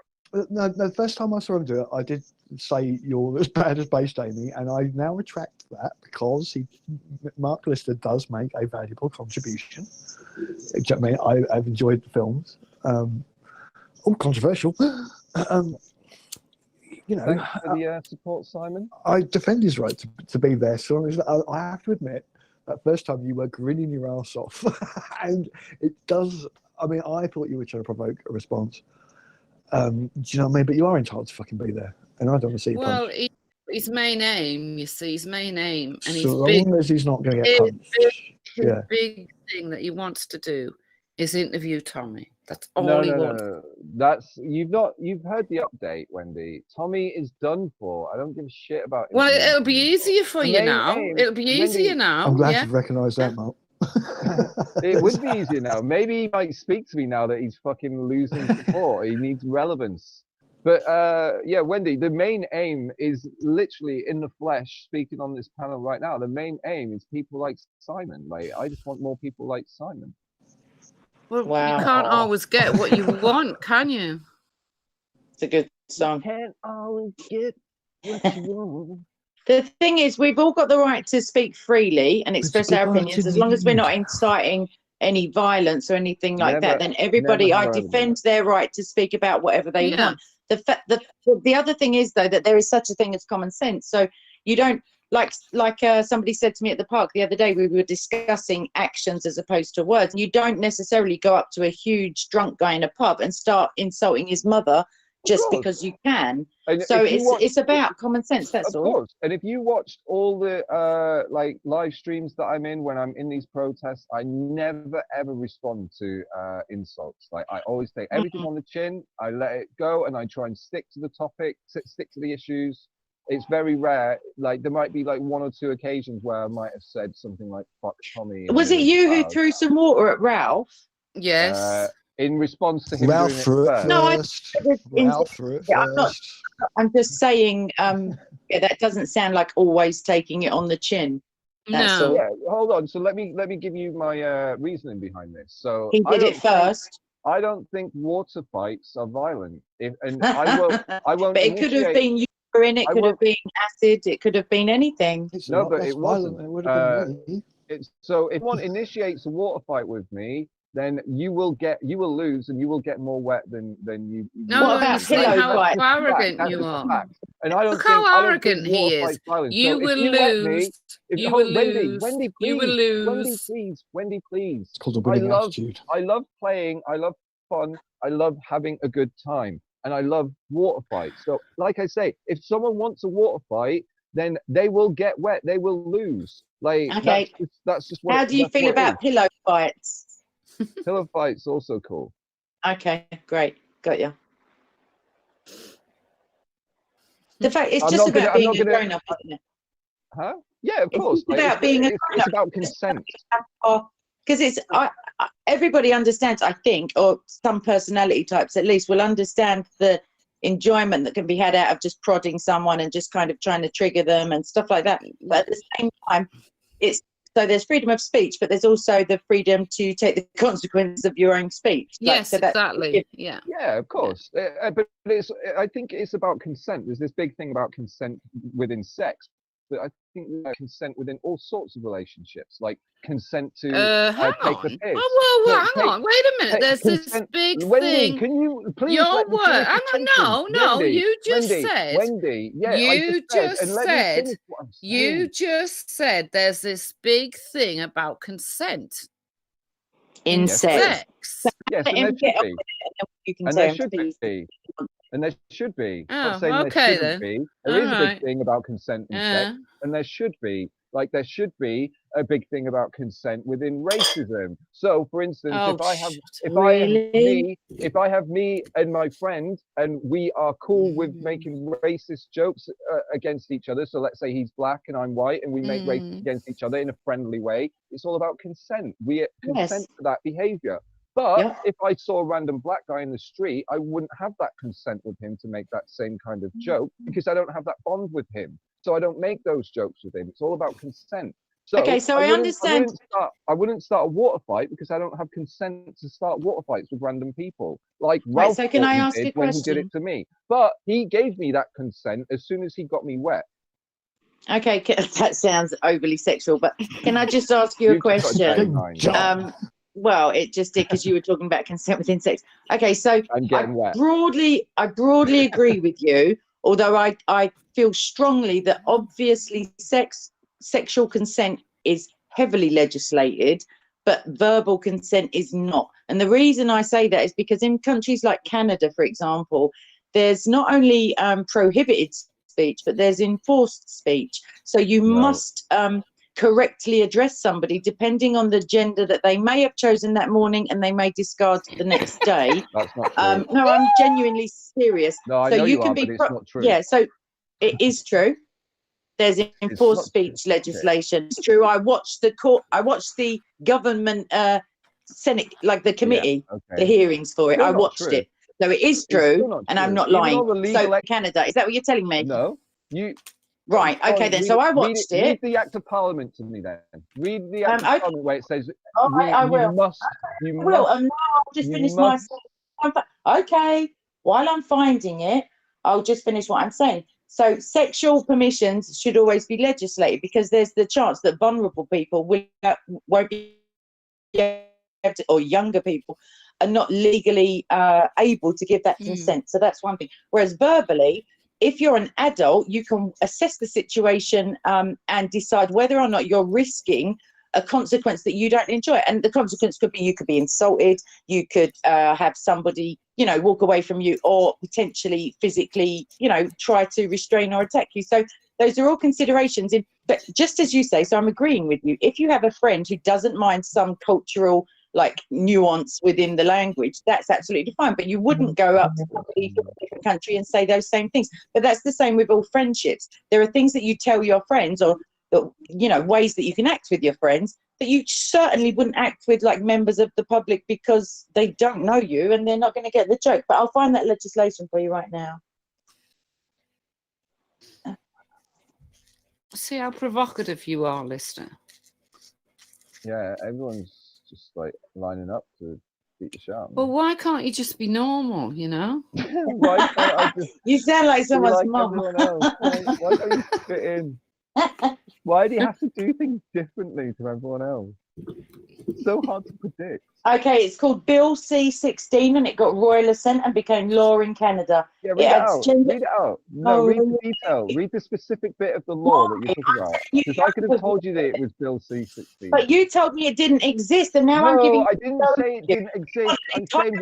No, the first time I saw him do it, I did say you're as bad as Base Jamie, and I now retract that because Mark Lister does make a valuable contribution. I mean, I've enjoyed the films. Controversial. You know, thanks for the support, Simon. I defend his right to be there. So I have to admit, that first time you were grinning your ass off, and it does. I mean, I thought you were trying to provoke a response. Do you know what I mean? But you are entitled to fucking be there, and I don't want to see you Well, punched. his main aim, you see, his main aim, and so long as he's not going to get punched. The big thing that he wants to do is interview Tommy. That's all he wants. No. That's you've heard the update, Wendy. Tommy is done for. I don't give a shit about. Well, it'll be easier for you now. It'll be easier now. I'm glad you've recognised that, Mark. It would be easier now. Maybe he might speak to me now that he's fucking losing support. He needs relevance. But yeah, Wendy, the main aim is literally in the flesh, speaking on this panel right now. The main aim is people like Simon. Like, I just want more people like Simon. Well, you can't always get what you want, can you? It's a good song. You can't always get what you want. The thing is, we've all got the right to speak freely and express our opinions, as long as we're not inciting any violence or anything like that. Then everybody, I defend their right to speak about whatever they want. The other thing is, though, that there is such a thing as common sense. So you don't like somebody said to me at the park the other day, we were discussing actions as opposed to words. And you don't necessarily go up to a huge drunk guy in a pub and start insulting his mother just because you can. And so it's about common sense. That's all. Of course. And if you watched all the like live streams that I'm in when I'm in these protests, I never ever respond to insults. Like, I always take everything on the chin. I let it go, and I try and stick to the topic, stick to the issues. It's very rare. Like, there might be like one or two occasions where I might have said something like "fuck Tommy." Was it you who threw some water at Ralph? Yes. In response to him Ralph doing threw it first. No, I'm just saying, that doesn't sound like always taking it on the chin. That's all. Yeah, hold on. So let me give you my reasoning behind this. So he did it first. I don't think water fights are violent. I won't. But it could have been urine. It could have been acid. It could have been anything. No, but it wasn't. It would have been me. So if one initiates a water fight with me, then you will lose, and you will get more wet than you. No, how arrogant you are. And I don't Look how arrogant he is. You will lose. You will lose. Wendy, please. You will lose. Wendy, please. It's called a winning attitude. I love playing. I love fun. I love having a good time, and I love water fights. So, like I say, if someone wants a water fight, then they will get wet. They will lose. Like, okay. That's just what. How do you feel about pillow fights? Pillow fights also cool. Okay, great, got you. The fact it's just about being a grown up, isn't it? Huh? Yeah, of course. It's about being a grown up. It's about consent. Because it's everybody understands, I think, or some personality types at least will understand the enjoyment that can be had out of just prodding someone and just kind of trying to trigger them and stuff like that. But at the same time, so there's freedom of speech, but there's also the freedom to take the consequences of your own speech. Yes, exactly. Yeah. Yeah, of course. But I think it's about consent. There's this big thing about consent within sex. that I think consent within all sorts of relationships, like consent to take the piss. Hang on, wait a minute. There's consent, this big Wendy, thing. can you please Your let me word. finish Hang on, no, Wendy, you just Wendy, said. Wendy, yeah, You just said. You just said there's this big thing about consent in sex. Yes, and there should be. And there should be. And there should be. Oh, I'm not saying okay, there shouldn't be. There is a big thing about consent in sex, and there should be. Like there should be a big thing about consent within racism. So, for instance, if I have me and my friend, and we are cool with making racist jokes against each other. So let's say he's black and I'm white, and we make race against each other in a friendly way. It's all about consent. We consent to that behavior. But if I saw a random black guy in the street, I wouldn't have that consent with him to make that same kind of joke, because I don't have that bond with him. So I don't make those jokes with him. It's all about consent. So okay, so I understand. I wouldn't start a water fight because I don't have consent to start water fights with random people. Like Ralph so can I ask a when he did it to me. But he gave me that consent as soon as he got me wet. Okay, that sounds overly sexual, but can I just ask you a question? Well, it just did because you were talking about consent within sex. Okay, so I broadly agree with you, although I feel strongly that obviously sexual consent is heavily legislated, but verbal consent is not. And the reason I say that is because in countries like Canada, for example, there's not only prohibited speech, but there's enforced speech. So you must correctly address somebody depending on the gender that they may have chosen that morning and they may discard the next day. That's not true. No, I'm genuinely serious. No, I know you are, but it's not true. Yeah, so it is true. There's enforced speech legislation. It's true. I watched the government Senate, like the committee, the hearings for it. I watched it. So it is true, and I'm not lying. So Canada, is that what you're telling me? No, you. Right. Okay, then. So I watched it. Read the Act of Parliament to me, then. Read the Act of Parliament where it says I will. You must. And now I'll just finish my. Okay. While I'm finding it, I'll just finish what I'm saying. So sexual permissions should always be legislated because there's the chance that vulnerable people won't be able to, or younger people are not legally able to give that consent. So that's one thing. Whereas verbally, if you're an adult, you can assess the situation and decide whether or not you're risking a consequence that you don't enjoy. And the consequence could be you could be insulted, you could have somebody, walk away from you, or potentially physically, try to restrain or attack you. So those are all considerations. But just as you say, so I'm agreeing with you. If you have a friend who doesn't mind some cultural nuance within the language, that's absolutely fine, but you wouldn't go up to somebody from a different country and say those same things. But that's the same with all friendships. There are things that you tell your friends, or ways that you can act with your friends, that you certainly wouldn't act with members of the public, because they don't know you and they're not going to get the joke. But I'll find that legislation for you right now. See how provocative you are, listener. Yeah, everyone's just lining up to beat the shot. Well, why can't you just be normal, Why can't I just you sound like someone's mum. Why don't you fit in? Why do you have to do things differently to everyone else? It's so hard to predict. Okay, it's called Bill C-16, and it got royal assent and became law in Canada. Yeah, read it out. No, read the detail. Read the specific bit of the law that you're talking about. Because I could have told you that it was Bill C-16. But you told me it didn't exist, and now I'm giving. No, I didn't say it didn't exist. I'm saying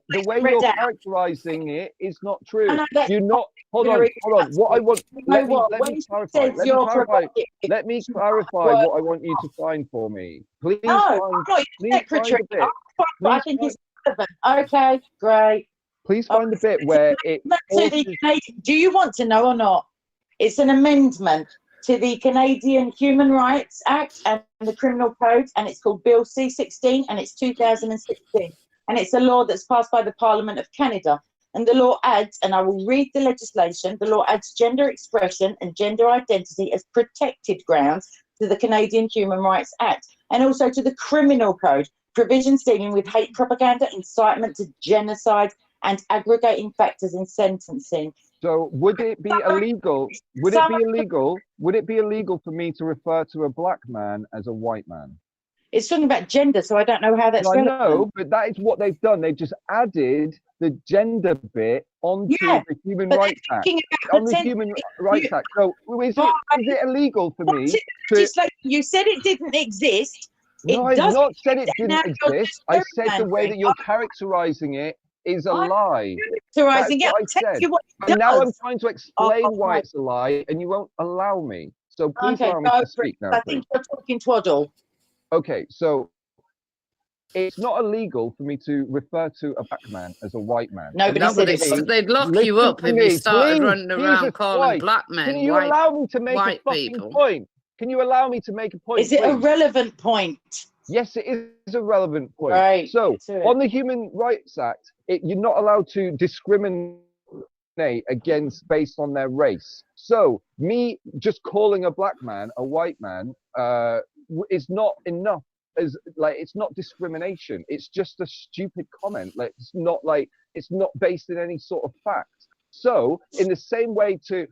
the way you're characterizing it is not true. You're not. Hold on. What I want. Let me clarify. Let me clarify what I want you to find for me. Please find the bit. I think it's relevant. Okay, great. Please find the bit where it. Do you want to know or not? It's an amendment to the Canadian Human Rights Act and the Criminal Code, and it's called Bill C-16, and it's 2016, and it's a law that's passed by the Parliament of Canada. And the law adds, and I will read the legislation, the law adds gender expression and gender identity as protected grounds to the Canadian Human Rights Act, and also to the Criminal Code, provisions dealing with hate propaganda, incitement to genocide, and aggregating factors in sentencing. So would it be illegal? Would it be illegal? Would it be illegal for me to refer to a black man as a white man? It's talking about gender, so I don't know how that's relevant. I know, but that is what they've done. They've just added the gender bit onto the Human Rights Act. On the Human Rights Act. So is it illegal for me to... You said it didn't exist. No, I've not said it didn't exist. I said the way that you're characterizing it is a lie. Characterizing it. And now I'm trying to explain why it's a lie, and you won't allow me. So please allow me to speak now. I think you're talking twaddle. Okay, so it's not illegal for me to refer to a black man as a white man. No, but they'd lock you up if you started running around calling black men Can you allow me to make a fucking point? Can you allow me to make a point? Is it a relevant point? Yes, it is a relevant point. Right. So, on the Human Rights Act, you're not allowed to discriminate against based on their race. So, me just calling a black man a white man is not enough. As like, it's not discrimination. It's just a stupid comment. Like, it's not based in any sort of fact. So, in the same way to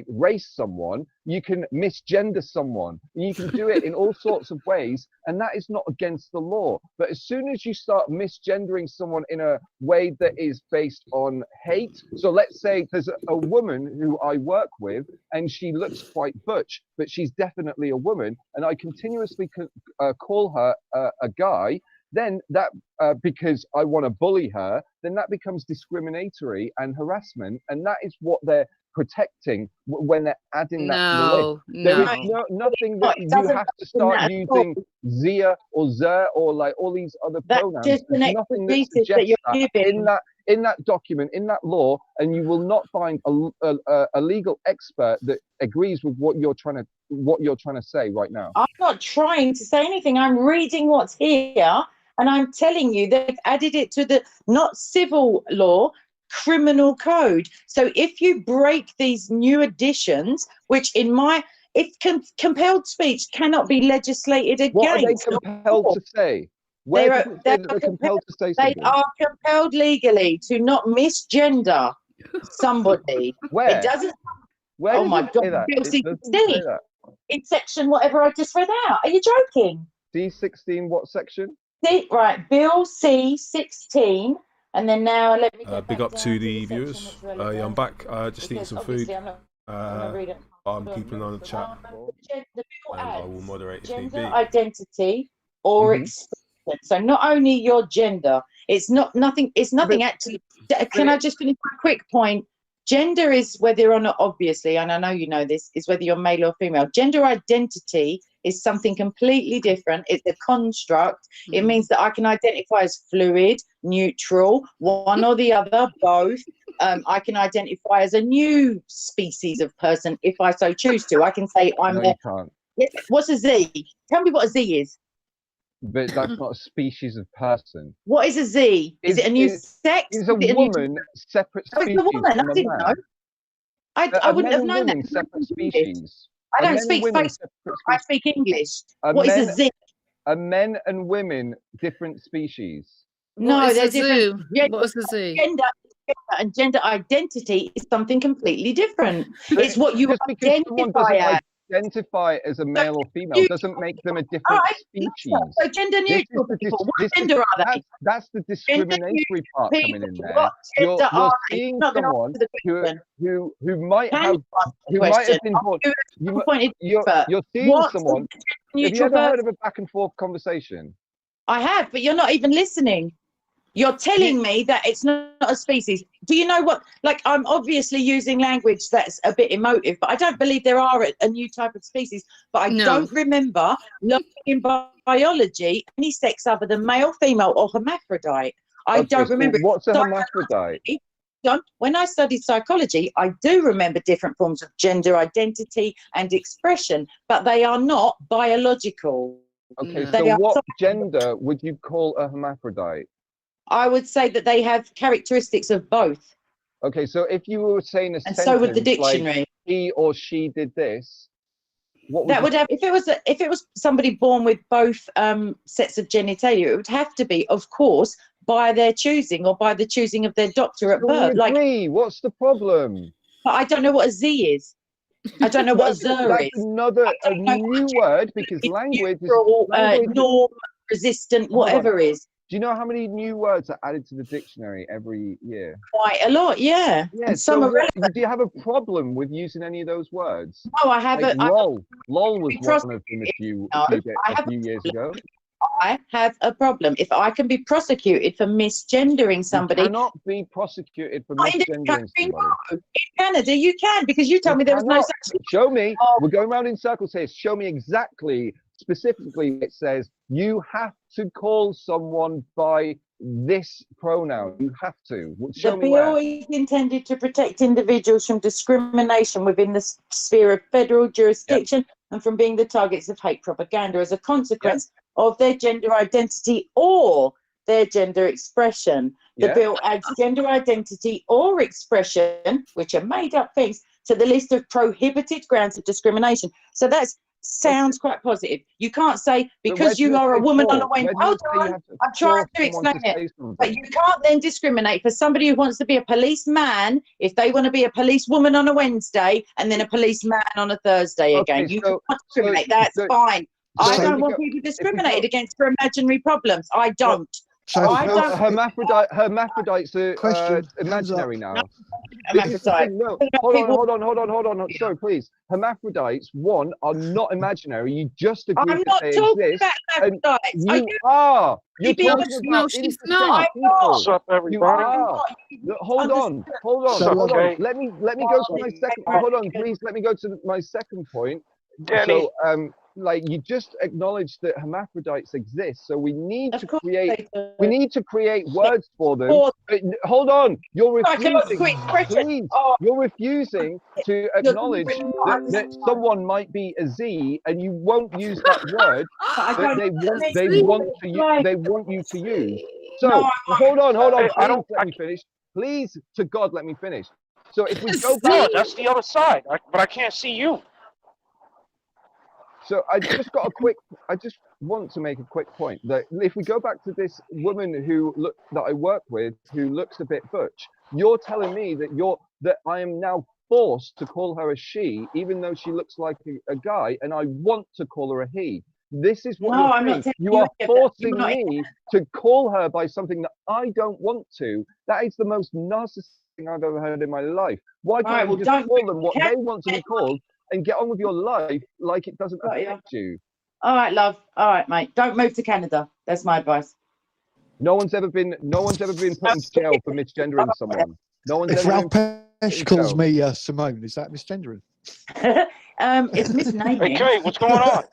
race someone, you can misgender someone. You can do it in all sorts of ways, and that is not against the law. But as soon as you start misgendering someone in a way that is based on hate, so let's say there's a woman who I work with, and she looks quite butch, but she's definitely a woman, and I continuously call her a guy, then that, because I want to bully her, then that becomes discriminatory and harassment, and that is what they're protecting when they're adding that to the list. There is nothing that you have to start using Zia or Zer or like all these other pronouns. There's nothing that suggests that in that document, in that law, and you will not find a legal expert that agrees with what you're trying to say right now. I'm not trying to say anything. I'm reading what's here. And I'm telling you, they've added it to the not civil law, criminal code. So if you break these new additions, which compelled speech cannot be legislated against. What are they compelled to say? They're compelled to say something. They are compelled legally to not misgender somebody. Where? It doesn't. Where oh my God! Bill 16 in section whatever I just read out. Are you joking? C16, what section? Right, Bill C16, and then now let me get big up to the viewers. Yeah, I'm back. Just eating some food. I'm keeping on the chat. And I will moderate if need be. Gender identity or expression. So not only your gender, it's nothing actually. Can I just finish my quick point? Gender is whether or not, obviously, and I know you know this, is whether you're male or female. Gender identity is something completely different. It's a construct. It means that I can identify as fluid, neutral, one or the other, both. I can identify as a new species of person if I so choose to. I can say I'm you can't. What's a Z? Tell me what a Z is. But that's not a species of person. What is a Z? Is it a new sex? Is a woman separate species? It's a woman. I didn't know. I wouldn't have known that. Separate species. I don't speak Facebook. I speak English. What is a Z? Are men and women different species? No, they're different. What is a Z? Gender and gender identity is something completely different. It's what you identify as. Identify as a male or female doesn't make them a different species. So gender neutral people, what gender are they? That's the discriminatory part coming in there. You're seeing someone who might have been born. You're seeing someone. Have you ever heard of a back and forth conversation? I have, but you're not even listening. You're telling me that it's not a species. Do you know what? Like, I'm obviously using language that's a bit emotive, but I don't believe there are a new type of species. But I don't remember learning in biology any sex other than male, female, or hermaphrodite. I don't remember. What's a hermaphrodite? When I studied psychology, I do remember different forms of gender identity and expression, but they are not biological. Okay, so what gender would you call a hermaphrodite? I would say that they have characteristics of both. Okay, so if you were saying a sentence, so would the dictionary. Like, he or she did this, what would that would have? If it was somebody born with both sets of genitalia, it would have to be, of course, by their choosing or by the choosing of their doctor at birth. We agree. What's the problem? But I don't know what a Z is. I don't know what a Zer That's is. a new word, because language is norm, resistant, whatever is. Do you know how many new words are added to the dictionary every year? Quite a lot, yeah. Yeah. And some are relevant. Do you have a problem with using any of those words? No, I haven't. LOL was one of them a few years ago. I have a problem. If I can be prosecuted for misgendering somebody, you cannot be prosecuted for misgendering somebody. No. In Canada, you can, because you told me there was no such. Show me. We're going around in circles here. Show me exactly, specifically, it says you have to call someone by this pronoun. You have to. Show me where. The bill is intended to protect individuals from discrimination within the sphere of federal jurisdiction and from being the targets of hate propaganda as a consequence of their gender identity or their gender expression. The bill adds gender identity or expression, which are made up things, to the list of prohibited grounds of discrimination. So that sounds quite positive. You can't say because you are a woman on a Wednesday. Hold on, I'm trying to explain it. But you can't then discriminate for somebody who wants to be a policeman if they want to be a policewoman on a Wednesday and then a policeman on a Thursday again. You can't discriminate. That's fine. I don't want people discriminated against for imaginary problems. I don't. So hermaphrodites are imaginary now. Hold on. Sorry, please. Hermaphrodites, one, are not imaginary. You just agreed I'm not talking about hermaphrodites. You are. You're talking about she's not. What's up, everybody? Hold on. Let me go to my second. Hold on, please. Let me go to my second point. So, you just acknowledged that hermaphrodites exist, so we need to create words for them. Hold on, you're refusing. You're refusing to acknowledge that someone might be a Z, and you won't use that word that they want you to use. So hold on. Let me finish. Please, to God, let me finish. So if we go back, that's the other side. But I can't see you. So I just want to make a quick point that if we go back to this woman that I work with who looks a bit butch, you're telling me that I am now forced to call her a she, even though she looks like a guy, and I want to call her a he. This is what you're saying. You are forcing me to call her by something that I don't want to. That is the most narcissistic thing I've ever heard in my life. Why can't you just call them what they want to be called and get on with your life like it doesn't affect you? All right, love. All right, mate. Don't move to Canada. That's my advice. No one's ever been put in jail for misgendering someone. No one's if ever Ralph Pesh calls me Simone, is that misgendering? It's misnaming. Hey, Kate, what's going on?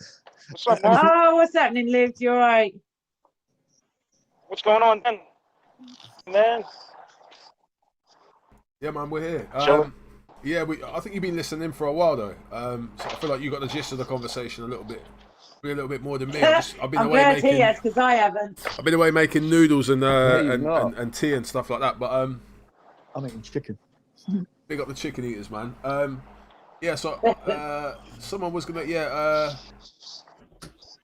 What's up, man? Oh, what's happening, Liv? You all right? What's going on, man? Yeah, man, we're here. Yeah, I think you've been listening for a while though. So I feel like you got the gist of the conversation a little bit more than me. I've been away glad he has, because I haven't. I've been away making noodles and tea and stuff like that. But I'm eating chicken. Big up the chicken eaters, man. Yeah. So someone was gonna.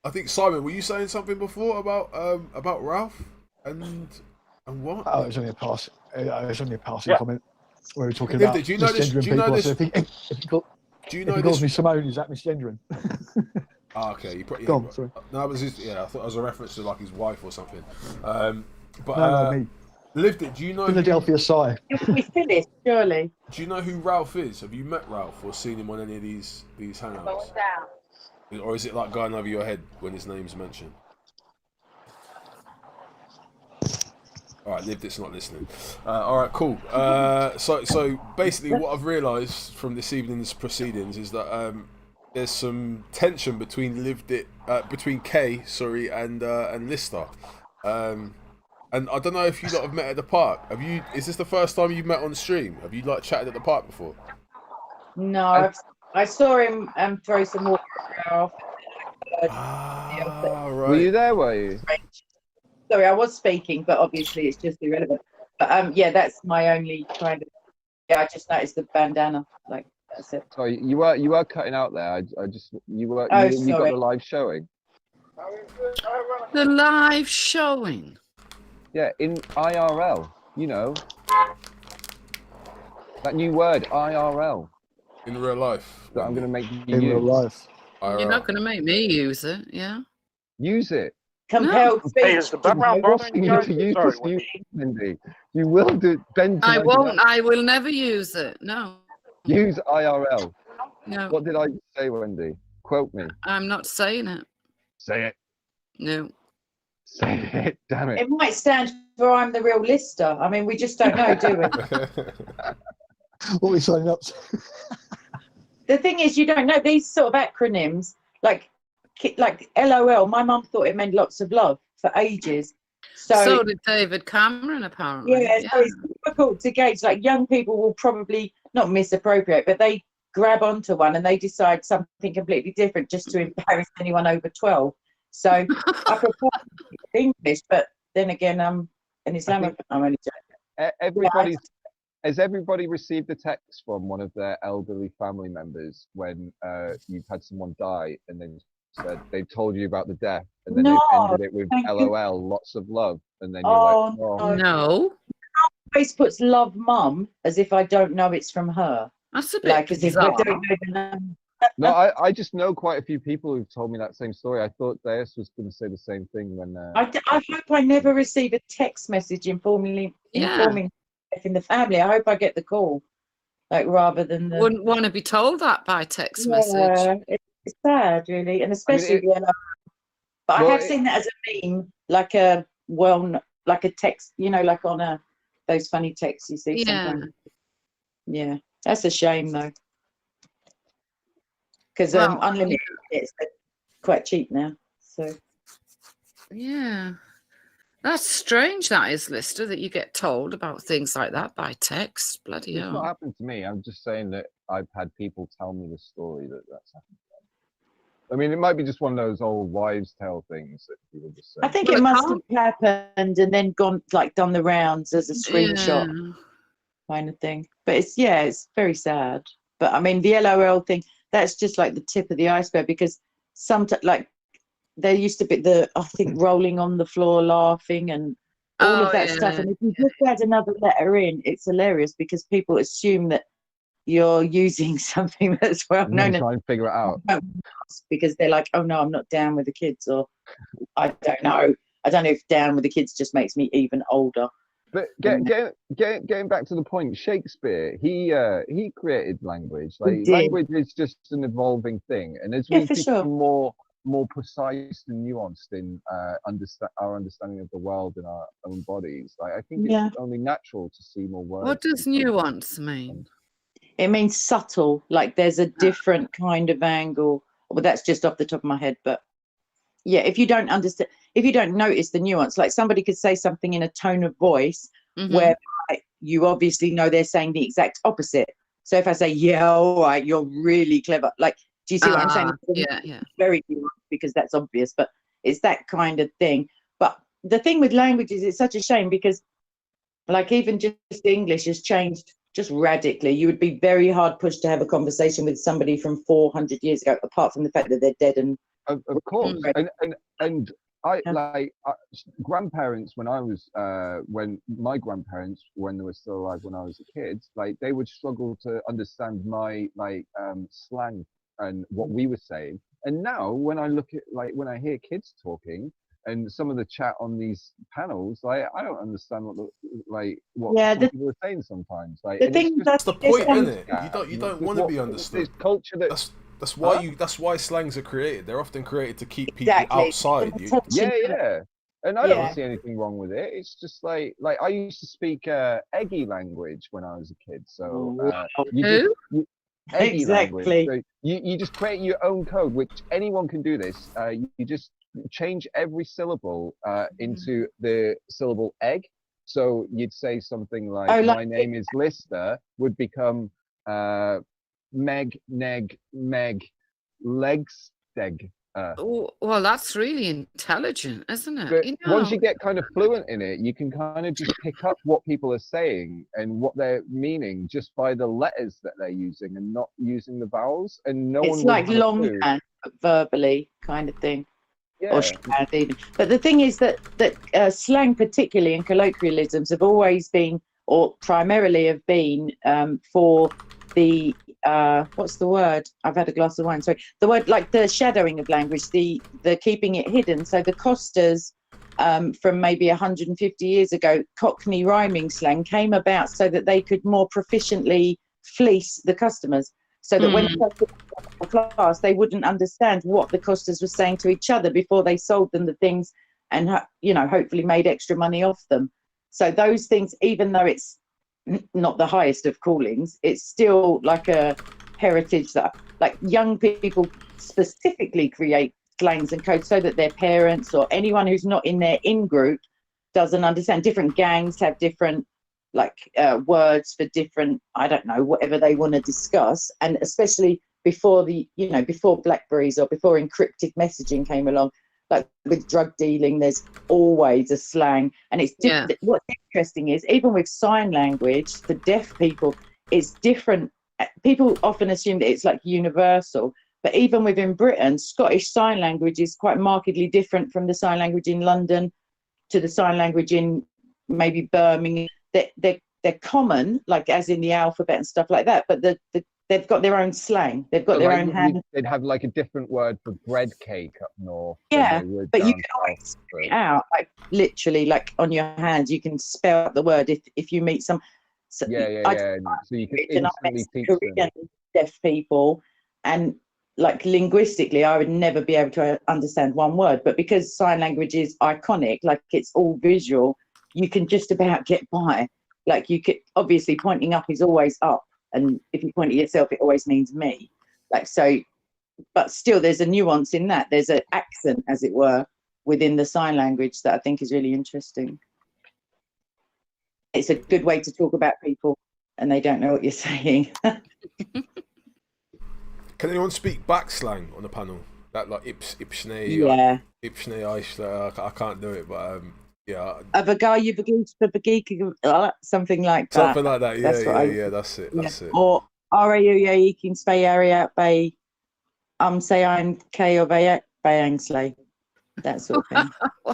I think Simon, were you saying something before about Ralph and what? Oh, it was only a passing comment. We were talking about do you know this? Do you know this? If he calls me Simone, is that misgendering? Okay. You probably. Go on, sorry. No, it was I thought it was a reference to like his wife or something. But no, me. Lived it. Do you know Philadelphia Sigh? We finished, surely. Do you know who Ralph is? Have you met Ralph or seen him on any of these hangouts? Or is it like going over your head when his name's mentioned? All right, Lived It's not listening. All right, cool. So basically, what I've realised from this evening's proceedings is that there's some tension between between Kay, and Lister. And I don't know if you lot have met at the park. Is this the first time you've met on stream? Have you like chatted at the park before? No, I saw him throw some water off. Right. Were you there? Were you? Sorry, I was speaking, but obviously it's just irrelevant. But yeah, that's my only kind of. Yeah, I just noticed the bandana. Like that's it. Sorry, you were cutting out there. You got the live showing. The live showing. Yeah, in IRL, you know. That new word, IRL. In real life. That I'm going to make you In real use. life. You're not going to make me use it, yeah? Use it. Compelled speech. Hey, is the background bothering you guys? Sorry, You, Wendy. You will do. Ben, I won't. I will never use it. No. Use IRL. No. What did I say, Wendy? Quote me. I'm not saying it. Say it. No. Say it. Damn it. It might stand for I'm the real lister. I mean, we just don't know, do we? What are we signing up to? The thing is, you don't know these sort of acronyms, like LOL. My mum thought it meant lots of love for ages. So did David Cameron, apparently. Yeah, so it's difficult to gauge. Like, young people will probably not misappropriate, but they grab onto one and they decide something completely different just to embarrass anyone over 12. So I prefer English, but then again, I'm an Islamic. I'm only joking. Has everybody received a text from one of their elderly family members when you've had someone die and then said they've told you about the death and then they've ended it with LOL, lots of love, and then you're like, oh no. Always puts love mum as if I don't know it's from her. That's a bit like as if I don't know the name. No, I just know quite a few people who've told me that same story. I thought Deus was going to say the same thing when. I hope I never receive a text message informing in the family. I hope I get the call, like rather than the. Wouldn't want to be told that by text message. It's sad, really, and especially but I have seen that as a meme, like a text, like on those funny texts you see sometimes. Yeah, that's a shame though, because unlimited is quite cheap now. So. Yeah. That's strange, that is, Lister, that you get told about things like that by text. Bloody hell. It's not happened to me. I'm just saying that I've had people tell me the story that's happened to them. I mean, it might be just one of those old wives' tale things that people just say. I think it must have happened and then done the rounds as a screenshot kind of thing. But it's very sad. But I mean, the LOL thing, that's just like the tip of the iceberg, because sometimes, like, there used to be I think rolling on the floor laughing and all of that stuff. And if you just add another letter in, it's hilarious because people assume that you're using something that's well known. Try and figure it out. Because they're like, oh no, I'm not down with the kids, or I don't know. I don't know if down with the kids just makes me even older. But getting back to the point, Shakespeare, he created language. Like, language is just an evolving thing, and as we become more precise and nuanced in our understanding of the world and our own bodies, like, I think it's only natural to see more words. What does nuance mean? It means subtle, like there's a different kind of angle. Well, that's just off the top of my head, but yeah, if you don't understand, if you don't notice the nuance, like somebody could say something in a tone of voice where you obviously know they're saying the exact opposite. So if I say, yeah, all right, you're really clever, like, do you see what I'm saying? Yeah. Very nuanced, because that's obvious, but it's that kind of thing. But the thing with languages, it's such a shame because, like, even just English has changed just radically. You would be very hard pushed to have a conversation with somebody from 400 years ago, apart from the fact that they're dead. And of course, and I grandparents, when I was when my grandparents, when they were still alive, when I was a kid, like, they would struggle to understand my slang and what we were saying. And now when I look at, like, when I hear kids talking and some of the chat on these panels, like, I don't understand what people are saying sometimes. Like, the thing, that's the point, isn't it? You don't want to be understood. It's culture that's why slangs are created. They're often created to keep people outside. Yeah. And I don't see anything wrong with it. It's just like I used to speak Eggy language when I was a kid. So Eggy language. So you just create your own code, which anyone can do this. You just change every syllable into the syllable egg. So you'd say something like, my name is Lister, would become Meg, Neg, Meg, Legs, Deg. Well, that's really intelligent, isn't it? But once you get kind of fluent in it, you can kind of just pick up what people are saying and what they're meaning just by the letters that they're using and not using the vowels. And it's like longhand, verbally kind of thing. or Shahid even. But the thing is that slang, particularly in colloquialisms, have always been, or primarily have been, for the what's the word? I've had a glass of wine. Sorry, the word like the shadowing of language, the keeping it hidden. So the costas, from maybe 150 years ago, Cockney rhyming slang came about so that they could more proficiently fleece the customers, so that when the class, they wouldn't understand what the costas were saying to each other before they sold them the things, and hopefully made extra money off them. So those things, even though it's not the highest of callings, it's still like a heritage that like young people specifically create slangs and codes so that their parents or anyone who's not in their in-group doesn't understand. Different gangs have different words for different, I don't know, whatever they want to discuss. And especially before before Blackberries or before encrypted messaging came along, like with drug dealing, there's always a slang. And it's what's interesting is even with sign language for deaf people, it's different. People often assume that it's like universal, but even within Britain, Scottish Sign Language is quite markedly different from the sign language in London to the sign language in maybe Birmingham. They're common, like as in the alphabet and stuff like that, but they've got their own slang. They've got their own hand. They'd have like a different word for bread cake up north. Yeah, but you can always spell it out, like literally, like on your hand, you can spell out the word if you meet some. So So you can instantly teach them. Deaf people, and like linguistically, I would never be able to understand one word, but because sign language is iconic, like it's all visual, you can just about get by. Like you could, obviously pointing up is always up, and if you point at yourself, it always means me. Like so, but still, there's a nuance in that. There's an accent, as it were, within the sign language that I think is really interesting. It's a good way to talk about people, and they don't know what you're saying. Can anyone speak back slang on the panel? That like Ipsney, yeah, Ipsney, I can't do it, but yeah. Something like that. Something like that. Yeah, that's it. That's it. Or Arayuyayikin Spay area by say I'm K or Bayangsley. That sort of thing.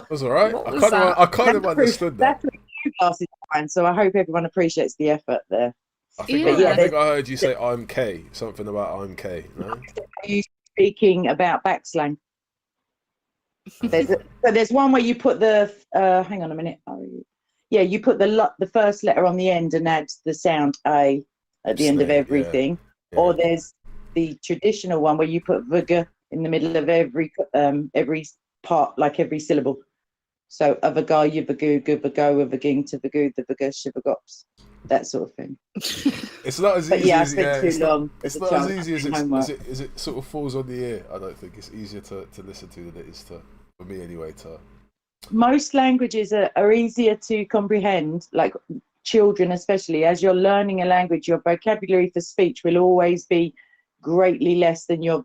That's all right. I kind of understood that. That's what you classes find, so I hope everyone appreciates the effort there. I think I heard you say I'm K, something about I'm K. No? Are you speaking about backslang? There's one where you put the hang on a minute. You put the first letter on the end and add the sound A at the end of everything. Yeah. Or there's the traditional one where you put vg in the middle of every part, like every syllable. So avagar, yubagu, gubago, avaging, to vagu, the vaga, shivagops, that sort of thing. It's not as easy as it's not as easy as it sort of falls on the ear. I don't think it's easier to listen to than it is for me anyway. Most languages are easier to comprehend, like children especially. As you're learning a language, your vocabulary for speech will always be greatly less than your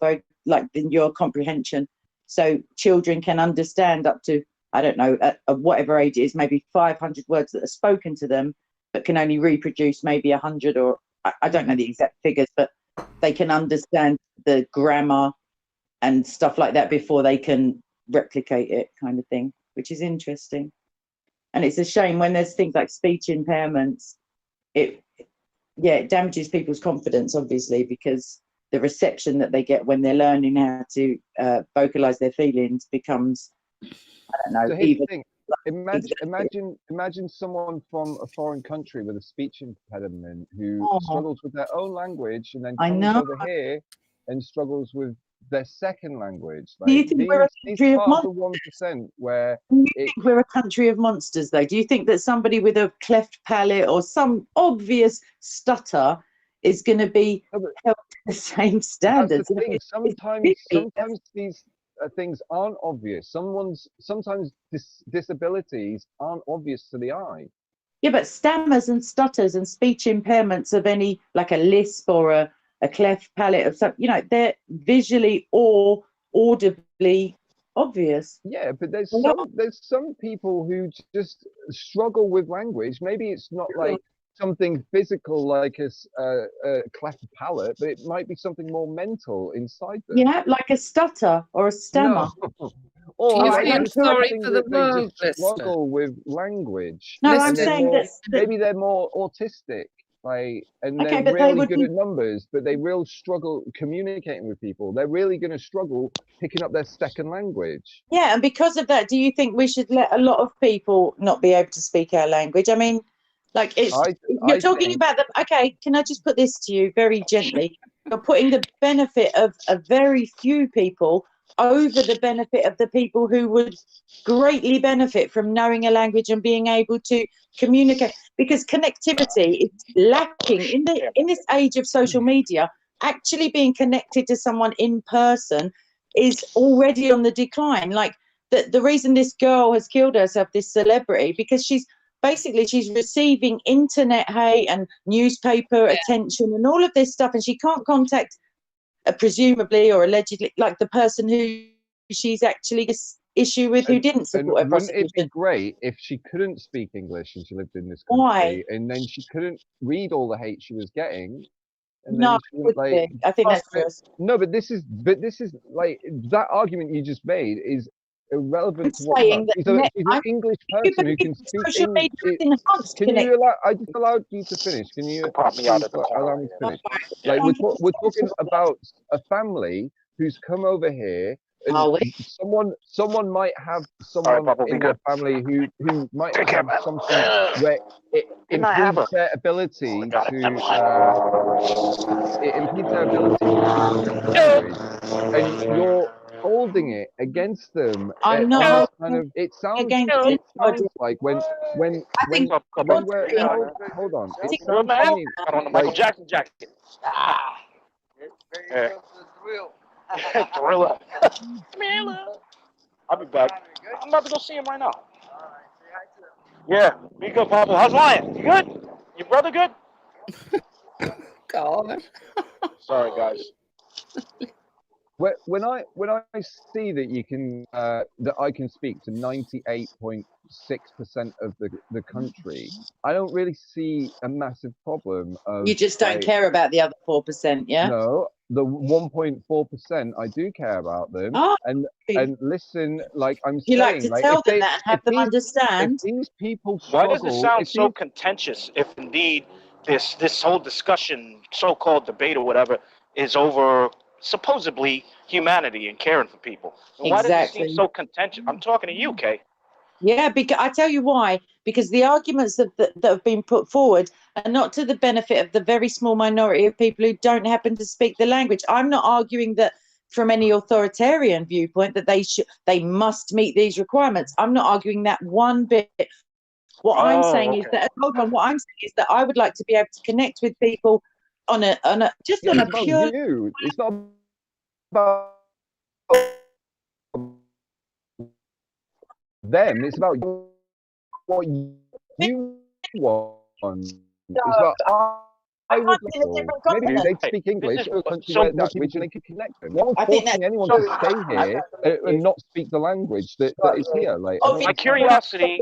comprehension. So children can understand up to, I don't know, at whatever age it is, maybe 500 words that are spoken to them, but can only reproduce maybe 100, or I don't know the exact figures, but they can understand the grammar and stuff like that before they can replicate it, kind of thing, which is interesting. And it's a shame when there's things like speech impairments, it damages people's confidence, obviously, because the reception that they get when they're learning how to vocalize their feelings becomes, I don't know. So here's the thing. Imagine someone from a foreign country with a speech impediment who struggles with their own language and then comes over here and struggles with their second language. Like, do you think we're a country of monsters? The 1% where think we're a country of monsters, though? Do you think that somebody with a cleft palate or some obvious stutter is going to be held to the same standards? Sometimes these things aren't obvious. Sometimes disabilities aren't obvious to the eye. Yeah, but stammers and stutters and speech impairments of any, like a lisp or a cleft palate of some, they're visually or audibly obvious. Yeah, but there's some people who just struggle with language. Maybe it's not like something physical like a cleft palate, but it might be something more mental inside them. Yeah, like a stutter or a stammer. No. Do you like, feel just sorry think for the that they world, just Lister? struggle with language. No, Listen, I'm and they're saying more, that maybe they're more autistic, like, and Okay, they're but they really would good be- at numbers, but they real struggle communicating with people. They're really going to struggle picking up their second language. yeah, and because of that, do you think we should let a lot of people not be able to speak our language? I mean, like you're talking think- about the. Okay, can I just put this to you very gently? You're putting the benefit of a very few people over the benefit of the people who would greatly benefit from knowing a language and being able to communicate, because connectivity is lacking in this age of social media. Actually being connected to someone in person is already on the decline. Like the reason this girl has killed herself, this celebrity, because she's receiving internet hate and newspaper attention and all of this stuff, and she can't contact presumably or allegedly like the person who she's actually this issue with, who didn't support her wouldn't prosecution. it be great if she couldn't speak English and she lived in this country, Why? and then she couldn't read all the hate she was getting? And No, then she wouldn't, like, I think that's first. no, but this is like that argument you just made is irrelevant to what saying she's that an English person who can speak English. I just allowed you to finish. Can you allow me to finish? Like we're talking about a family who's come over here. And someone might have someone in their family who might have something where it impedes their ability to and you're holding it against them. I'm not it sounds like when we're hold on. It sounds to me Michael Jackson jacket. Thriller. I'll be back. I'm about to go see him right now. Yeah, be good, Papa. How's Lion? You good? Your brother good? God. Sorry, guys. When I see that you can that I can speak to 98.6% of the country, I don't really see a massive problem. You just don't care about the other 4%, yeah? No, the 1.4%, I do care about them. And listen, like I'm saying, you like to tell them that and have them understand. If these people struggle, why does it sound so contentious if indeed this whole discussion, so-called debate or whatever, is over supposedly humanity and caring for people? And why does it seem so contentious? I'm talking to you, Kay. Yeah, because I tell you why. Because the arguments that have been put forward are not to the benefit of the very small minority of people who don't happen to speak the language. I'm not arguing that from any authoritarian viewpoint that they must meet these requirements. I'm not arguing that one bit. What I'm saying is that what I'm saying is that I would like to be able to connect with people on a pure. It's not about them. It's about what you want. It's about I would maybe they'd speak English or a country where language and they could connect them. No one's forcing anyone to stay here and not speak the language that is here. Like my curiosity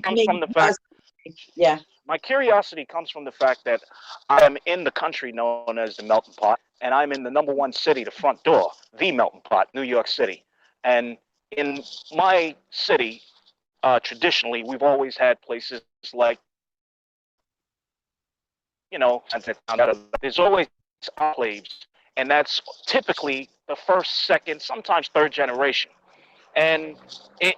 comes from the fact. Yeah. My curiosity comes from the fact that I am in the country known as the melting pot, and I'm in the #1 city, the front door, the melting pot, New York City. And in my city, traditionally, we've always had places like, there's always enclaves, and that's typically the first, second, sometimes third generation. And it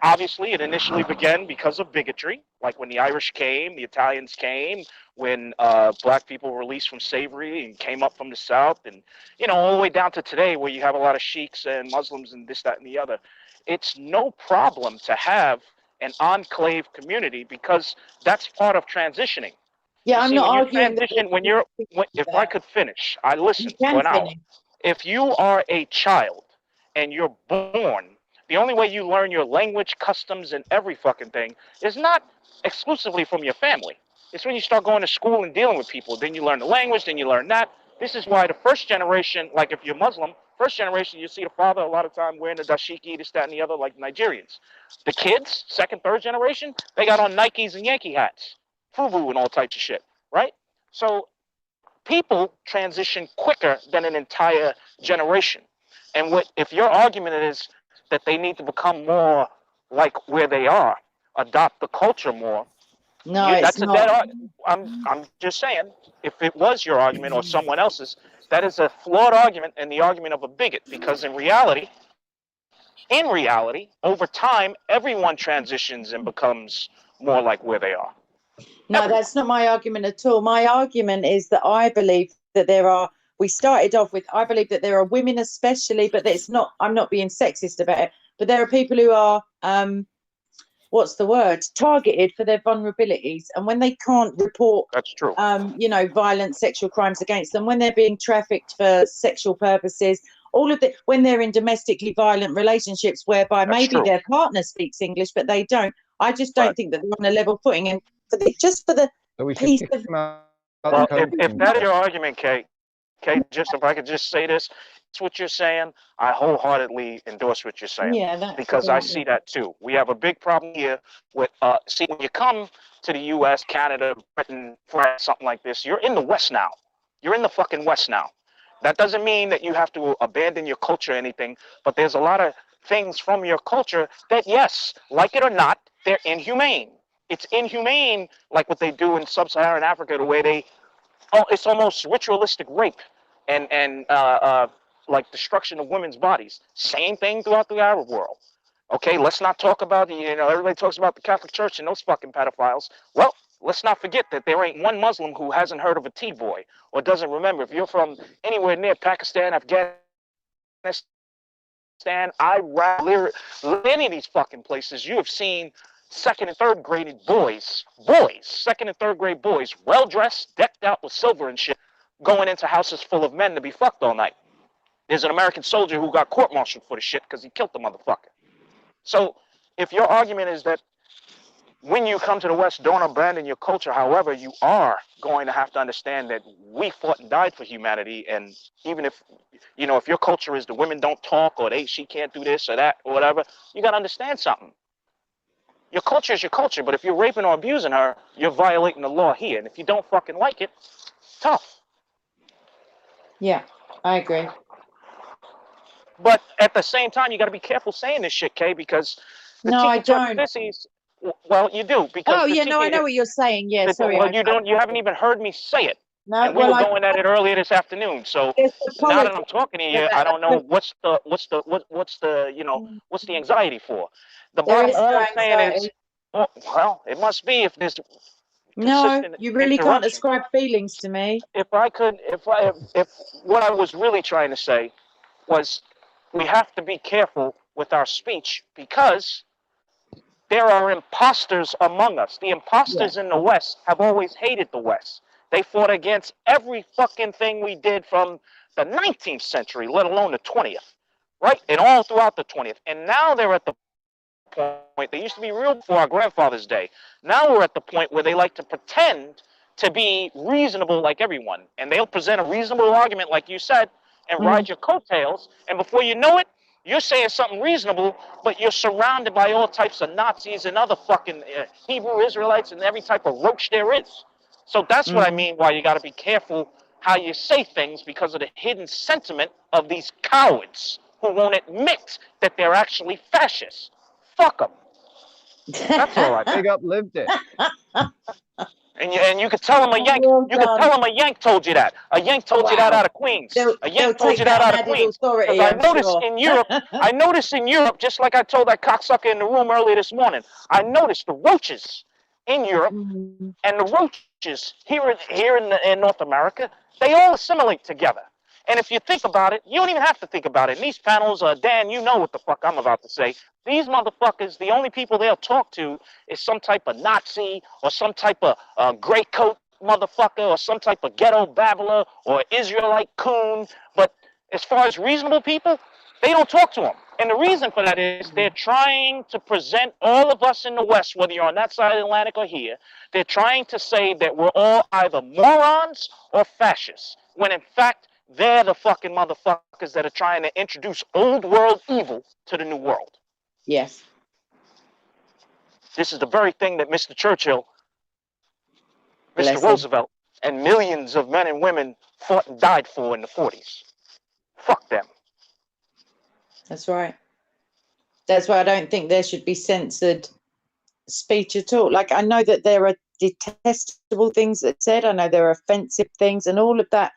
obviously it initially began because of bigotry, like when the Irish came, the Italians came, when black people were released from slavery and came up from the South, and all the way down to today, where you have a lot of sheiks and Muslims and this, that, and the other. It's no problem to have an enclave community because that's part of transitioning. Yeah, I'm not arguing. If I could finish, I listened for an hour. If you are a child and you're born, the only way you learn your language, customs, and every fucking thing is not exclusively from your family. It's when you start going to school and dealing with people. Then you learn the language, then you learn that. This is why the first generation, like if you're Muslim, first generation, you see the father a lot of time wearing the dashiki, this, that, and the other, like Nigerians. The kids, second, third generation, they got on Nikes and Yankee hats, FUBU and all types of shit, right? So people transition quicker than an entire generation. And if your argument is that they need to become more like where they are, adopt the culture more. No, it's not. I'm just saying, if it was your argument or someone else's, that is a flawed argument and the argument of a bigot, because in reality, over time, everyone transitions and becomes more like where they are. No, that's not my argument at all. My argument is that I believe that we started off with, I believe that there are women especially, but it's not, I'm not being sexist about it, but there are people who are, targeted for their vulnerabilities. And when they can't report, that's true, violent sexual crimes against them, when they're being trafficked for sexual purposes, when they're in domestically violent relationships whereby maybe their partner speaks English, but they don't, I just don't think that they're on a level footing. And just for the piece of... Well, if that is your argument, Kate, just if I could just say this, it's what you're saying. I wholeheartedly endorse what you're saying. Yeah, because I see that too. We have a big problem here with when you come to the U.S., Canada, Britain, France, something like this, you're in the West now. You're in the fucking West now. That doesn't mean that you have to abandon your culture or anything, but there's a lot of things from your culture that, yes, like it or not, they're inhumane. It's inhumane, like what they do in sub-Saharan Africa, the way it's almost ritualistic rape and like destruction of women's bodies. Same thing throughout the Arab world. Okay, let's not talk about, everybody talks about the Catholic Church and those fucking pedophiles. Well, let's not forget that there ain't one Muslim who hasn't heard of a T-boy or doesn't remember. If you're from anywhere near Pakistan, Afghanistan, Iraq, any of these fucking places, you have seen second and third grade boys, second and third grade boys, well-dressed, decked out with silver and shit, going into houses full of men to be fucked all night. There's an American soldier who got court-martialed for the shit because he killed the motherfucker. So if your argument is that when you come to the West, don't abandon your culture, however, you are going to have to understand that we fought and died for humanity. And even if, if your culture is the women don't talk or she can't do this or that or whatever, you got to understand something. Your culture is your culture, but if you're raping or abusing her, you're violating the law here. And if you don't fucking like it, tough. Yeah, I agree. But at the same time, you got to be careful saying this shit, Kay, because no, I don't. Well, you do because. Oh yeah, no, I know what you're saying. Yeah, sorry. Well, you don't. You haven't even heard me say it. No, and we were going at it earlier this afternoon. So now that I'm talking to you, I don't know what's the anxiety for. The bottom line I'm saying is, well, it must be if there's. No, you really can't describe feelings to me. If what I was really trying to say was, we have to be careful with our speech because there are imposters among us. The imposters in the West have always hated the West. They fought against every fucking thing we did from the 19th century, let alone the 20th, right? And all throughout the 20th. And now they're at the point, they used to be real before our grandfather's day. Now we're at the point where they like to pretend to be reasonable like everyone. And they'll present a reasonable argument, like you said, and ride your coattails. And before you know it, you're saying something reasonable, but you're surrounded by all types of Nazis and other fucking Hebrew Israelites and every type of roach there is. So that's what I mean why you got to be careful how you say things because of the hidden sentiment of these cowards who won't admit that they're actually fascists. Fuck them. That's all right. Big up lived it. And you could tell them a Yank. You could tell them a Yank told you that. A Yank told you that out of Queens. A Yank told you that out of Queens. Because I noticed in Europe. I noticed in Europe, just like I told that cocksucker in the room earlier this morning. I noticed the roaches in Europe and the roaches here in North America. They all assimilate together. And if you think about it, you don't even have to think about it. In these panels, Dan, you know what the fuck I'm about to say. These motherfuckers, the only people they'll talk to is some type of Nazi or some type of gray coat motherfucker or some type of ghetto babbler or Israelite coon. But as far as reasonable people, they don't talk to them. And the reason for that is they're trying to present all of us in the West, whether you're on that side of the Atlantic or here, they're trying to say that we're all either morons or fascists, when in fact, they're the fucking motherfuckers that are trying to introduce old world evil to the new world. Yes. This is the very thing that Mr. Churchill, Mr. Roosevelt, and millions of men and women fought and died for in the 40s. Fuck them. That's right. That's why I don't think there should be censored speech at all. Like, I know that there are detestable things that said. I know there are offensive things, and all of that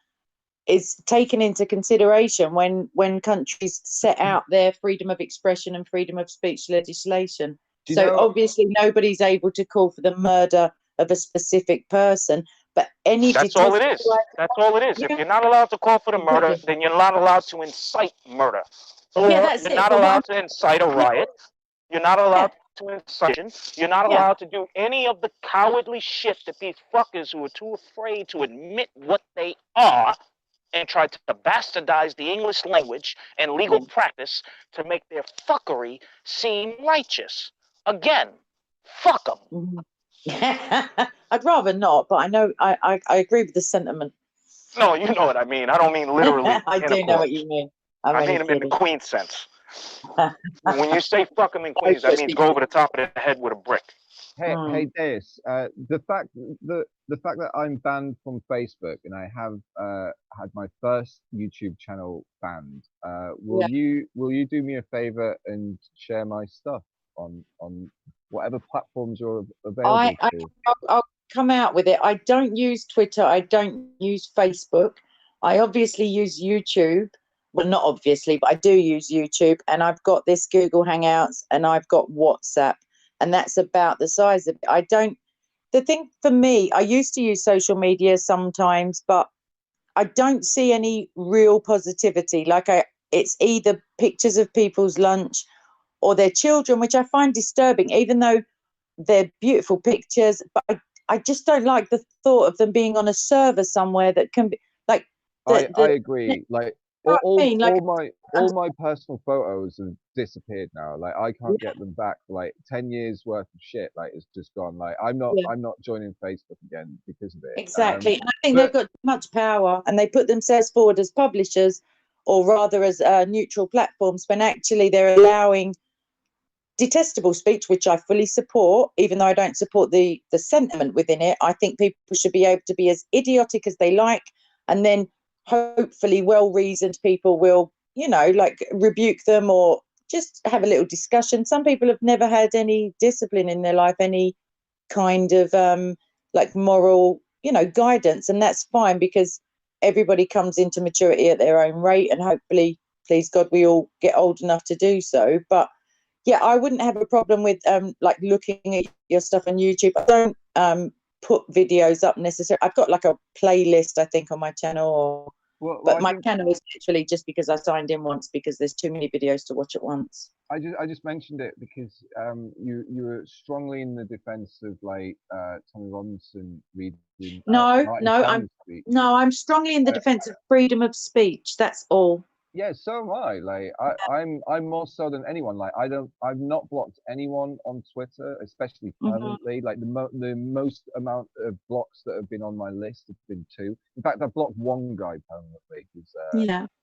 is taken into consideration when countries set out their freedom of expression and freedom of speech legislation. So obviously nobody's able to call for the murder of a specific person, but any That's all it is. That's all it is. Yeah. If you're not allowed to call for the murder, then you're not allowed to incite murder. Or you're not allowed to incite a riot. You're not allowed to incite. You're not allowed to do any of the cowardly shit that these fuckers who are too afraid to admit what they are and try to bastardize the English language and legal practice to make their fuckery seem righteous. Again, fuck them. I'd rather not, but I know I agree with the sentiment. No, you know what I mean. I don't mean literally. I do know what you mean. I mean them in the Queen's sense. When you say fuck them in Queens, that means go over the top of the head with a brick. Hey, Deus, the fact that I'm banned from Facebook and I have had my first YouTube channel banned, will you do me a favor and share my stuff on whatever platforms you're available to? I'll come out with it. I don't use Twitter. I don't use Facebook. I obviously use YouTube. Well, not obviously, but I do use YouTube, and I've got this Google Hangouts, and I've got WhatsApp, and that's about the size of it. The thing for me, I used to use social media sometimes, but I don't see any real positivity. It's either pictures of people's lunch or their children, which I find disturbing, even though they're beautiful pictures, but I just don't like the thought of them being on a server somewhere that can be like. I agree. Like all my personal photos have disappeared now. Like I can't get them back. Like 10 years worth of shit. Like it's just gone. Like I'm not joining Facebook again because of it. Exactly, and I think they've got too much power, and they put themselves forward as publishers, or rather as neutral platforms, when actually they're allowing detestable speech, which I fully support, even though I don't support the sentiment within it. I think people should be able to be as idiotic as they like, and then hopefully well-reasoned people will, rebuke them or just have a little discussion. Some people have never had any discipline in their life, any kind of moral, guidance, and that's fine, because everybody comes into maturity at their own rate, and hopefully, please God, we all get old enough to do so. But yeah, I wouldn't have a problem with looking at your stuff on YouTube. I don't put videos up necessarily. I've got like a playlist, I think, on my channel, but my channel is literally just because I signed in once, because there's too many videos to watch at once. I just mentioned it because you were strongly in the defense of Tommy Robinson reading. I'm strongly in the defense of freedom of speech. That's all. Yeah, so am I. Like I'm more so than anyone. Like I've not blocked anyone on Twitter, especially permanently. Like the most amount of blocks that have been on my list have been 2. In fact, I blocked one guy permanently who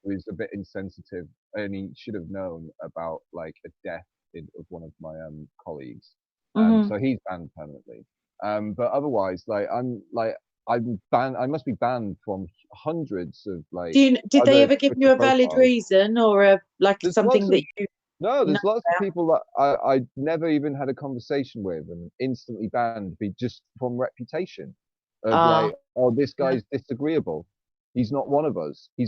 was a bit insensitive, and he should have known about like a death of one of my colleagues. So he's banned permanently. But otherwise, I'm banned. I must be banned from hundreds of Did they ever give you a valid reason, or something that you? No, there's lots of people that I never even had a conversation with and instantly banned just from reputation of this guy's disagreeable. He's not one of us. He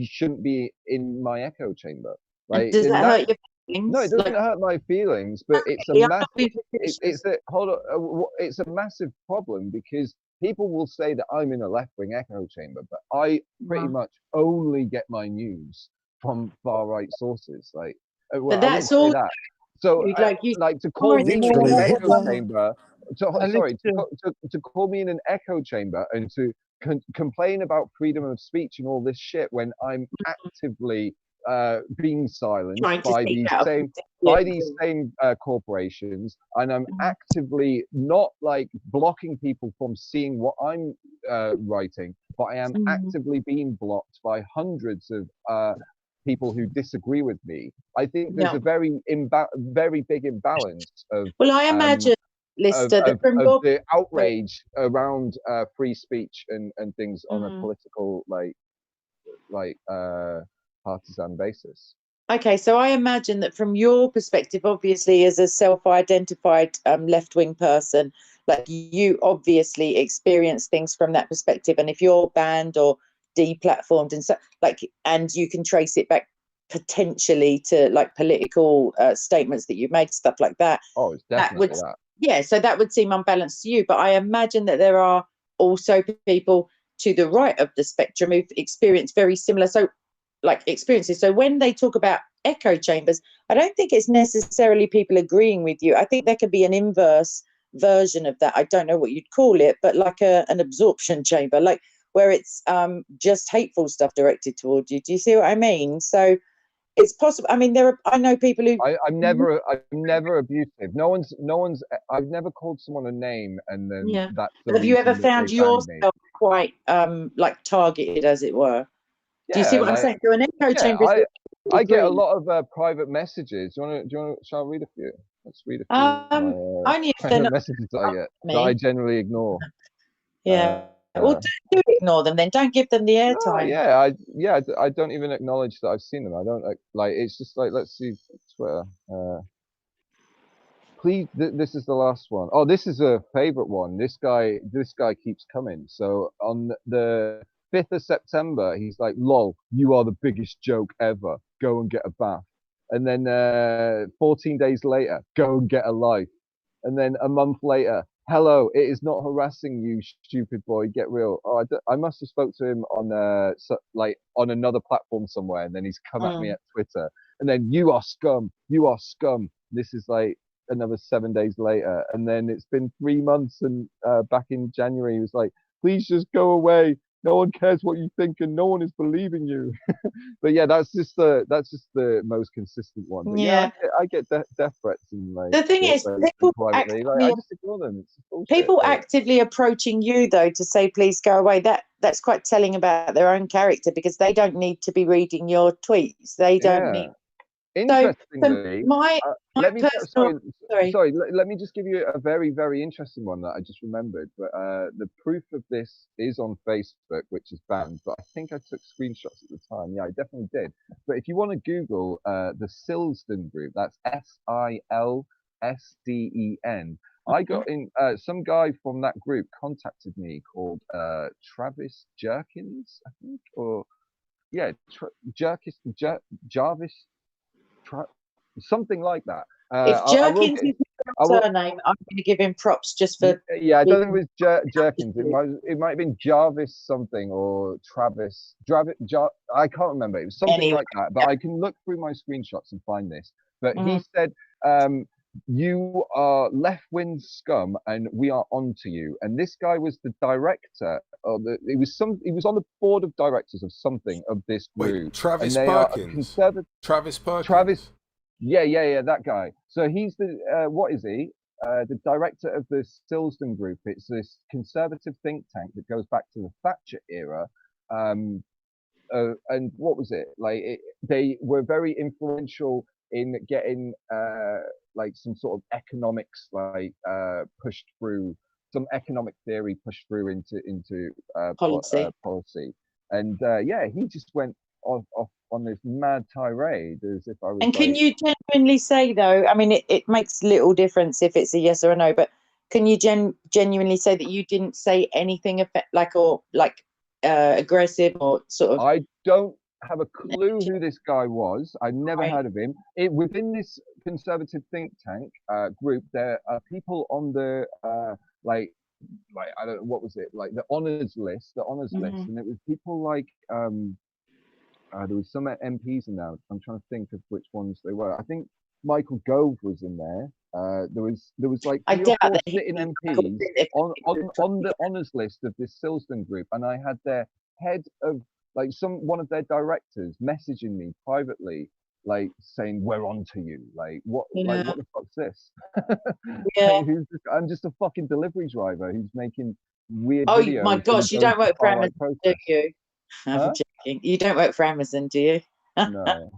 shouldn't be in my echo chamber. Like, does that hurt your feelings? No, it doesn't hurt my feelings, but it's a massive. It's a massive problem, because people will say that I'm in a left-wing echo chamber, but I pretty much only get my news from far-right sources. But that's all. So, to call me in an echo chamber, to call me in an echo chamber and to complain about freedom of speech and all this shit when I'm actively being silenced by these same corporations, and I'm actively not blocking people from seeing what I'm writing, but I am actively being blocked by hundreds of people who disagree with me. I think there's a very big imbalance of. Well, I imagine, Lister, of the outrage around free speech and things on a political partisan basis. Okay, so I imagine that from your perspective, obviously, as a self-identified left-wing person, like you obviously experience things from that perspective. And if you're banned or deplatformed and so, like, and you can trace it back potentially to like political statements that you've made, stuff like that. Oh, it's definitely that. Yeah, so that would seem unbalanced to you. But I imagine that there are also people to the right of the spectrum who've experienced very similar experiences. So when they talk about echo chambers, I don't think it's necessarily people agreeing with you. I think there could be an inverse version of that. I don't know what you'd call it, but like an absorption chamber, like where it's just hateful stuff directed towards you. Do you see what I mean? So it's possible. I mean, I know people who. I'm never abusive. No one's. I've never called someone a name and then that's. Have you ever found yourself quite like targeted, as it were? Do you see what I'm saying? Do an echo chamber? I get a lot of private messages. Shall I read a few? Let's read a few. Only private messages I get that I generally ignore. Yeah. Well, do ignore them then. Don't give them the airtime. I don't even acknowledge that I've seen them. I don't like. It's just like, let's see Twitter. Please, this is the last one. Oh, this is a favorite one. This guy keeps coming. So on the 5th of September, he's like, "Lol, you are the biggest joke ever. Go and get a bath." And then 14 days later, "Go and get a life." And then a month later, "Hello, it is not harassing you, stupid boy. Get real." Oh, I must have spoke to him on on another platform somewhere, and then he's come at me at Twitter. And then, "You are scum. You are scum." This is like another 7 days later, and then it's been 3 months, and back in January, he was like, "Please just go away. No one cares what you think, and no one is believing you." But yeah, that's just the most consistent one. But yeah, I get death threats and like. The thing is, people I just ignore them. It's people actively approaching you though to say please go away. That's quite telling about their own character, because they don't need to be reading your tweets. They don't need. Interestingly, let me just give you a very, very interesting one that I just remembered. But the proof of this is on Facebook, which is banned. But I think I took screenshots at the time. Yeah, I definitely did. But if you want to Google the Silsden group, that's SILSDEN. I got in. Some guy from that group contacted me called Travis Jerkins, I think, or yeah, Jarvis. Something like that. If Jerkins is his surname, I'm going to give him props just for. Yeah, I don't think it was Jerkins. It might have been Jarvis something or Travis. I can't remember. It was something like that. But I can look through my screenshots and find this. But he said, "You are left-wing scum, and we are onto you." And this guy was the director. He was on the board of directors of something of this group. Wait, Travis Perkins. Travis Perkins. Yeah, that guy. So he's the what is he? The director of the Silsden Group. It's this conservative think tank that goes back to the Thatcher era. And what was it? Like they were very influential in getting like some sort of economics pushed through, some economic theory pushed through into policy. And he just went off on this mad tirade as if I was. And can you genuinely say though? I mean, it makes little difference if it's a yes or a no, but can you genuinely say that you didn't say anything aggressive or sort of? I don't have a clue who this guy was. I've never heard of him. Within this conservative think tank group, there are people on the like I don't know, what was it, like the honors list, and it was people like there was some MPs in there. I'm trying to think of which ones they were. I think Michael Gove was in there. There was like 3 or 4 sitting MPs on the honours list of this Silsden group, and I had their head of like one of their directors messaging me privately, like saying, "We're on to you." Like what the fuck's this? Yeah. I'm just a fucking delivery driver who's making weird videos. Oh my gosh, you don't work for Amazon, do you? I'm joking. You don't work for Amazon, do you? No.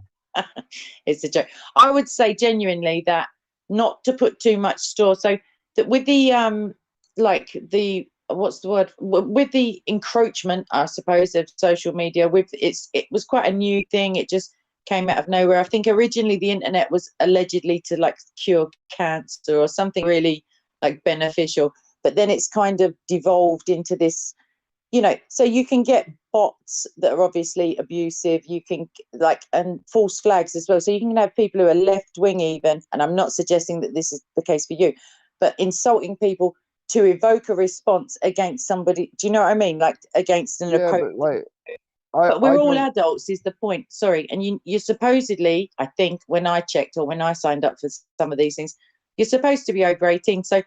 It's a joke. I would say genuinely that not to put too much store. So that with the what's the word? With the encroachment, I suppose, of social media, it was quite a new thing. It just came out of nowhere. I think originally the internet was allegedly to like cure cancer or something really like beneficial, but then it's kind of devolved into this, you know, so you can get bots that are obviously abusive, you can like, and false flags as well. So you can have people who are left wing even, and I'm not suggesting that this is the case for you, but insulting people to evoke a response against somebody. Do you know what I mean? Like against an opponent. But we're all adults is the point. Sorry. And you're supposedly, I think when I checked or when I signed up for some of these things, you're supposed to be over 18. So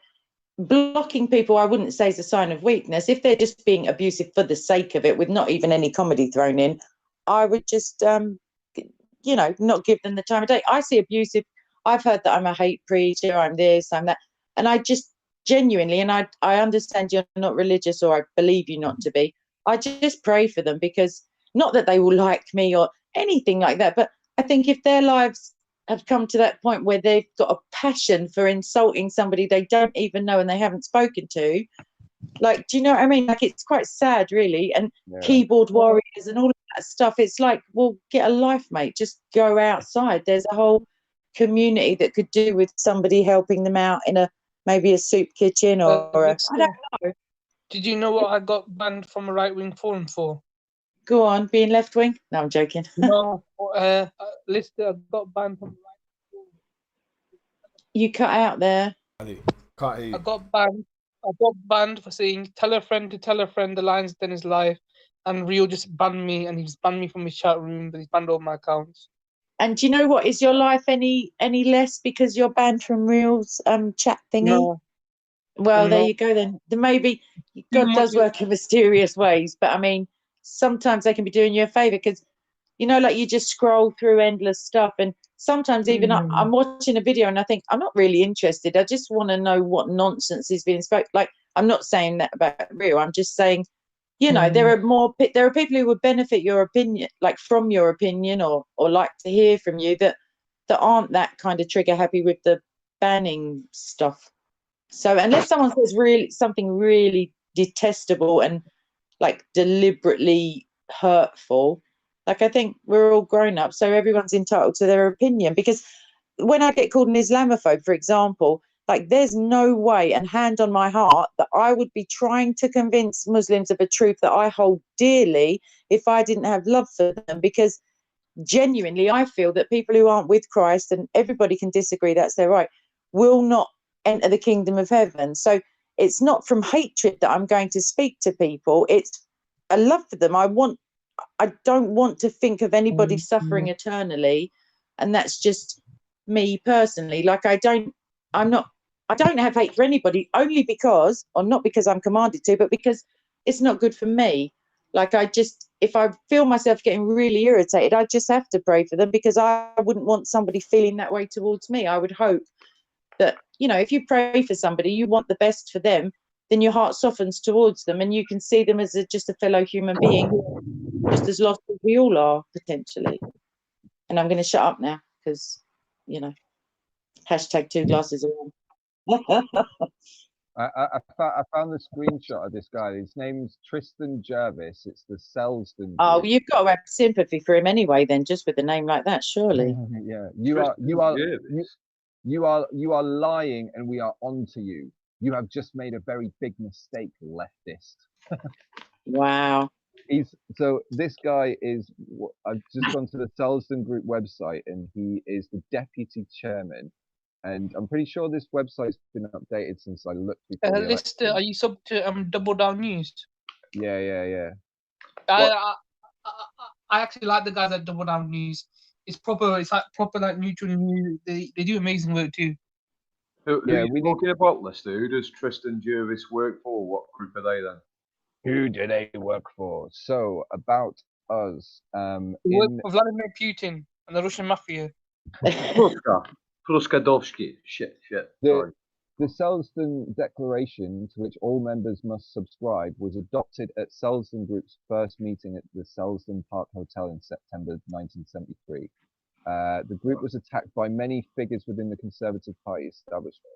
blocking people, I wouldn't say is a sign of weakness. If they're just being abusive for the sake of it, with not even any comedy thrown in, I would just, you know, not give them the time of day. I see abusive. I've heard that I'm a hate preacher, I'm this, I'm that. And I just genuinely, and I understand you're not religious, or I believe you not to be. I just pray for them, because not that they will like me or anything like that, but I think if their lives have come to that point where they've got a passion for insulting somebody they don't even know and they haven't spoken to, like, do you know what I mean? Like, it's quite sad, really. And keyboard warriors and all of that stuff, it's like, well, get a life, mate. Just go outside. There's a whole community that could do with somebody helping them out in maybe a soup kitchen or I don't know. Did you know what I got banned from a right-wing forum for? Go on, being left-wing? No, I'm joking. No, Lister, I got banned from the right-wing forum. You cut out there. I got banned for saying tell a friend to tell a friend the lines then his life, and Rio just banned me, and he's banned me from his chat room, but he's banned all my accounts. And do you know what? Is your life any less because you're banned from Real's chat thingy? No. Well, there you go then. Maybe God does work in mysterious ways, but I mean, sometimes they can be doing you a favour, because, you know, like you just scroll through endless stuff, and sometimes even I'm watching a video and I think I'm not really interested. I just want to know what nonsense is being spoken. Like, I'm not saying that about Real. I'm just saying, you know, there are people who would benefit your opinion, like from your opinion, or like to hear from you, that aren't that kind of trigger happy with the banning stuff. So unless someone says something really detestable and like deliberately hurtful, like, I think we're all grown up, so everyone's entitled to their opinion. Because when I get called an Islamophobe, for example, like, there's no way, and hand on my heart, that I would be trying to convince Muslims of a truth that I hold dearly if I didn't have love for them. Because genuinely, I feel that people who aren't with Christ, and everybody can disagree, that's their right, will not enter the kingdom of heaven. So it's not from hatred that I'm going to speak to people. It's a love for them. I don't want to think of anybody suffering eternally. And that's just me personally. Like, I don't have hate for anybody, only because, or not because I'm commanded to, but because it's not good for me. Like, if I feel myself getting really irritated, I just have to pray for them, because I wouldn't want somebody feeling that way towards me. I would hope that, you know, if you pray for somebody, you want the best for them, then your heart softens towards them, and you can see them as just a fellow human being, just as lost as we all are, potentially. And I'm going to shut up now, because, you know, hashtag 2 glasses of wine. I found the screenshot of this guy. His name's Tristan Jervis. It's the Selsdon. Oh, you've got to have sympathy for him anyway, then, just with a name like that, surely. Yeah, you are lying, and we are on to you. You have just made a very big mistake, leftist. Wow. This guy is. I've just gone to the Selsdon Group website, and he is the deputy chairman. And I'm pretty sure this website's been updated since I looked before. Lister, are you sub to Double Down News? Yeah. I actually like the guys at Double Down News. It's proper. It's like proper, like, neutral news. They do amazing work too. Who are you talking about, Lister? Who does Tristan Jervis work for? What group are they then? Who do they work for? So, about us. They work for Vladimir Putin and the Russian mafia. Pruskadovsky. Shit. Sorry. The Selsdon Declaration, to which all members must subscribe, was adopted at Selsdon Group's first meeting at the Selsdon Park Hotel in September 1973. The group was attacked by many figures within the Conservative Party establishment.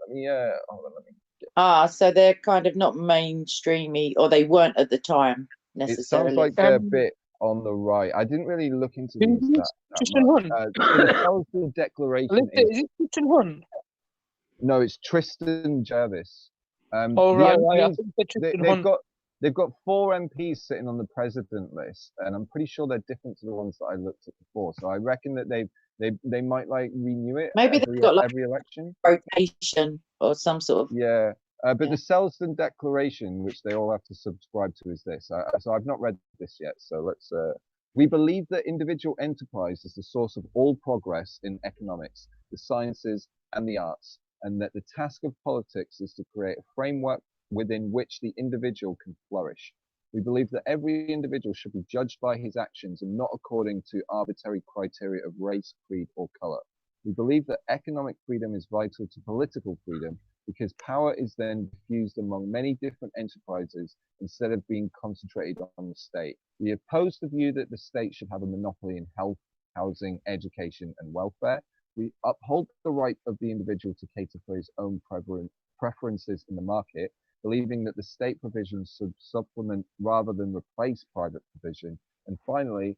So they're kind of not mainstreamy, or they weren't at the time necessarily. It sounds like they're a bit on the right. I didn't really look into these that much. So the Salisbury Declaration is it Tristan Hunt? No, it's Tristan Jervis. Oh, the right, MPs, I think they've got 4 MPs sitting on the president list, and I'm pretty sure they're different to the ones that I looked at before. So I reckon that they might like renew it Maybe they've got like every election rotation or some sort of but the Selsdon Declaration, which they all have to subscribe to, is this. So I've not read this yet. So let's. We believe that individual enterprise is the source of all progress in economics, the sciences, and the arts, and that the task of politics is to create a framework within which the individual can flourish. We believe that every individual should be judged by his actions and not according to arbitrary criteria of race, creed, or color. We believe that economic freedom is vital to political freedom because power is then diffused among many different enterprises instead of being concentrated on the state. We oppose the view that the state should have a monopoly in health, housing, education, and welfare. We uphold the right of the individual to cater for his own preferences in the market, believing that the state provisions should supplement rather than replace private provision. And finally,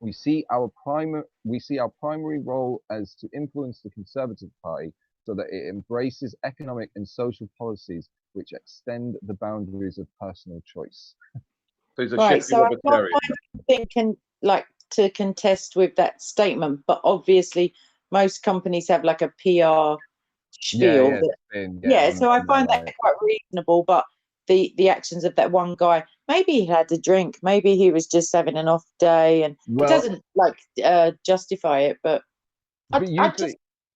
we see our primary role as to influence the Conservative Party so that it embraces economic and social policies which extend the boundaries of personal choice. So he's a right, so I can't libertarian. find anything to contest with that statement, but obviously most companies have like a PR spiel. So I find that quite reasonable, but the actions of that one guy, maybe he had a drink, maybe he was just having an off day, and it doesn't justify it, but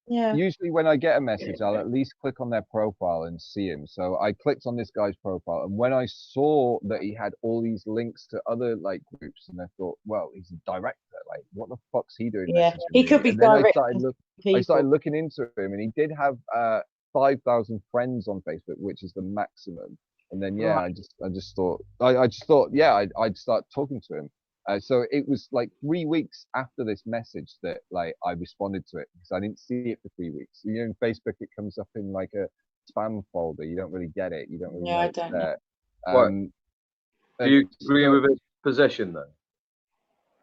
usually when I get a message, I'll at least click on their profile and see him. So I clicked on this guy's profile, and when I saw that he had all these links to other like groups, and I thought, well, he's a director. Like, what the fuck's he doing? Yeah, he could be. And then I started looking into him, and he did have 5,000 friends on Facebook, which is the maximum. And then I just thought I'd start talking to him. So it was like 3 weeks after this message that like I responded to it because I didn't see it for 3 weeks. You know, in Facebook it comes up in like a spam folder. You don't really get it. You don't really know I don't know. Do you agree with his position then?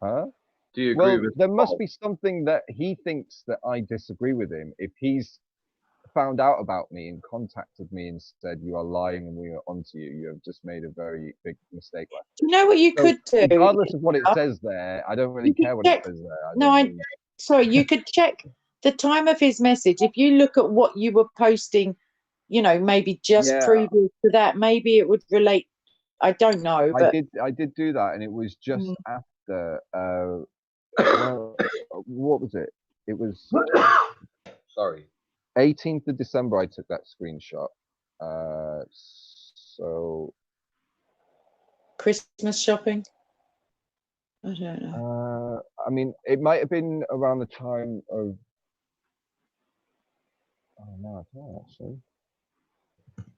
Huh? Do you agree with? There must be something that he thinks that I disagree with him. If he's found out about me and contacted me and said, you are lying and we are onto you, you have just made a very big mistake. Do you know what you could do? Regardless of what it says there, I don't really care what it says there. Sorry, you could check the time of his message. If you look at what you were posting, you know, maybe just previous to that, maybe it would relate. I don't know. But I did do that, and it was just after what was it? It was sorry. 18th of December I took that screenshot. So Christmas shopping? I don't know. I mean, it might have been around the time of no, I can't actually.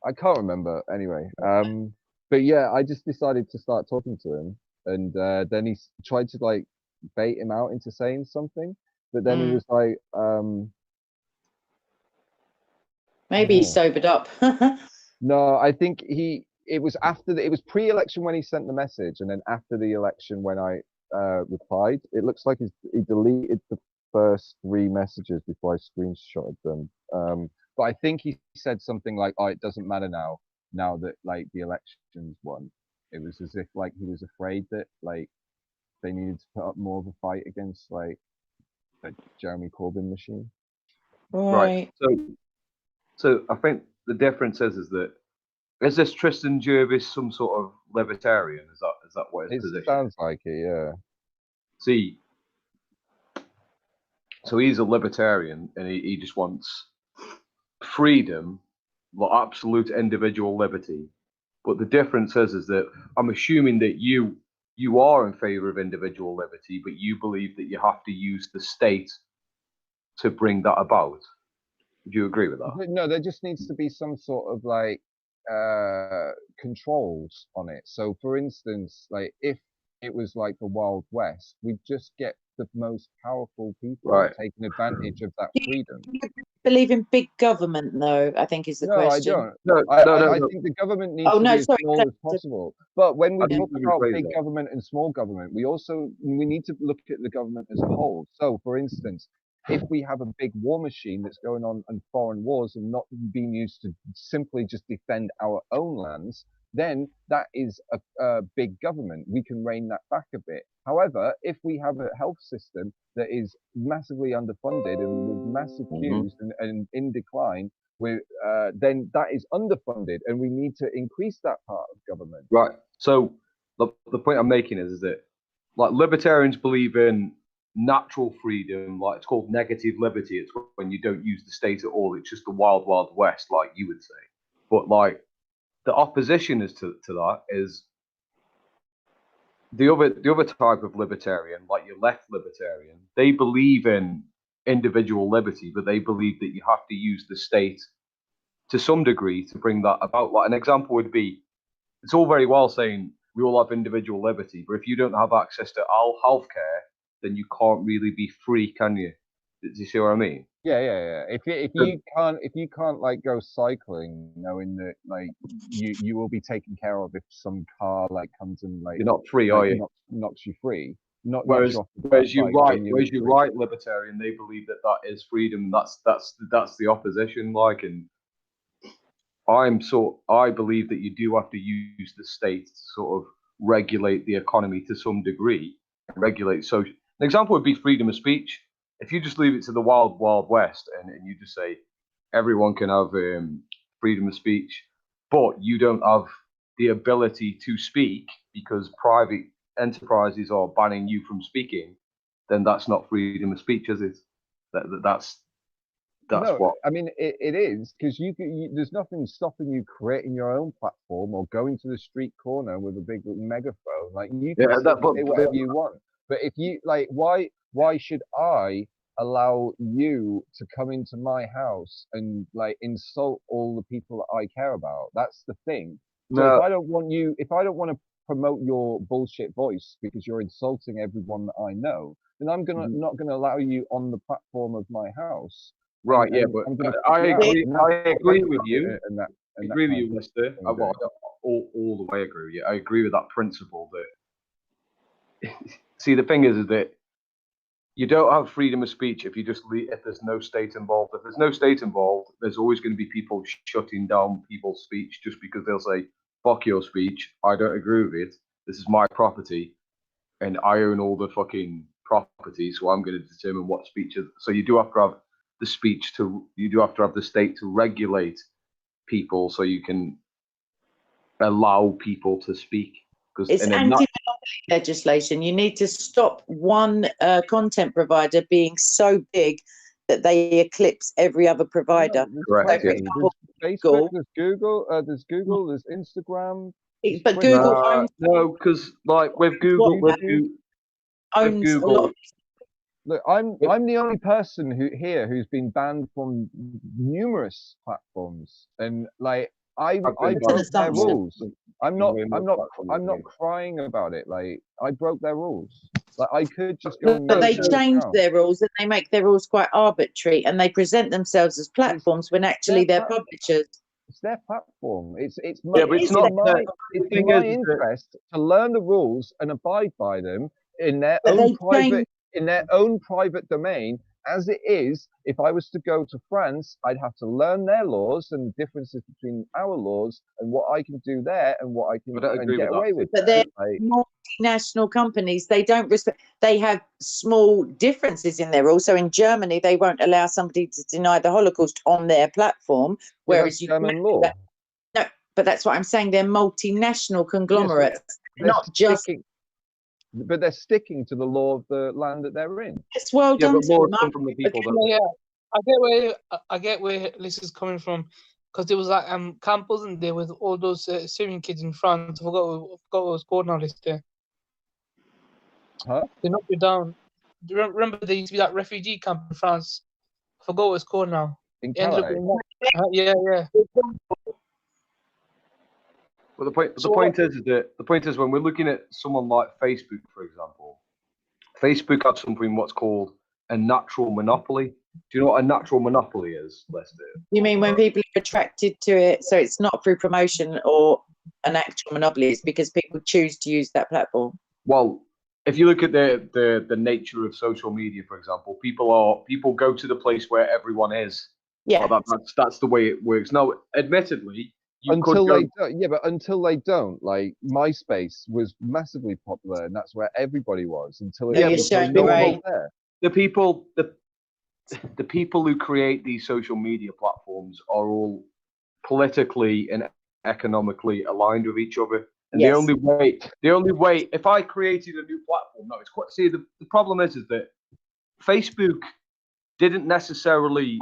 I can't remember anyway. But yeah, I just decided to start talking to him, and then he tried to like bait him out into saying something, but then he was like maybe he sobered up. No, I think it was after it was pre-election when he sent the message, and then after the election when I replied. It looks like he deleted the first 3 messages before I screenshotted them. But I think he said something like, "Oh, it doesn't matter now that like the election's won." It was as if like he was afraid that like they needed to put up more of a fight against like the Jeremy Corbyn machine. Right. So I think the difference is that is this Tristan Jervis some sort of libertarian? Is that what his position? It sounds like it, yeah. See, so he's a libertarian and he just wants freedom, like absolute individual liberty. But the difference is that I'm assuming that you are in favor of individual liberty, but you believe that you have to use the state to bring that about. Would you agree with that? No, there just needs to be some sort of like controls on it. So for instance, like if it was like the Wild West, we'd just get the most powerful people are taking advantage of that freedom. Do you believe in big government, though? I think is the question. I don't. I think the government needs to be as small as possible. But when we talk about big government and small government, we need to look at the government as a whole. So, for instance, if we have a big war machine that's going on in foreign wars and not being used to simply just defend our own lands, then that is a big government. We can rein that back a bit. However, if we have a health system that is massively underfunded and with massive queues and in decline, then that is underfunded, and we need to increase that part of government. Right. So the point I'm making is that like libertarians believe in natural freedom, like it's called negative liberty. It's when you don't use the state at all. It's just the wild, wild west, like you would say. But like the opposition is to that is the other type of libertarian, like your left libertarian. They believe in individual liberty, but they believe that you have to use the state to some degree to bring that about. Like an example would be, it's all very well saying we all have individual liberty, but if you don't have access to all healthcare, then you can't really be free, can you? Do you see what I mean? Yeah. If you can't like go cycling, knowing that like you will be taken care of if some car like comes and like you're not free, are you? Knocks you free. Whereas you right libertarian, they believe that is freedom. That's the opposition. Like, and I believe that you do have to use the state to sort of regulate the economy to some degree, regulate social. An example would be freedom of speech. If you just leave it to the wild, wild west and you just say everyone can have freedom of speech, but you don't have the ability to speak because private enterprises are banning you from speaking, then that's not freedom of speech, is it? That's what I mean. It is, because there's nothing stopping you creating your own platform or going to the street corner with a big megaphone. Like you can say whatever you want. But if you like, why should I allow you to come into my house and like insult all the people that I care about? That's the thing. So if I don't want to promote your bullshit voice because you're insulting everyone that I know, then I'm not gonna allow you on the platform of my house. Right, but I agree with you. I agree with you, Mister. All the way agree with you. I agree with that principle that see, the thing is that you don't have freedom of speech if there's no state involved. If there's no state involved, there's always going to be people shutting down people's speech just because they'll say, fuck your speech, I don't agree with it, this is my property, and I own all the fucking property, so I'm going to determine what speech is. So you do have to have the you do have to have the state to regulate people so you can allow people to speak. It's anti-monopoly legislation. You need to stop one content provider being so big that they eclipse every other provider. Correct. There's Facebook, there's Google, there's Instagram. But Google owns because like with Google, owns a lot. Look, I'm the only person who's been banned from numerous platforms, and like I broke their rules. I'm not crying about it. Like I broke their rules. Like I could just go. But they change their rules, and they make their rules quite arbitrary, and they present themselves as platforms when actually they're publishers. It's their platform. It's my interest to learn the rules and abide by them in their own private domain. As it is, if I was to go to France, I'd have to learn their laws and the differences between our laws and what I can do there and what I can get away with. But they're multinational companies. They don't respect. They have small differences in their rules. So in Germany, they won't allow somebody to deny the Holocaust on their platform, whereas German law. No, but that's what I'm saying. They're multinational conglomerates, not just. But they're sticking to the law of the land that they're in. It's well done. But laws come from the people. I get where this is coming from, because there was like camp, wasn't there, with all those Syrian kids in France. I forgot what was called now. This day. Huh? They knocked it down. Do you remember there used to be that refugee camp in France? I forgot what it's called now. In Calais. Yeah. Well, the point is when we're looking at someone like Facebook, for example, Facebook had something what's called a natural monopoly. Do you know what a natural monopoly is, Lester? You mean when people are attracted to it, so it's not through promotion or an actual monopoly, it's because people choose to use that platform? Well, if you look at the nature of social media, for example, people go to the place where everyone is. Yeah, that's the way it works. Now, admittedly, until they don't, but until they don't, like MySpace was massively popular, and that's where everybody was until it was no one there. The people who create these social media platforms are all politically and economically aligned with each other. And the only way, if I created a new platform, no, it's quite. See, the problem is that Facebook didn't necessarily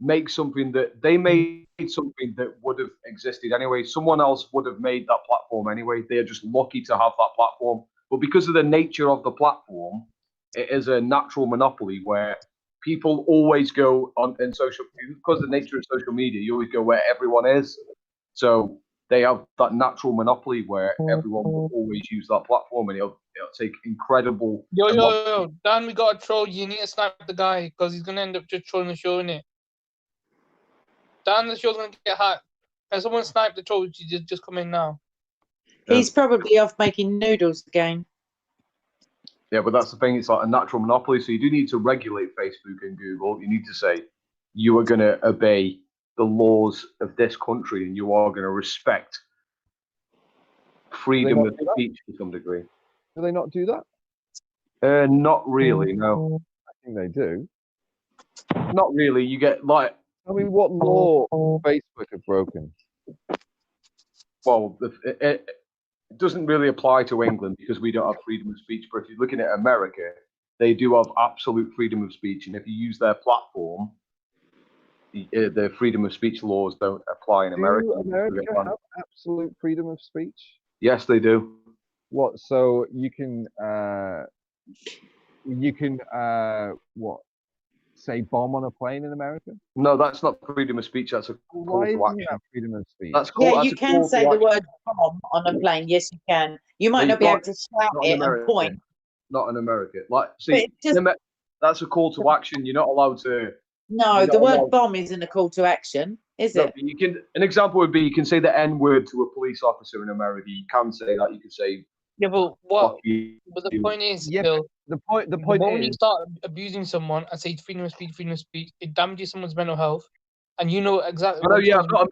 make something that they made something that would have existed anyway. Someone else would have made that platform anyway. They are just lucky to have that platform. But because of the nature of the platform, it is a natural monopoly where people always go on in social. Because of the nature of social media, you always go where everyone is. So they have that natural monopoly where everyone will always use that platform, and it'll take incredible. Yo, Dan, we got a troll. You need to snipe the guy because he's gonna end up just trolling the show, innit? Dan, the show's gonna get hacked. Can someone snipe the troll? Just come in now. He's probably off making noodles again. Yeah, but that's the thing. It's like a natural monopoly. So you do need to regulate Facebook and Google. You need to say you are going to obey the laws of this country, and you are going to respect freedom of speech to some degree. Do they not do that? Not really. No, I think they do. Not really. You get like. I mean, what law Facebook have broken? Well, it doesn't really apply to England because we don't have freedom of speech. But if you're looking at America, they do have absolute freedom of speech, and if you use their platform, the freedom of speech laws don't apply in America. Do America have absolute freedom of speech? Yes, they do. What? So you can what? Say bomb on a plane in America? No, that's not freedom of speech. That's a call to action. Freedom of speech. You can say the word bomb on a plane. Yes, you can. You might not be able to shout it and point. Not in America. Like, see, that's a call to action. You're not allowed to. No, the word bomb isn't a call to action, is it? You can. An example would be you can say the N word to a police officer in America. You can say that. You can say. Yeah, but what? But the point is, Bill. The point is, when you start abusing someone and say freedom of speech, it damages someone's mental health, and you know exactly. No, yeah, I'm not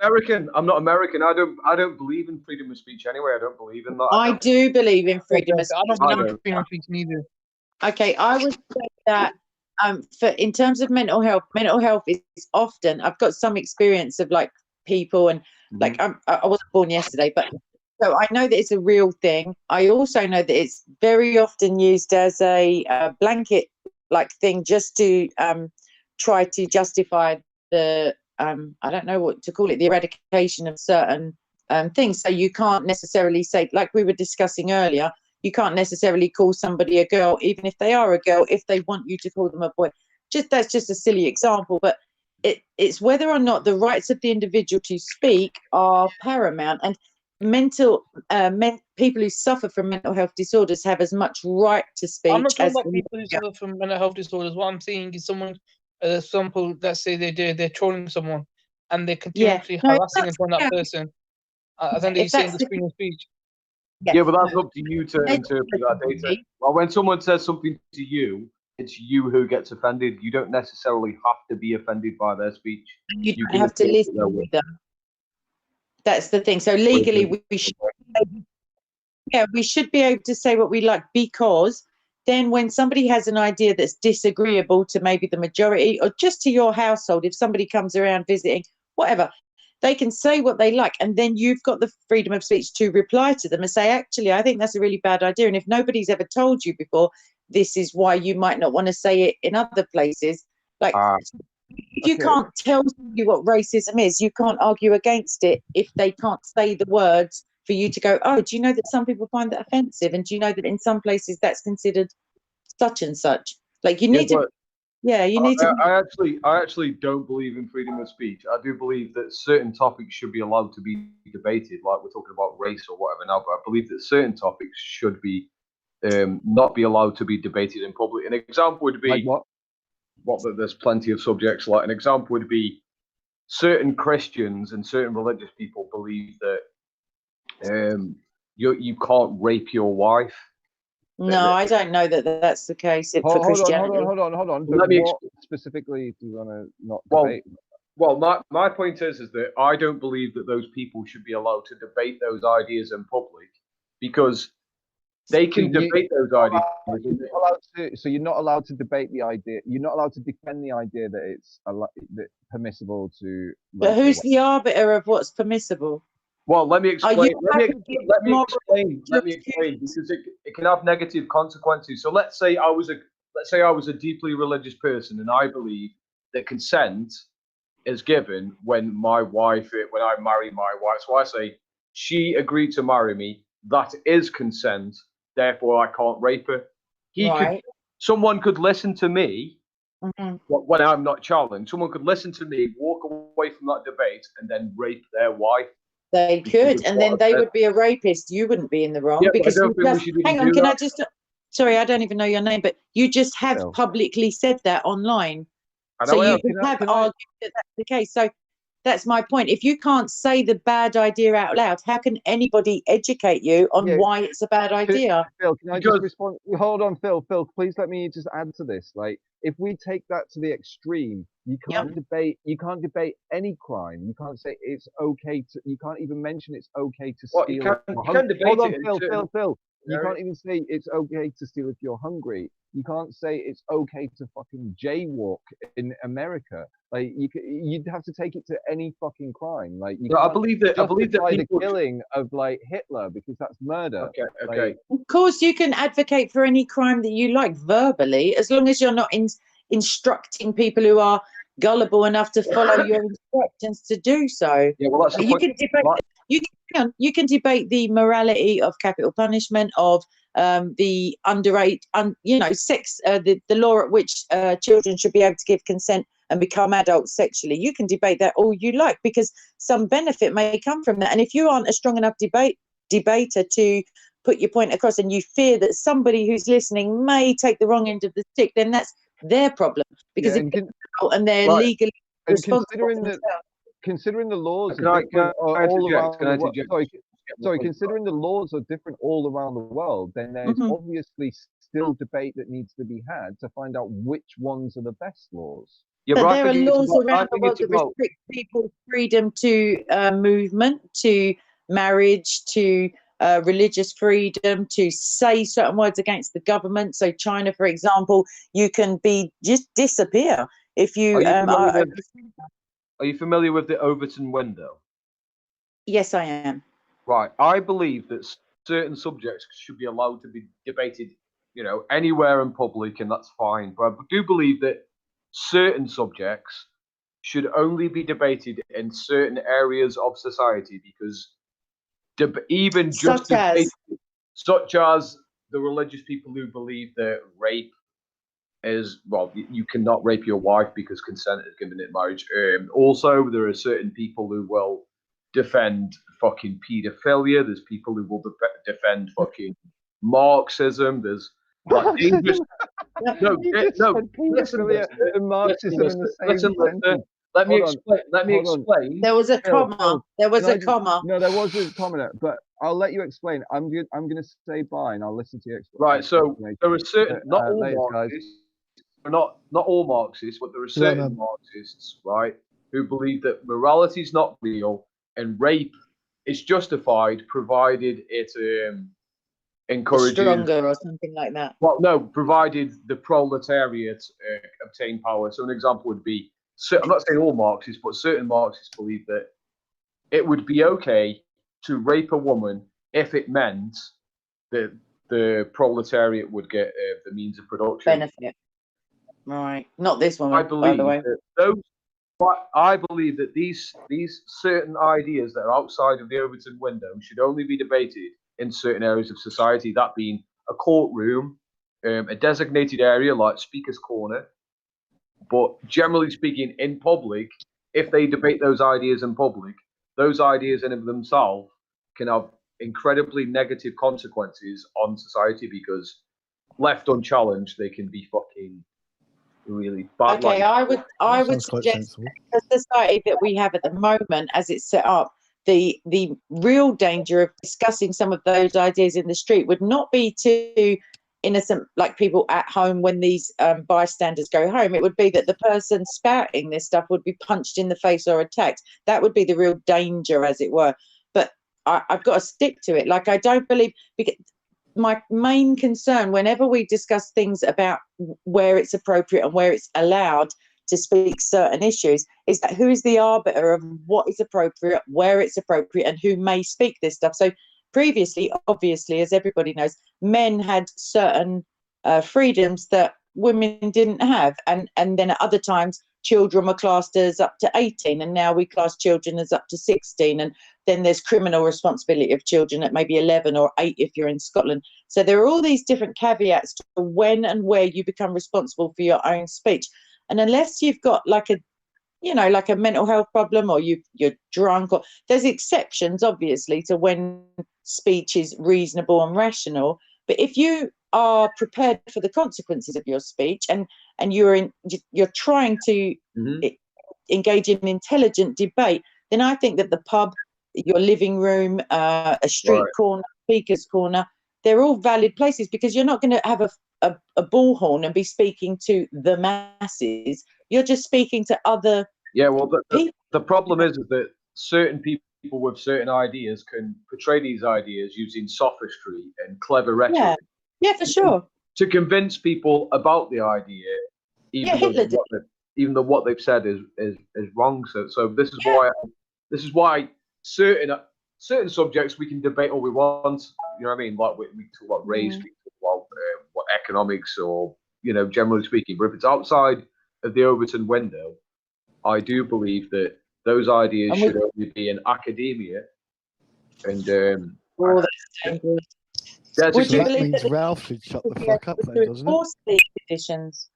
American. I don't believe in freedom of speech anyway. I don't believe in that. I do believe in freedom of speech. I don't believe in freedom of speech neither. Okay, I would say that in terms of mental health is often. I've got some experience of like people and like I wasn't born yesterday, but. So I know that it's a real thing. I also know that it's very often used as a blanket like thing just to try to justify the I don't know what to call it, the eradication of certain things. So you can't necessarily say, like we were discussing earlier, you can't necessarily call somebody a girl, even if they are a girl, if they want you to call them a boy. That's just a silly example, but it's whether or not the rights of the individual to speak are paramount. And people who suffer from mental health disorders have as much right to speech. I'm not talking about people who suffer from mental health disorders. What I'm saying is someone, example, let's say they're trolling someone and they're continuously harassing and on that person. I think they're saying the freedom of speech. Yeah, but that's up to you to interpret that data. Well, when someone says something to you, it's you who gets offended. You don't necessarily have to be offended by their speech. You don't have to listen to them. That's the thing. So legally, we should be able to say what we like, because then when somebody has an idea that's disagreeable to maybe the majority or just to your household, if somebody comes around visiting, whatever, they can say what they like. And then you've got the freedom of speech to reply to them and say, actually, I think that's a really bad idea. And if nobody's ever told you before, this is why you might not want to say it in other places. Like, if you can't tell somebody what racism is, you can't argue against it if they can't say the words for you to go, oh, do you know that some people find that offensive? And do you know that in some places that's considered such and such? Like, you need to. I actually don't believe in freedom of speech. I do believe that certain topics should be allowed to be debated, like we're talking about race or whatever now, but I believe that certain topics should be not be allowed to be debated in public. An example would be there's plenty of subjects like. An example would be certain Christians and certain religious people believe that you can't rape your wife. No, I don't know that that's the case for Christianity. Hold on. But what specifically do you want to not debate? Well, my point is that I don't believe that those people should be allowed to debate those ideas in public, because they can debate those ideas. So you're not allowed to debate the idea. You're not allowed to defend the idea that it's permissible to. But who's the arbiter of what's permissible? Well, let me explain. Let me explain because it can have negative consequences. So let's say I was a deeply religious person, and I believe that consent is given when I marry my wife. So I say she agreed to marry me. That is consent. Therefore, I can't rape her. Someone could listen to me when I'm not challenged. Someone could listen to me, walk away from that debate, and then rape their wife. They could, and then they would be a rapist. You wouldn't be in the wrong because hang on, can I just? Sorry, I don't even know your name, but you just have publicly said that online, so you could have argued that that's the case. So that's my point. If you can't say the bad idea out loud, how can anybody educate you on why it's a bad idea? Phil, can I just respond? Hold on, Phil. Phil, please let me just add to this. Like, if we take that to the extreme, you can't debate. You can't debate any crime. You can't say it's okay to. You can't even mention it's okay to steal. You can debate. Hold on, Phil. You can't even say it's okay to steal if you're hungry. You can't say it's okay to fucking jaywalk in America. Like you'd have to take it to any fucking crime. Like I believe that the killing of like Hitler, because that's murder. Okay. Of course, you can advocate for any crime that you like verbally, as long as you're not instructing people who are gullible enough to follow your instructions to do so. Yeah, well, that's the point. You can debate the morality of capital punishment, of the underage, sex, the law at which children should be able to give consent and become adults sexually. You can debate that all you like, because some benefit may come from that. And if you aren't a strong enough debater to put your point across, and you fear that somebody who's listening may take the wrong end of the stick, then that's their problem, because and they're legally responsible. Considering the laws considering the laws are different all around the world, then there's obviously still debate that needs to be had to find out which ones are the best laws. But there are laws around the world that restrict people's freedom to movement, to marriage, to religious freedom, to say certain words against the government. So China, for example, you can just disappear if you Are you familiar with the Overton window? Yes, I am. Right. I believe that certain subjects should be allowed to be debated, anywhere in public, and that's fine. But I do believe that certain subjects should only be debated in certain areas of society, because such as the religious people who believe that rape is, you cannot rape your wife because consent is given at marriage. Also, there are certain people who will defend fucking paedophilia. There's people who will defend fucking Marxism. There's dangerous. Let me explain. There was a comma. There was a comma. No, there was a comma. But I'll let you explain. I'm going to say bye, and I'll listen to you explain. Right. So there are certain, not all Marxists. Not all Marxists, but there are certain Marxists, right, who believe that morality is not real and rape is justified, provided it encourages stronger or something like that. Well, no, provided the proletariat obtain power. So an example would be, I'm not saying all Marxists, but certain Marxists believe that it would be okay to rape a woman if it meant that the proletariat would get the means of production. Benefit. Right, not this one. By the way, I believe that these certain ideas that are outside of the Overton window should only be debated in certain areas of society. That being a courtroom, a designated area like Speaker's Corner. But generally speaking, in public, if they debate those ideas in public, those ideas in of themselves can have incredibly negative consequences on society, because left unchallenged, they can be fucking really bad. Okay, I would suggest the society that we have at the moment, as it's set up, the real danger of discussing some of those ideas in the street would not be to innocent, like people at home when these bystanders go home. It would be that the person spouting this stuff would be punched in the face or attacked. That would be the real danger, as it were. But I've got to stick to it. Like, I don't believe, because my main concern whenever we discuss things about where it's appropriate and where it's allowed to speak certain issues is that who is the arbiter of what is appropriate, where it's appropriate, and who may speak this stuff. So previously, obviously, as everybody knows, men had certain freedoms that women didn't have, and then at other times children were classed as up to 18, and now we class children as up to 16, and then there's criminal responsibility of children at maybe 11 or 8 if you're in Scotland. So there are all these different caveats to when and where you become responsible for your own speech. And unless you've got like a mental health problem, or you're drunk, or there's exceptions obviously to when speech is reasonable and rational. But if you are prepared for the consequences of your speech, and you're trying to engage in intelligent debate, then I think that the pub, your living room, a street corner, speaker's corner, they're all valid places, because you're not going to have a bullhorn and be speaking to the masses. You're just speaking to other people. The problem is that certain people with certain ideas can portray these ideas using sophistry and clever rhetoric. Yeah, for sure. To convince people about the idea, even though what they've said is wrong. So this is why certain subjects we can debate all we want. You know what I mean? Like we talk about race, we talk about what economics, or generally speaking. But if it's outside of the Overton window, I do believe that those ideas should only be in academia. And that means Ralph should shut the fuck up, then, doesn't it? These conditions.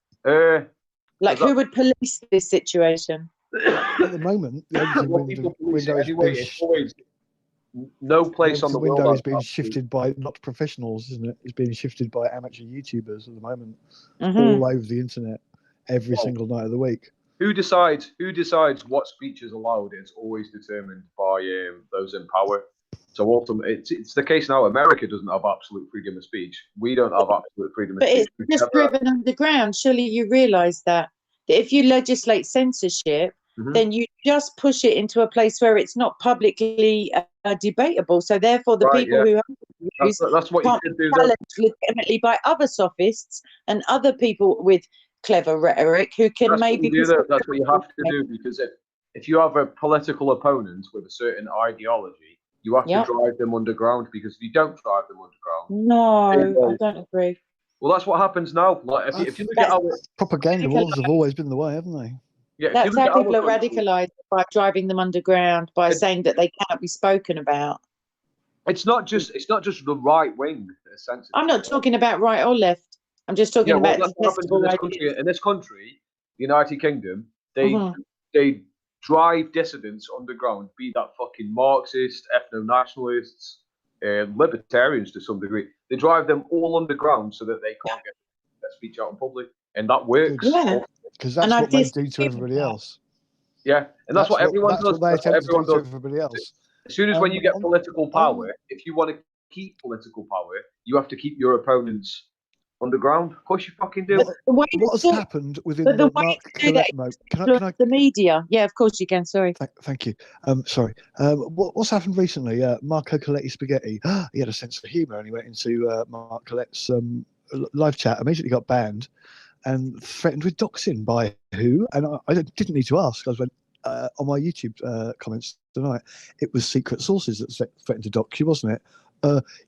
Like, who would police this situation? At the moment, the no place on the window is being shifted by not professionals, isn't it? It's being shifted by amateur YouTubers at the moment, all over the internet, every single night of the week. Who decides what speech is allowed is always determined by those in power. So ultimately, it's the case now. America doesn't have absolute freedom of speech. We don't have absolute freedom of speech. But it's just driven underground. Surely you realise that if you legislate censorship, then you just push it into a place where it's not publicly debatable. So therefore, the people who have views that's what you should do. Challenged legitimately by other sophists and other people with clever rhetoric who can that's maybe that's what you have to do, because if you have a political opponent with a certain ideology, you have to drive them underground, because if you don't drive them underground, I don't agree. Well, that's what happens now. Like if you look at our propaganda wars have always been the way, haven't they? Yeah, that's how people are radicalised, by driving them underground, by saying that they cannot be spoken about. It's not just the right wing. Essentially, I'm not talking about right or left. I'm just talking about in this country, the United Kingdom. They drive dissidents underground, be that fucking Marxist, ethno-nationalists, libertarians to some degree. They drive them all underground so that they can't get their speech out in public, and that works. Because that's what they do to everybody else. Yeah, and that's what everyone does. That's what everyone does to everybody else. As soon as when you get political power, if you want to keep political power, you have to keep your opponents underground. Of course, you fucking do. What has happened within the Mark Collette mode? Can I the media? Yeah, of course you can. Sorry. Thank you. Sorry. What's happened recently? Marco Colletti Spaghetti. He had a sense of humour, and he went into Mark Colette's live chat. Immediately got banned and threatened with doxing by who? And I didn't need to ask. I was on my YouTube comments tonight. It was Secret Sources that threatened to dox you, wasn't it?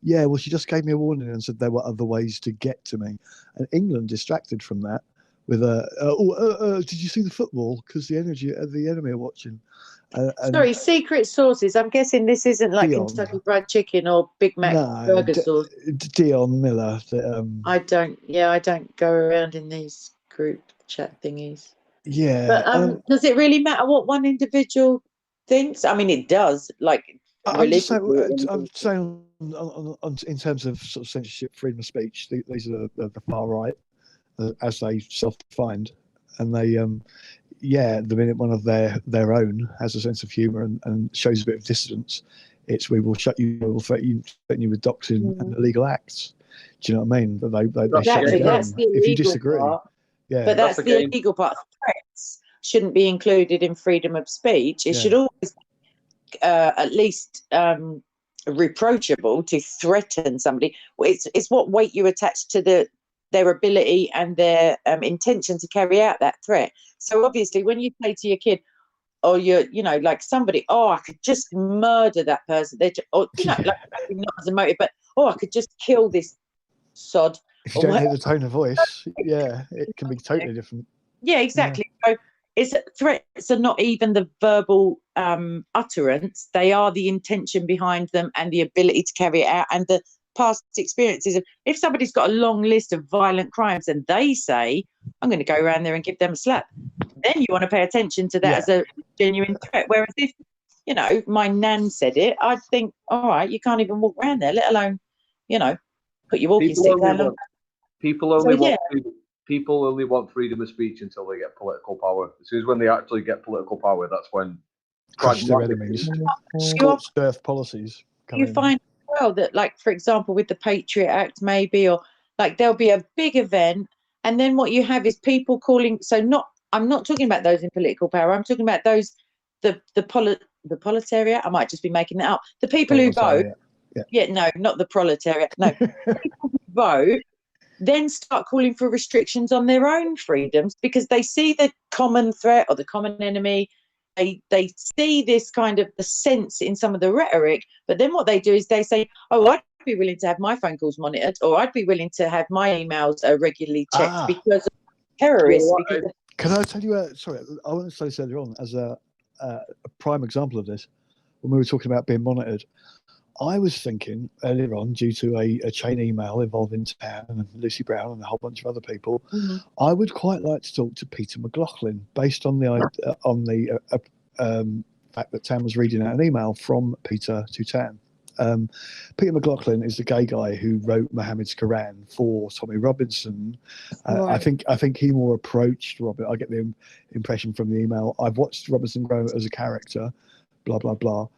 Yeah, well, she just gave me a warning and said there were other ways to get to me. And England distracted from that with did you see the football? Because the enemy are watching. Sorry, Secret Sources. I'm guessing this isn't like Kentucky Fried Chicken or Big Mac burger sauce. Dion Miller. I don't go around in these group chat thingies. Yeah. But does it really matter what one individual thinks? I mean, it does. Like, I'm saying in terms of sort of censorship, freedom of speech, these are the far right, as they self-defined, and they, the minute one of their own has a sense of humour and shows a bit of dissidence, it's we will shut you, we will threaten you with doxing and illegal acts. Do you know what I mean? They shut you down if you disagree. Part. Yeah, but that's the illegal part. Threats shouldn't be included in freedom of speech. It should always at least reproachable to threaten somebody. It's what weight you attach to their ability and their intention to carry out that threat. So obviously, when you say to your kid, or like somebody, I could just murder that person. Like not as a motive, but I could just kill this sod. If you don't hear the tone of voice, it can be totally different. Yeah, exactly. Yeah. So threats are not even the verbal utterance; they are the intention behind them and the ability to carry it out and the past experiences. If somebody's got a long list of violent crimes and they say, "I'm going to go around there and give them a slap," then you want to pay attention to that as a genuine threat. Whereas if my nan said it, I'd think, all right, you can't even walk around there, let alone, put your walking stick down. People only want freedom of speech until they get political power. As soon as when they actually get political power, that's when crush their enemies. Scorched earth policies. You find that, like, for example, with the Patriot Act, maybe, or like there'll be a big event, and then what you have is people calling. I'm not talking about those in political power. I'm talking about those the proletariat. I might just be making that up. The people who vote. Yeah, no, not the proletariat. No, people who vote then start calling for restrictions on their own freedoms because they see the common threat or the common enemy. They see this kind of the sense in some of the rhetoric, but then what they do is they say, I'd be willing to have my phone calls monitored, or I'd be willing to have my emails regularly checked because of terrorists. Can I tell you, sorry, I want to say this earlier on as a prime example of this, when we were talking about being monitored. I was thinking earlier on, due to a chain email involving Tan and Lucy Brown and a whole bunch of other people, I would quite like to talk to Peter McLaughlin based on the fact that Tan was reading out an email from Peter to Tan. Peter McLaughlin is the gay guy who wrote Muhammad's Quran for Tommy Robinson. Right. I think he more approached Robert. I get the impression from the email. I've watched Robinson grow as a character, blah blah blah.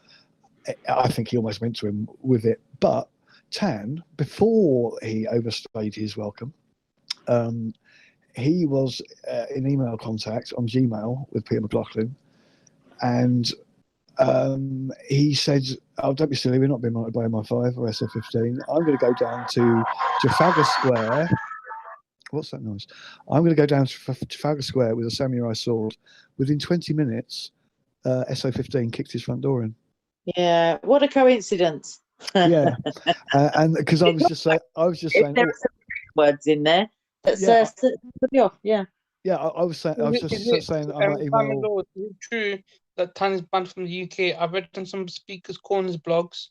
I think he almost went to him with it. But Tan, before he overstayed his welcome, he was in email contact on Gmail with Peter McLaughlin, and he said, don't be silly, we're not being monitored by MI5 or SO15. I'm going to go down to Trafalgar Square. What's that noise? I'm going to go down to Trafalgar Square with a samurai sword. Within 20 minutes, SO15 kicked his front door in. Yeah, what a coincidence. Yeah, and because I was just saying, there are some words in there that put me off. Yeah. Yeah, I was saying, I might email. Is it true that Tan is banned from the UK? I've read on some Speakers Corner's blogs.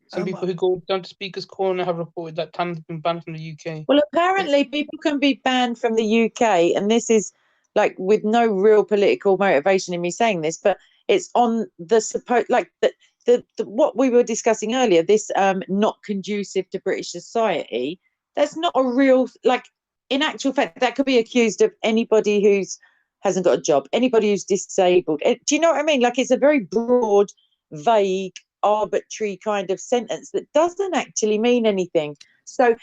Some people who go down to Speakers Corner have reported that Tan has been banned from the UK. Well, apparently people can be banned from the UK, and this is like with no real political motivation in me saying this, but it's on the what we were discussing earlier, this not conducive to British society. That's not a real, in actual fact, that could be accused of anybody who's hasn't got a job, anybody who's disabled. Do you know what I mean? Like, it's a very broad, vague, arbitrary kind of sentence that doesn't actually mean anything. So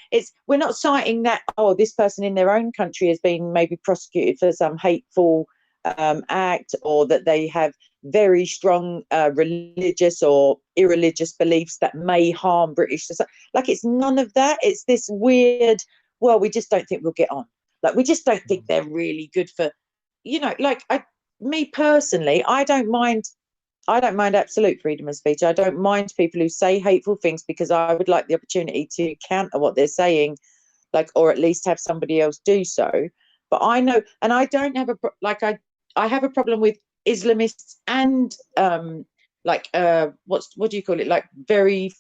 we're not citing that, this person in their own country has been maybe prosecuted for some hateful act, or that they have very strong religious or irreligious beliefs that may harm British society. Like, it's none of that. It's this weird, well, we just don't think we'll get on. Like, we just don't think they're really good for, me personally, I don't mind absolute freedom of speech. I don't mind people who say hateful things, because I would like the opportunity to counter what they're saying, or at least have somebody else do so. But I know, and I don't have I have a problem with Islamists and what do you call it? Very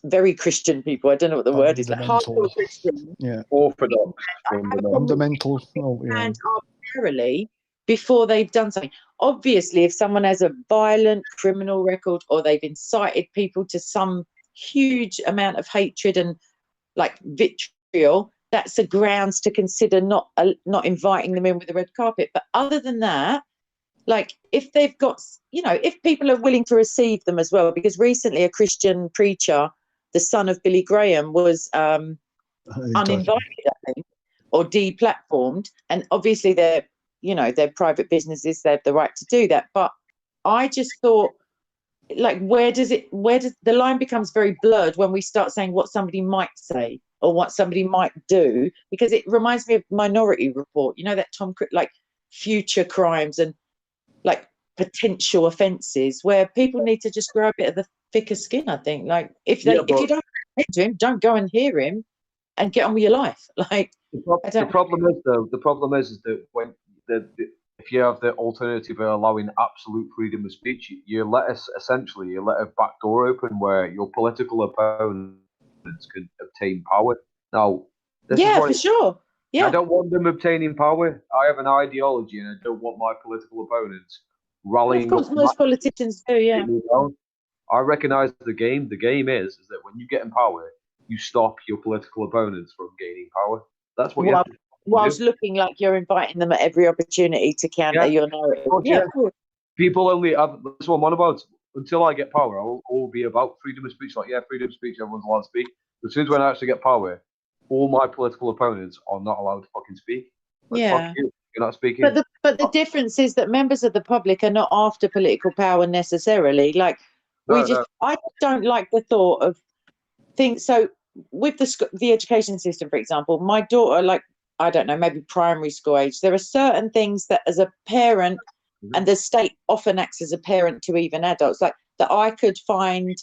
very Christian people. I don't know what the word is. Hardcore Christian. Yeah. Orthodox. Fundamental. And arbitrarily before they've done something. Obviously, if someone has a violent criminal record or they've incited people to some huge amount of hatred and like vitriol, that's a grounds to consider not inviting them in with the red carpet. But other than that, like if they've got, if people are willing to receive them as well, because recently a Christian preacher, the son of Billy Graham, was uninvited, I think, or deplatformed, and obviously they're private businesses, they have the right to do that. But I just thought, like, where does the line becomes very blurred when we start saying what somebody might say or what somebody might do, because it reminds me of Minority Report, that Tom, like future crimes and like potential offences, where people need to just grow a bit of the thicker skin. I think, like, if you don't listen to him, don't go and hear him and get on with your life. Like, the problem is that when if you have the alternative of allowing absolute freedom of speech, you let a back door open where your political opponents can obtain power. Now, for sure. Yeah, I don't want them obtaining power. I have an ideology, and I don't want my political opponents rallying. Of course, most politicians do. Yeah. I recognise the game. The game is that when you get in power, you stop your political opponents from gaining power. That's what you have to do. Whilst looking like you're inviting them at every opportunity to counter your narrative. People only have, that's what I'm on about. Until I get power, I'll all be about freedom of speech. Like, freedom of speech, everyone's allowed to speak. As soon as when I actually get power, all my political opponents are not allowed to fucking speak. Like, fuck you, you're not speaking. But the difference is that members of the public are not after political power necessarily. Like, I just don't like the thought of things. So with the education system, for example, my daughter, like, I don't know, maybe primary school age, there are certain things that as a parent, and the state often acts as a parent to even adults, like, that I could find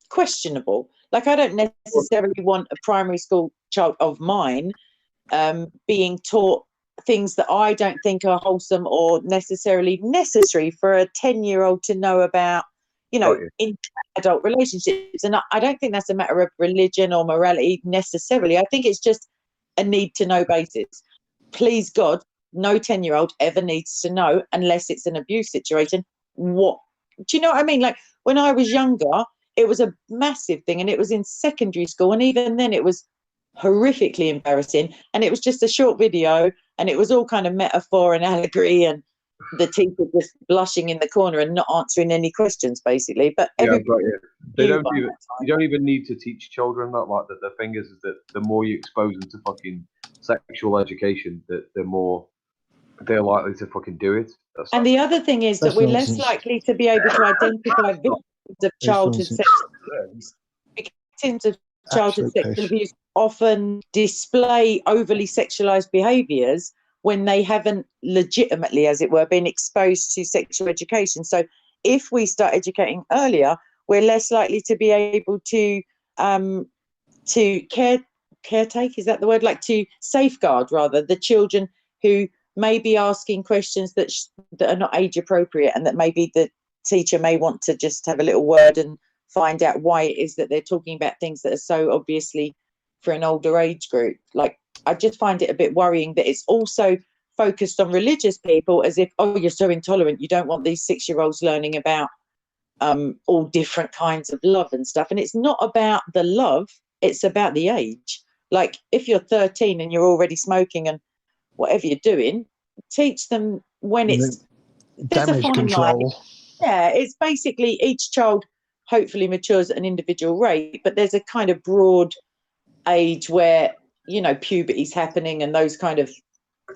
questionable. Like, I don't necessarily want a primary school child of mine being taught things that I don't think are wholesome or necessarily necessary for a 10-year-old to know about, in adult relationships. And I don't think that's a matter of religion or morality necessarily. I think it's just a need to know basis. Please God, no 10-year-old ever needs to know, unless it's an abuse situation. Do you know what I mean? Like, when I was younger, it was a massive thing, and it was in secondary school, and even then it was horrifically embarrassing, and it was just a short video, and it was all kind of metaphor and allegory, and the teacher just blushing in the corner and not answering any questions, basically. But you don't even need to teach children that. Like, the thing is that the more you expose them to fucking sexual education, the more they're likely to fucking do it. And the other thing is that we're less likely to be able to identify victims of childhood sexual abuse. Victims of childhood sexual abuse often display overly sexualized behaviors when they haven't legitimately, as it were, been exposed to sexual education. So if we start educating earlier, we're less likely to be able to caretake, is that the word? Like, to safeguard, rather, the children who may be asking questions that are not age appropriate, and that maybe the teacher may want to just have a little word and find out why it is that they're talking about things that are so obviously for an older age group. Like, I just find it a bit worrying that it's also focused on religious people, as if, oh, you're so intolerant, you don't want these 6-year-olds learning about all different kinds of love and stuff. And it's not about the love, it's about the age. Like, if you're 13 and you're already smoking and whatever you're doing, teach them when it's damage control. Yeah, it's basically each child hopefully matures at an individual rate, but there's a kind of broad age where, puberty's happening, and those kind of,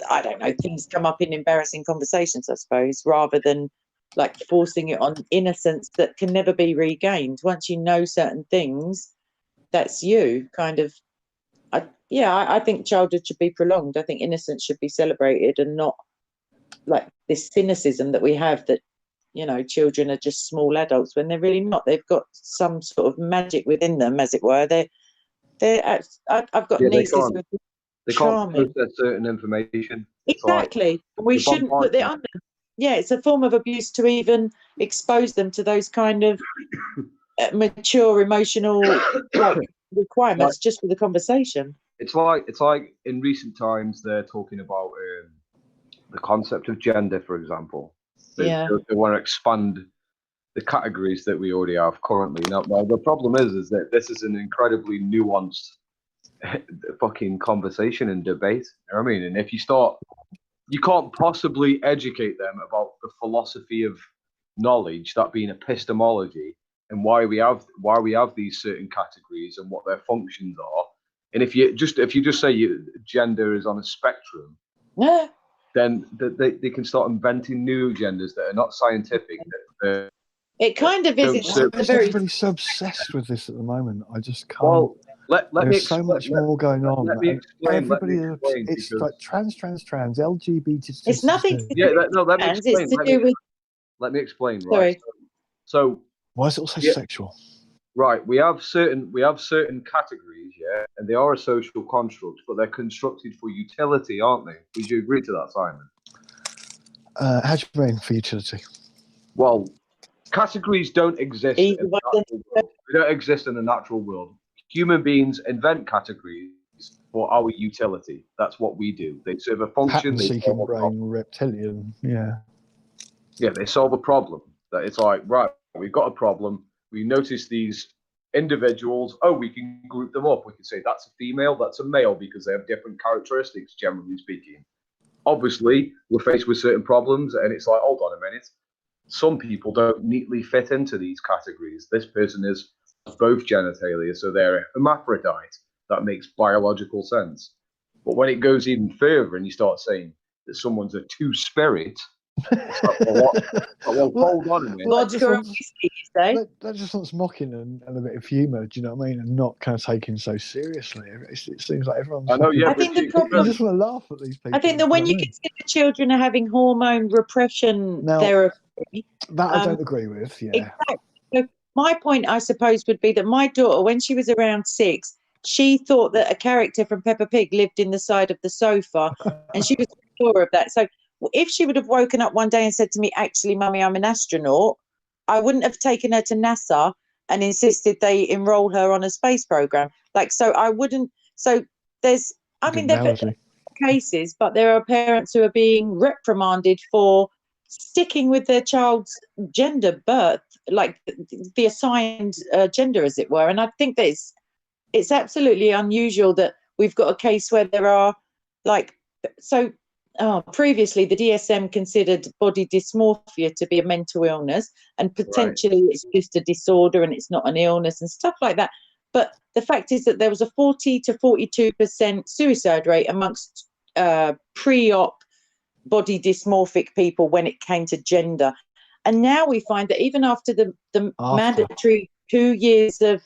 I don't know, things come up in embarrassing conversations, I suppose, rather than like forcing it on innocence that can never be regained. Once you know certain things, that's you, kind of. I think childhood should be prolonged. I think innocence should be celebrated, and not like this cynicism that we have that, children are just small adults when they're really not. They've got some sort of magic within them, as it were. I've got nieces who are they can't process certain information. Exactly. We shouldn't put it on them. Yeah, it's a form of abuse to even expose them to those kind of mature emotional requirements just for the conversation. It's like in recent times they're talking about the concept of gender, for example. They want to expand the categories that we already have currently. Now the problem is that this is an incredibly nuanced fucking conversation and debate. You know what I mean? And if you start, you can't possibly educate them about the philosophy of knowledge, that being epistemology, and why we have these certain categories and what their functions are. And if you just say gender is on a spectrum, then they can start inventing new genders that are not scientific. It kind of is. Everybody's so obsessed with this at the moment. I just can't. Well, there's so much more going on. It's like trans, LGBT. It's nothing. Let me explain. Let me explain. Right. So why is it all so sexual? Right. We have certain categories, and they are a social construct, but they're constructed for utility, aren't they? Would you agree to that, Simon? How do you mean for utility? Well, categories don't exist. They don't exist in the natural world. Human beings invent categories for our utility. That's what we do. They serve a function. Pattern-seeking brain, reptilian. Yeah. Yeah, they solve a problem. That it's like, right, we've got a problem. We notice these individuals. Oh, we can group them up. We can say that's a female, that's a male, because they have different characteristics, generally speaking. Obviously, we're faced with certain problems, and it's like, hold on a minute. Some people don't neatly fit into these categories. This person is both genitalia, so they're a hermaphrodite. That makes biological sense. But when it goes even further and you start saying that someone's a two-spirit, well, hold on a minute. That just wants mocking and a bit of humour, do you know what I mean? And not kind of taken so seriously. It seems like everyone's... I know, yeah, I think the problem... You just want to laugh at these people. I think that when you consider children are having hormone repression therapy... That I don't agree with, yeah. Exactly. So my point, I suppose, would be that my daughter, when she was around 6, she thought that a character from Peppa Pig lived in the side of the sofa, and she was sure of that. So if she would have woken up one day and said to me, actually, Mummy, I'm an astronaut, I wouldn't have taken her to NASA and insisted they enroll her on a space program. So I wouldn't. So there's, there are cases, but there are parents who are being reprimanded for sticking with their child's gender birth, like the assigned gender, as it were. And I think that it's absolutely unusual that we've got a case where there are previously the DSM considered body dysmorphia to be a mental illness, and potentially it's just a disorder and it's not an illness and stuff like that. But the fact is that there was a 40 to 42% suicide rate amongst pre-op body dysmorphic people when it came to gender. And now we find that even after the mandatory 2 years of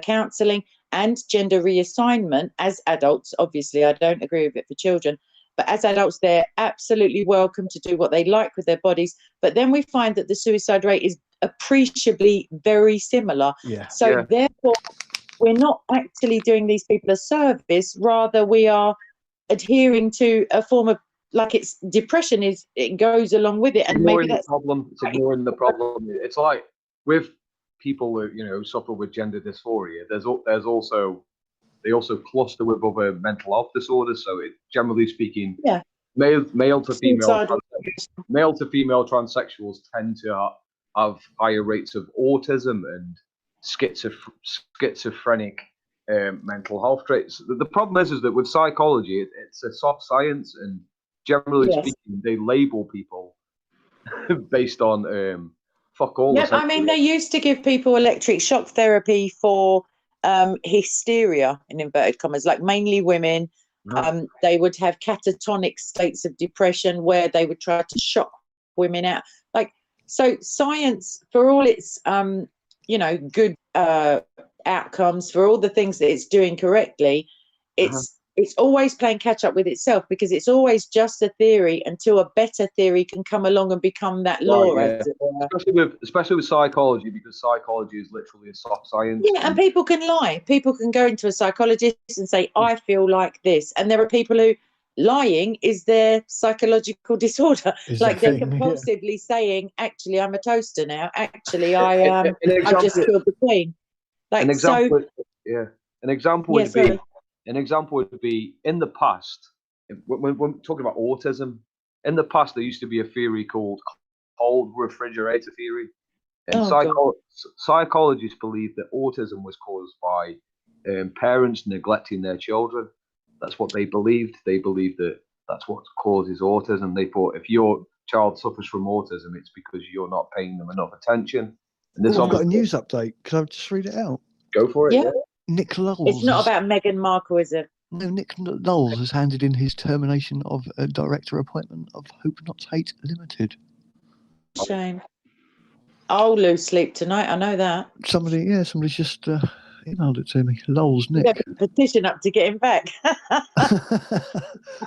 counselling and gender reassignment as adults, obviously I don't agree with it for children, but as adults, they're absolutely welcome to do what they like with their bodies. But then we find that the suicide rate is appreciably very similar. Therefore, we're not actually doing these people a service. Rather, we are adhering to a form of, it's depression, it goes along with it. And ignoring maybe that's the problem. It's ignoring the problem. It's like with people who suffer with gender dysphoria, they also cluster with other mental health disorders. So, generally speaking, male to female transsexuals tend to have higher rates of autism and schizophrenic mental health traits. The problem is that with psychology, it's a soft science, and generally speaking, they label people based on fuck all. Yeah, they used to give people electric shock therapy for hysteria, in inverted commas, like mainly women. They would have catatonic states of depression where they would try to shock women out. So science, for all its good outcomes, for all the things that it's doing correctly, it's always playing catch up with itself, because it's always just a theory until a better theory can come along and become that law. Especially with psychology, because psychology is literally a soft science. Yeah, and people can lie. People can go into a psychologist and say, I feel like this. And there are people who lying is their psychological disorder. They're compulsively saying, actually, I'm a toaster now. Actually, I just killed the queen. An example would be in the past, when we're talking about autism, in the past, there used to be a theory called cold refrigerator theory. And psychologists believe that autism was caused by parents neglecting their children. That's what they believed. They believed that that's what causes autism. They thought if your child suffers from autism, it's because you're not paying them enough attention. And this I've got a news update. Can I just read it out? Go for it. Yeah. Nick Knowles. It's not about Meghan Markle, is it? No, Nick Knowles has handed in his termination of a director appointment of Hope Not Hate Limited. Shame. I'll lose sleep tonight. I know that. Somebody's just emailed it to me. Lols, Nick. Yeah, petition up to get him back.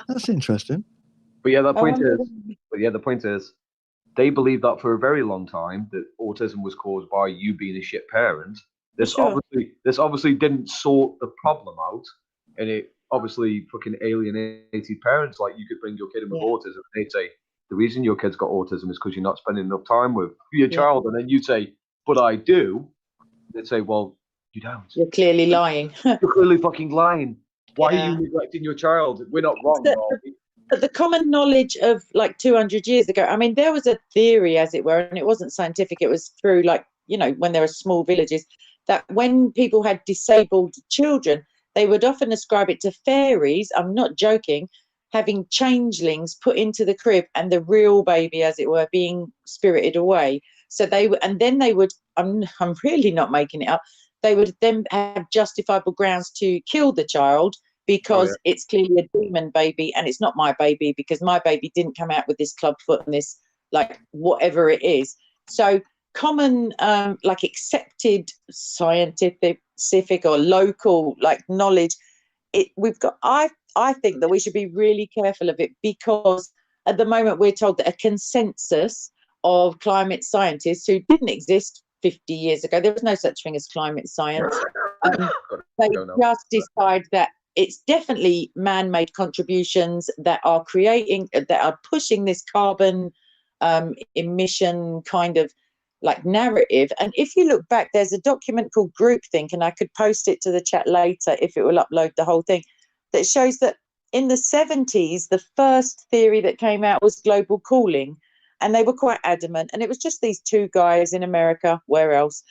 That's interesting. But yeah, the point is, they believe that for a very long time that autism was caused by you being a shit parent. This obviously didn't sort the problem out, and it obviously fucking alienated parents. Like, you could bring your kid in with autism, and they'd say the reason your kid's got autism is because you're not spending enough time with your child, and then you'd say, but I do. They'd say, well, you don't. You're clearly lying. You're clearly fucking lying. Why are you neglecting your child? We're not wrong. But the common knowledge of like 200 years ago, I mean, there was a theory, as it were, and it wasn't scientific. It was through, like, you know, when there were small villages, that when people had disabled children, they would often ascribe it to fairies. I'm not joking. Having changelings put into the crib and the real baby, as it were, being spirited away. So they would, and then they would, I'm really not making it up. They would then have justifiable grounds to kill the child because it's clearly a demon baby and it's not my baby because my baby didn't come out with this club foot and this, like, whatever it is. So common, like, accepted scientific or local, like, knowledge, I think that we should be really careful of it, because at the moment we're told that a consensus of climate scientists who didn't exist 50 years ago, there was no such thing as climate science. They just decide that it's definitely man-made contributions that are pushing this carbon emission kind of like narrative. And if you look back, there's a document called Groupthink, and I could post it to the chat later if it will upload the whole thing, that shows that in the 70s, the first theory that came out was global cooling. And they were quite adamant. And it was just these two guys in America, where else,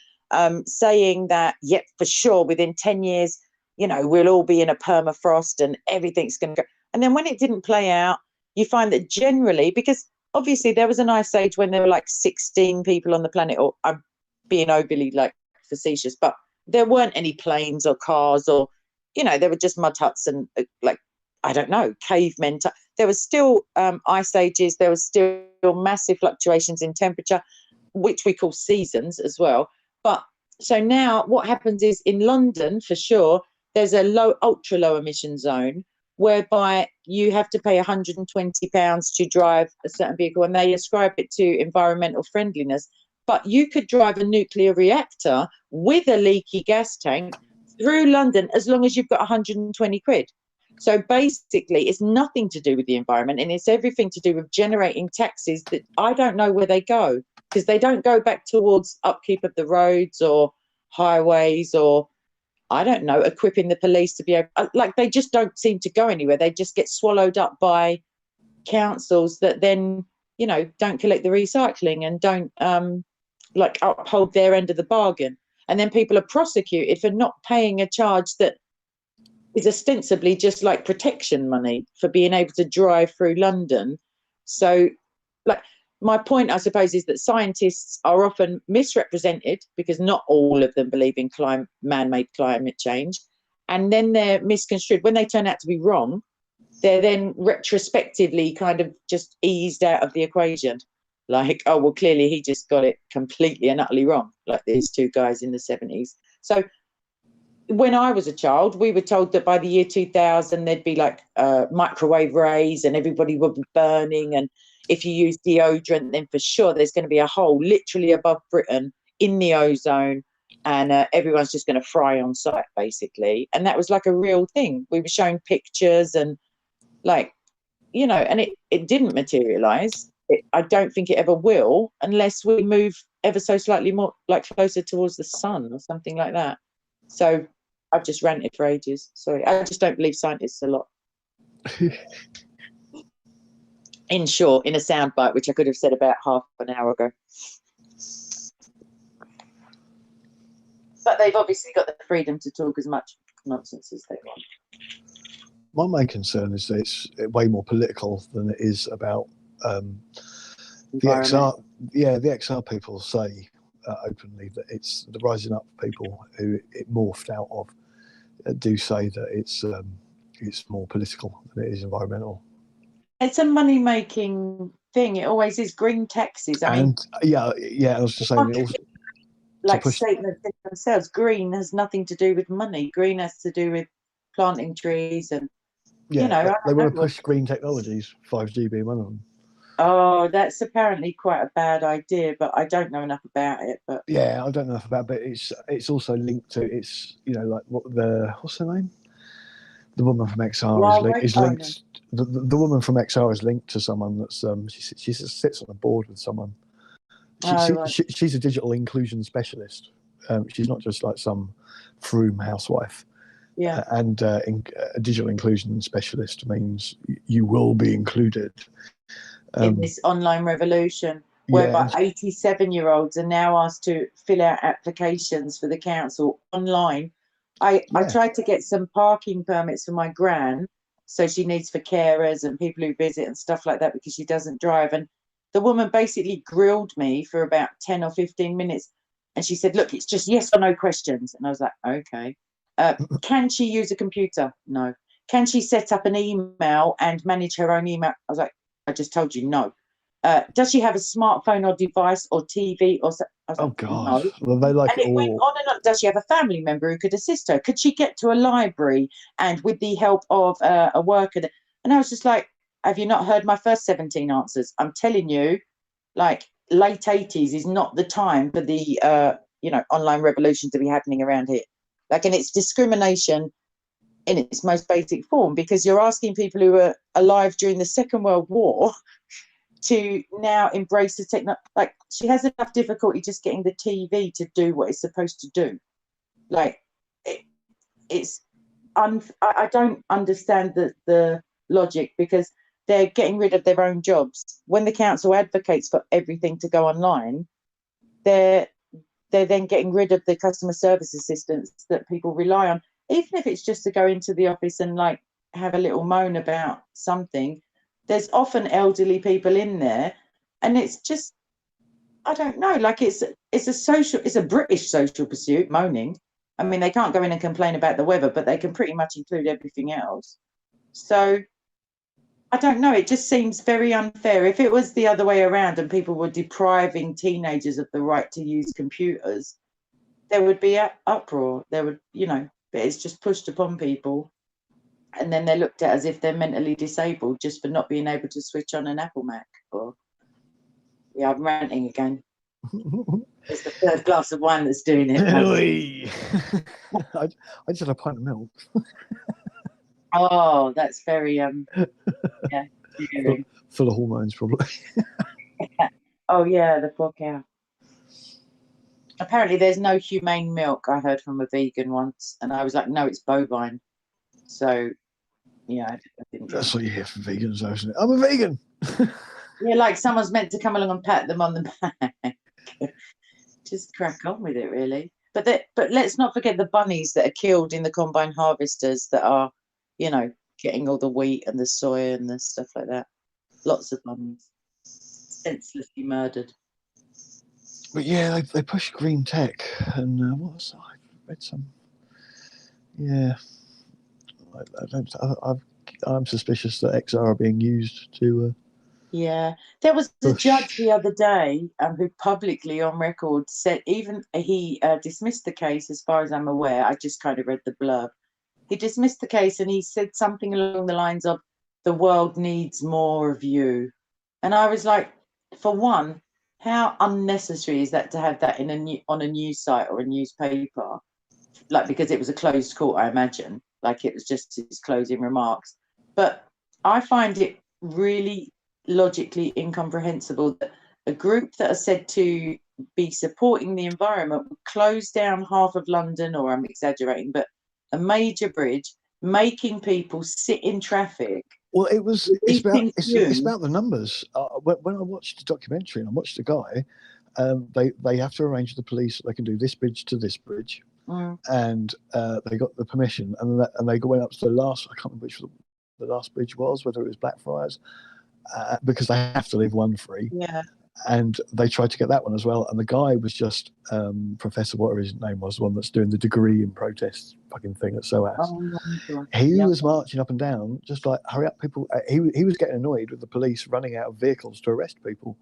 saying that, yep, for sure, within 10 years, you know, we'll all be in a permafrost and everything's going to go. And then when it didn't play out, you find that generally, because obviously there was an ice age when there were like 16 people on the planet, or I'm being overly like facetious, but there weren't any planes or cars, or, you know, there were just mud huts and like, I don't know, cavemen. There was still ice ages. There was still massive fluctuations in temperature, which we call seasons as well. But so now what happens is in London, for sure, there's a ultra low emission zone whereby you have to pay £120 to drive a certain vehicle, and they ascribe it to environmental friendliness. But you could drive a nuclear reactor with a leaky gas tank through London as long as you've got 120 quid. So basically, it's nothing to do with the environment, and it's everything to do with generating taxes that I don't know where they go, because they don't go back towards upkeep of the roads or highways, or, I don't know, equipping the police to be able, like, they just don't seem to go anywhere. They just get swallowed up by councils that then, you know, don't collect the recycling and don't like uphold their end of the bargain. And then people are prosecuted for not paying a charge that is ostensibly just like protection money for being able to drive through London. So, like, my point, I suppose, is that scientists are often misrepresented because not all of them believe in man-made climate change. And then they're misconstrued. When they turn out to be wrong, they're then retrospectively kind of just eased out of the equation. Like, oh, well, clearly he just got it completely and utterly wrong, like these two guys in the 70s. So when I was a child, we were told that by the year 2000, there'd be like microwave rays and everybody would be burning. And if you use deodorant, then for sure there's going to be a hole literally above Britain in the ozone, and everyone's just going to fry on sight, basically. And that was like a real thing. We were showing pictures and, like, you know, and it didn't materialize. I don't think it ever will, unless we move ever so slightly more, like, closer towards the sun or something like that. So I've just ranted for ages. Sorry, I just don't believe scientists a lot. In short, in a soundbite, which I could have said about half an hour ago. But they've obviously got the freedom to talk as much nonsense as they want. My main concern is that it's way more political than it is about the XR. Yeah, the XR people say openly that it's the rising up people who it morphed out of do say that it's more political than it is environmental. It's a money-making thing. It always is. Green taxes. I mean, yeah. I was just saying. It also, like statements themselves. Green has nothing to do with money. Green has to do with planting trees and you know. They want to push green technologies. 5G being one of them. Oh, that's apparently quite a bad idea, but I don't know enough about it. But yeah, I don't know enough about it. But it's also linked to like what's her name? The woman from XR is linked. The woman from XR is linked to someone that's she sits on a board with someone. She's a digital inclusion specialist. She's not just like some Froome housewife. Yeah. And a digital inclusion specialist means you will be included in this online revolution, whereby 87-year-olds are now asked to fill out applications for the council online. I tried to get some parking permits for my gran, so she needs for carers and people who visit and stuff like that because she doesn't drive. And the woman basically grilled me for about 10 or 15 minutes. And she said, look, it's just yes or no questions. And I was like, okay. Can she use a computer? No. Can she set up an email and manage her own email? I was like, I just told you no. Does she have a smartphone or device or TV or so? God! No. Well, they like and it went on and on. Does she have a family member who could assist her? Could she get to a library and with the help of a worker? And I was just like, have you not heard my first 17 answers? I'm telling you, like late 80s is not the time for the online revolution to be happening around here. Like, and it's discrimination in its most basic form because you're asking people who were alive during the Second World War to now embrace the technology. Like, she has enough difficulty just getting the TV to do what it's supposed to do. Like, I don't understand the logic because they're getting rid of their own jobs. When the council advocates for everything to go online, they're then getting rid of the customer service assistants that people rely on, even if it's just to go into the office and like have a little moan about something. There's often elderly people in there, and it's just, I don't know, like it's a British social pursuit, moaning. I mean, they can't go in and complain about the weather, but they can pretty much include everything else. So I don't know, it just seems very unfair. If it was the other way around and people were depriving teenagers of the right to use computers, there would be uproar. There would, but it's just pushed upon people. And then they're looked at as if they're mentally disabled just for not being able to switch on an Apple Mac. Yeah, I'm ranting again. It's the third glass of wine that's doing it. I just had a pint of milk. Oh, that's very full of hormones, probably. Oh yeah, the poor cow. Apparently, there's no humane milk. I heard from a vegan once, and I was like, no, it's bovine. So, yeah, I didn't. That's what you hear from vegans, though, isn't it? I'm a vegan. Yeah, like someone's meant to come along and pat them on the back. Just crack on with it, really. But let's not forget the bunnies that are killed in the combine harvesters that are, getting all the wheat and the soy and the stuff like that. Lots of bunnies senselessly murdered. But yeah, they push green tech, and what was I read some? Yeah, I'm suspicious that XR are being used to. Yeah, there was a judge the other day who publicly on record said he dismissed the case. As far as I'm aware, I just kind of read the blurb. He dismissed the case and he said something along the lines of, "The world needs more of you," and I was like, for one, how unnecessary is that to have that on a news site or a newspaper? Like, because it was a closed court, I imagine. Like, it was just his closing remarks. But I find it really logically incomprehensible that a group that are said to be supporting the environment would close down half of London, or I'm exaggerating, but a major bridge, making people sit in traffic Well, it's about the numbers. When I watched the documentary and I watched the guy, they have to arrange with the police that they can do this bridge to this bridge, and they got the permission, and they went up to the last. I can't remember which the last bridge was, whether it was Blackfriars, because they have to leave one free. Yeah. And they tried to get that one as well, and the guy was just Professor, whatever his name was, the one that's doing the degree in protest fucking thing at SOAS. He was marching up and down, just like, hurry up, people. He was getting annoyed with the police running out of vehicles to arrest people,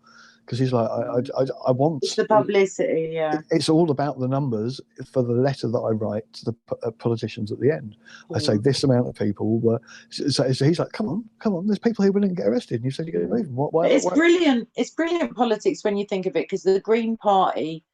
because he's like, I want... It's the publicity, yeah. It's all about the numbers for the letter that I write to the politicians at the end. I say this amount of people were... So he's like, come on, there's people here willing to get arrested, and you said you're going to leave them. It's brilliant. It's brilliant politics when you think of it, because the Green Party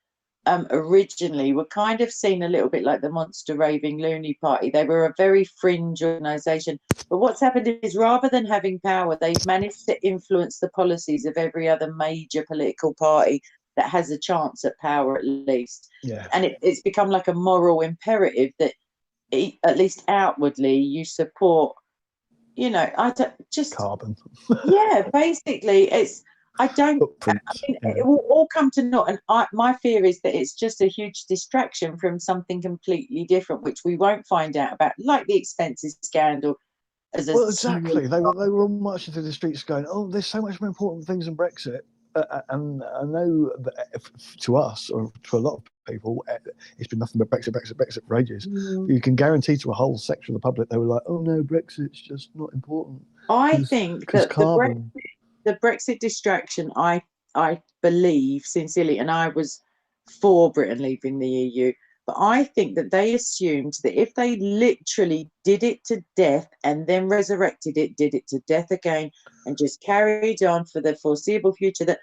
originally were kind of seen a little bit like the monster raving loony party. They were a very fringe organisation. But what's happened is, rather than having power, they've managed to influence the policies of every other major political party that has a chance at power, at least. Yeah. And it's become like a moral imperative that, at least outwardly, you support, carbon. Yeah, basically, it will all come to naught, and my fear is that it's just a huge distraction from something completely different, which we won't find out about, like the expenses scandal. Exactly. They were all marching through the streets going, "Oh, there's so much more important things than Brexit." And I know that to us, or to a lot of people, it's been nothing but Brexit for ages. You can guarantee to a whole section of the public, they were like, "Oh no, Brexit's just not important." I think that the Brexit distraction, I believe sincerely, and I was for Britain leaving the EU, but I think that they assumed that if they literally did it to death and then resurrected it, did it to death again, and just carried on for the foreseeable future, that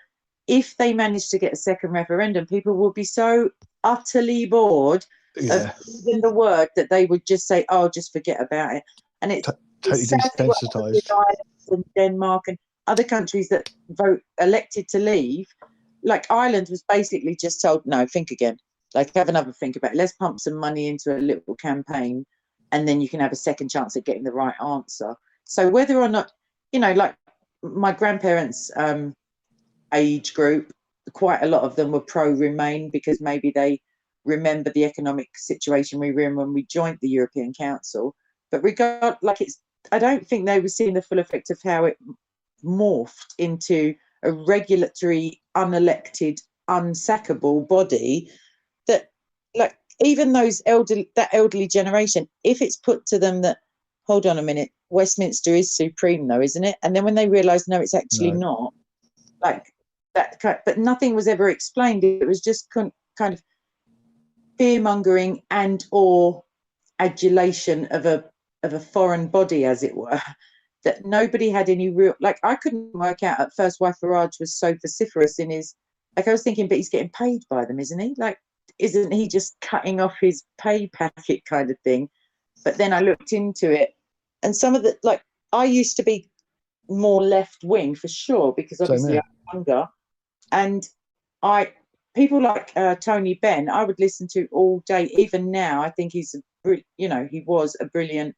if they managed to get a second referendum, people would be so utterly bored of even the word that they would just say, "Oh, just forget about it." And it's totally desensitized. And Denmark and other countries that elected to leave, like Ireland was basically just told, "No, think again. Like, have another think about it. Let's pump some money into a little campaign, and then you can have a second chance at getting the right answer." So whether or not, like my grandparents' age group, quite a lot of them were pro-Remain, because maybe they remember the economic situation we were in when we joined the European Council. But I don't think they were seeing the full effect of how it morphed into a regulatory, unelected, unsackable body that, like, even that elderly generation, if it's put to them that, hold on a minute, Westminster is supreme though, isn't it? And then when they realise, no, it's actually not, like that. But nothing was ever explained. It was just kind of fear-mongering or adulation of a foreign body, as it were, that nobody had any real, like, I couldn't work out at first why Farage was so vociferous in his, like, I was thinking, but he's getting paid by them, isn't he? Like, isn't he just cutting off his pay packet kind of thing? But then I looked into it, and some of the, like, I used to be more left wing for sure, because obviously I'm younger, and people like Tony Benn, I would listen to all day. Even now, I think he was a brilliant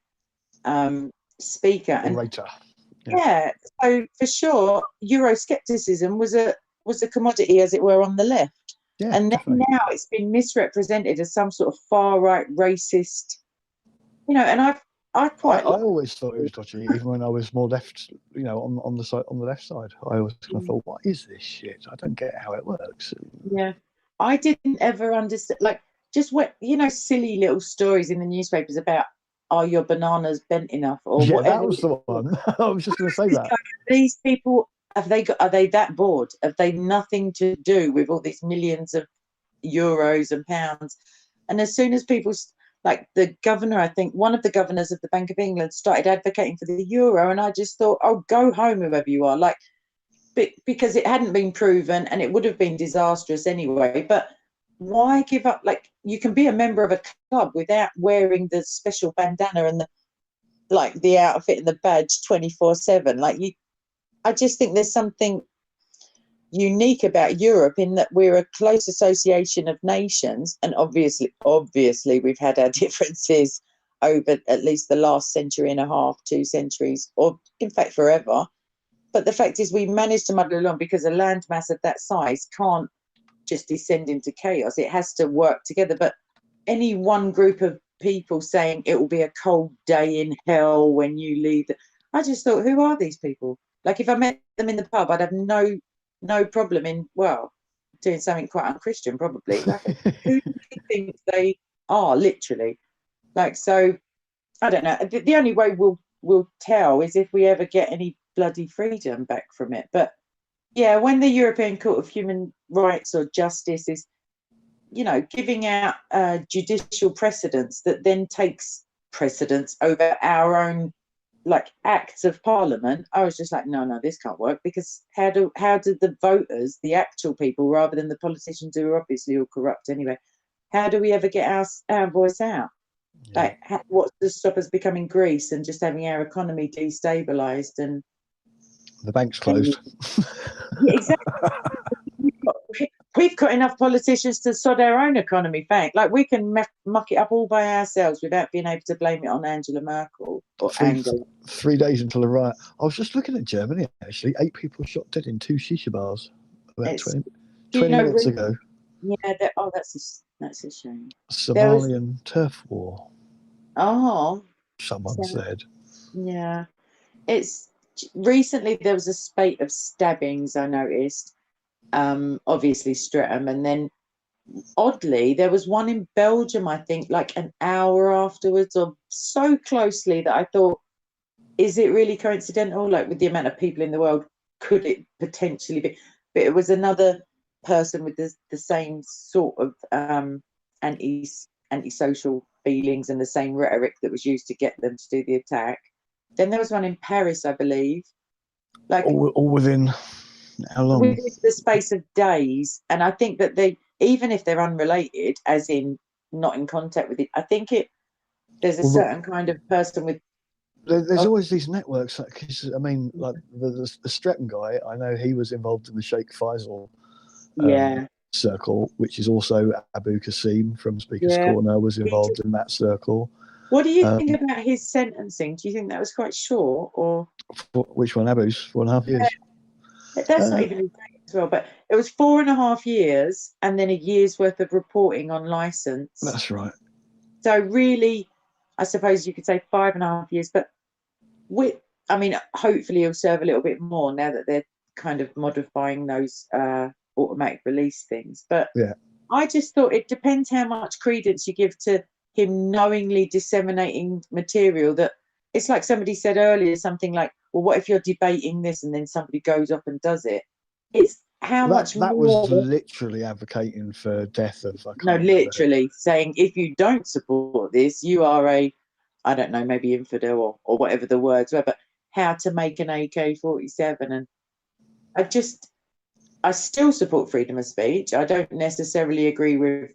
speaker and writer. Yeah, so for sure, Euroscepticism was a commodity, as it were, on the left. Yeah, and then definitely. Now it's been misrepresented as some sort of far right racist, and I always thought it was dodgy, even when I was more left, on the left side. I always kind of thought, what is this shit? I don't get how it works. Yeah, I didn't ever understand, like, just what, silly little stories in the newspapers about, are your bananas bent enough, or whatever. That was the one. I was just going to say that. These people, are they that bored? Have they nothing to do with all these millions of euros and pounds? And as soon as people, like the governor, I think one of the governors of the Bank of England, started advocating for the euro, and I just thought, oh, go home, whoever you are, like, because it hadn't been proven and it would have been disastrous anyway. But why give up? Like, you can be a member of a club without wearing the special bandana and the outfit and the badge 24/7. Like, I just think there's something unique about Europe in that we're a close association of nations, and obviously we've had our differences over at least the last century and a half, 2 centuries, or in fact forever. But the fact is we managed to muddle along because a landmass of that size can't just descend into chaos. It has to work together. But any one group of people saying it will be a cold day in hell when you leave, I just thought, who are these people? Like if I met them in the pub, I'd have no problem in, well, doing something quite unchristian probably. Like, who do you think they are, literally? Like, so I don't know. The only way we'll tell is if we ever get any bloody freedom back from it. But yeah, when the European Court of Human Rights or Justice is, you know, giving out judicial precedents that then takes precedence over our own like acts of parliament, I was just like, no, this can't work, because how do the voters, the actual people, rather than the politicians who are obviously all corrupt anyway, how do we ever get our voice out? Yeah. Like, what's to stop us becoming Greece and just having our economy destabilized and the bank's closed? Yeah, exactly. We've got enough politicians to sod our own economy back. Like, we can muck it up all by ourselves without being able to blame it on Angela Merkel. Or 3 days until the riot. I was just looking at Germany, actually. 8 people shot dead in 2 shisha bars about 20 minutes ago. Yeah, that's a shame. Somalian turf war. Oh. Someone said. Yeah. Recently there was a spate of stabbings, I noticed. Obviously Streatham, and then oddly there was one in Belgium, I think, like an hour afterwards, or so closely that I thought, is it really coincidental? Like, with the amount of people in the world, could it potentially be? But it was another person with the same sort of antisocial feelings and the same rhetoric that was used to get them to do the attack. Then there was one in Paris, I believe, like all within how long? Within the space of days. And I think that even if they're unrelated, as in not in contact with it, I think there's a certain kind of person with. There's always these networks. Cause, I mean, like the Streatham guy, I know he was involved in the Sheikh Faisal circle, which is also Abu Qasim from Speaker's Corner was involved in that circle. What do you think about his sentencing? Do you think that was quite short, or which one? Abu's 4.5 years. That's not even as well, but it was 4.5 years, and then a year's worth of reporting on license. That's right. So really, I suppose you could say 5.5 years, but hopefully he'll serve a little bit more now that they're kind of modifying those automatic release things. But yeah, I just thought it depends how much credence you give to him knowingly disseminating material. That it's like somebody said earlier, something like, well, what if you're debating this and then somebody goes off and does it? It's how much that more... was literally advocating for death of... literally saying, if you don't support this, you are a, I don't know, maybe infidel or whatever the words were, but how to make an AK-47. And I still support freedom of speech. I don't necessarily agree with,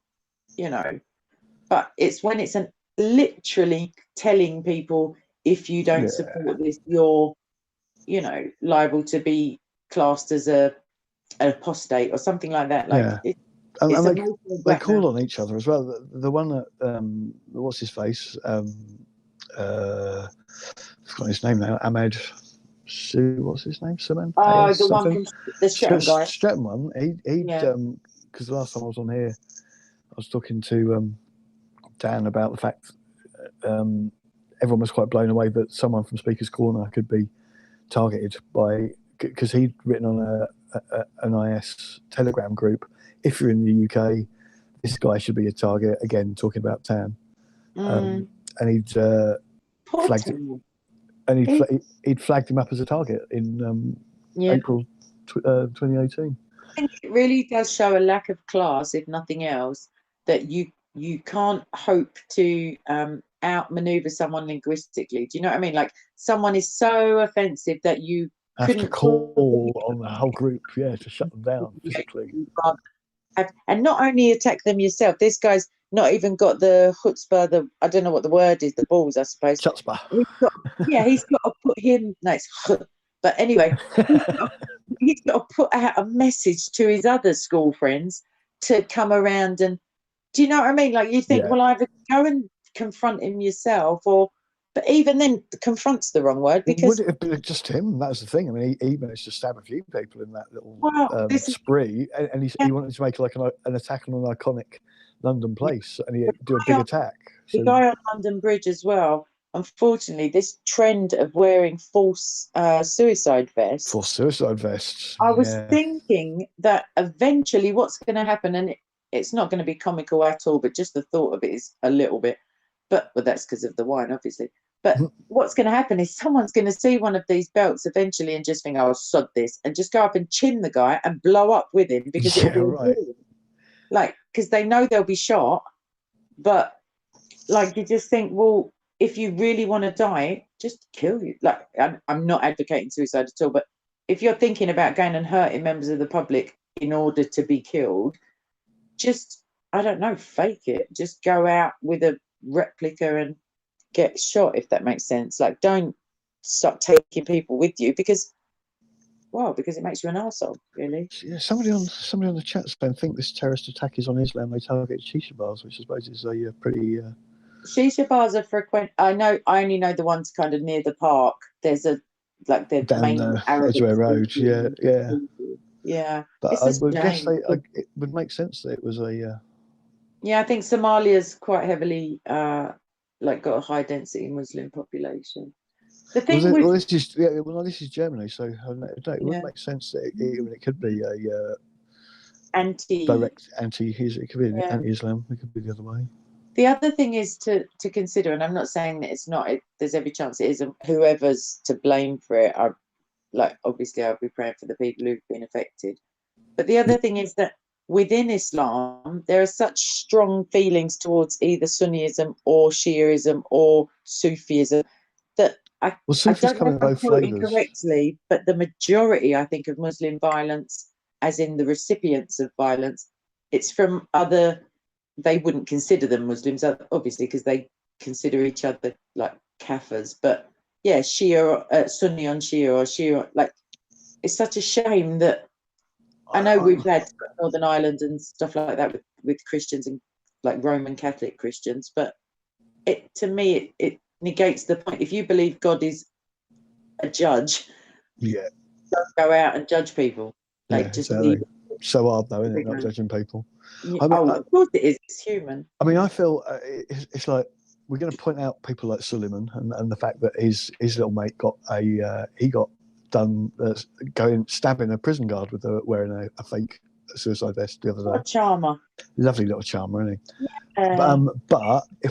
but it's when it's literally telling people, if you don't support this, you're, liable to be classed as an apostate or something like that. Like, they call on each other as well. The one that what's his face? I've got his name now. Ahmed what's his name? Suman? Oh, the one from the Streatham guy. Streatham one. He because the last time I was on here, I was talking to Dan about the fact everyone was quite blown away that someone from Speaker's Corner could be targeted by, because he'd written on an IS Telegram group, if you're in the UK, this guy should be a target. Again, talking about TAN, and he'd flagged him, and he'd flagged him up as a target in April 2018. I think it really does show a lack of class, if nothing else, that you can't hope to outmaneuver someone linguistically. Do you know what I mean? Like, someone is so offensive that you have to call on the whole group, to shut them down physically. And not only attack them yourself, this guy's not even got the chutzpah, I don't know what the word is, the balls, I suppose. Chutzpah. He's got to put him, no, it's but anyway, he's got to put out a message to his other school friends to come around and, do you know what I mean? Like, you think, well, either go and confront him yourself, or but even then, confront's the wrong word because would it have been just him? That was the thing. I mean, he managed to stab a few people in that little spree, and he wanted to make like an attack on an iconic London place, and he do a big attack. The guy on London Bridge as well. Unfortunately, this trend of wearing false suicide vests. False suicide vests. I was thinking that eventually what's going to happen, and it's not going to be comical at all, but just the thought of it is a little bit, but that's because of the wine, obviously. But what's going to happen is someone's going to see one of these belts eventually and just think, oh, sod this, and just go up and chin the guy and blow up with him because it'll be like, because they know they'll be shot, but like you just think, well, if you really want to die, just kill you. Like, I'm not advocating suicide at all, but if you're thinking about going and hurting members of the public in order to be killed, just, I don't know, fake it. Just go out with a replica and get shot, if that makes sense. Like, don't stop taking people with you because it makes you an arsehole, really. Yeah, somebody on the chat saying, think this terrorist attack is on Islam. They target shisha bars, which I suppose is a pretty. Shisha bars are frequent. I only know the ones kind of near the park. There's the main Edgware Road. Yeah. But I would guess it would make sense that it was a. Yeah, I think Somalia's quite heavily got a high density Muslim population. The thing this is Germany, so it would make sense that it could be a direct it could be anti-Islam. It could be the other way. The other thing is to consider, and I'm not saying that it's not. There's every chance it isn't. Whoever's to blame for it, obviously I'll be praying for the people who've been affected. But the other thing is that within Islam, there are such strong feelings towards either Sunniism or Shiaism or Sufism that I don't know if I'm quoting correctly, but the majority, I think, of Muslim violence, as in the recipients of violence, it's from other. They wouldn't consider them Muslims, obviously, because they consider each other like kafirs. But yeah, Shia, Sunni on Shia, or Shia, it's such a shame that I know we've had Northern Ireland and stuff like that with Christians and like Roman Catholic Christians, but to me it negates the point. If you believe God is a judge, don't go out and judge people. Leave. So hard though, isn't it? Not judging people. Of course it is. It's human. I mean, I feel it's like we're going to point out people like Suleiman and the fact that his little mate got done stabbing a prison guard with wearing a fake suicide vest the other day. What a charmer. Lovely little charmer, isn't he? Yeah. But if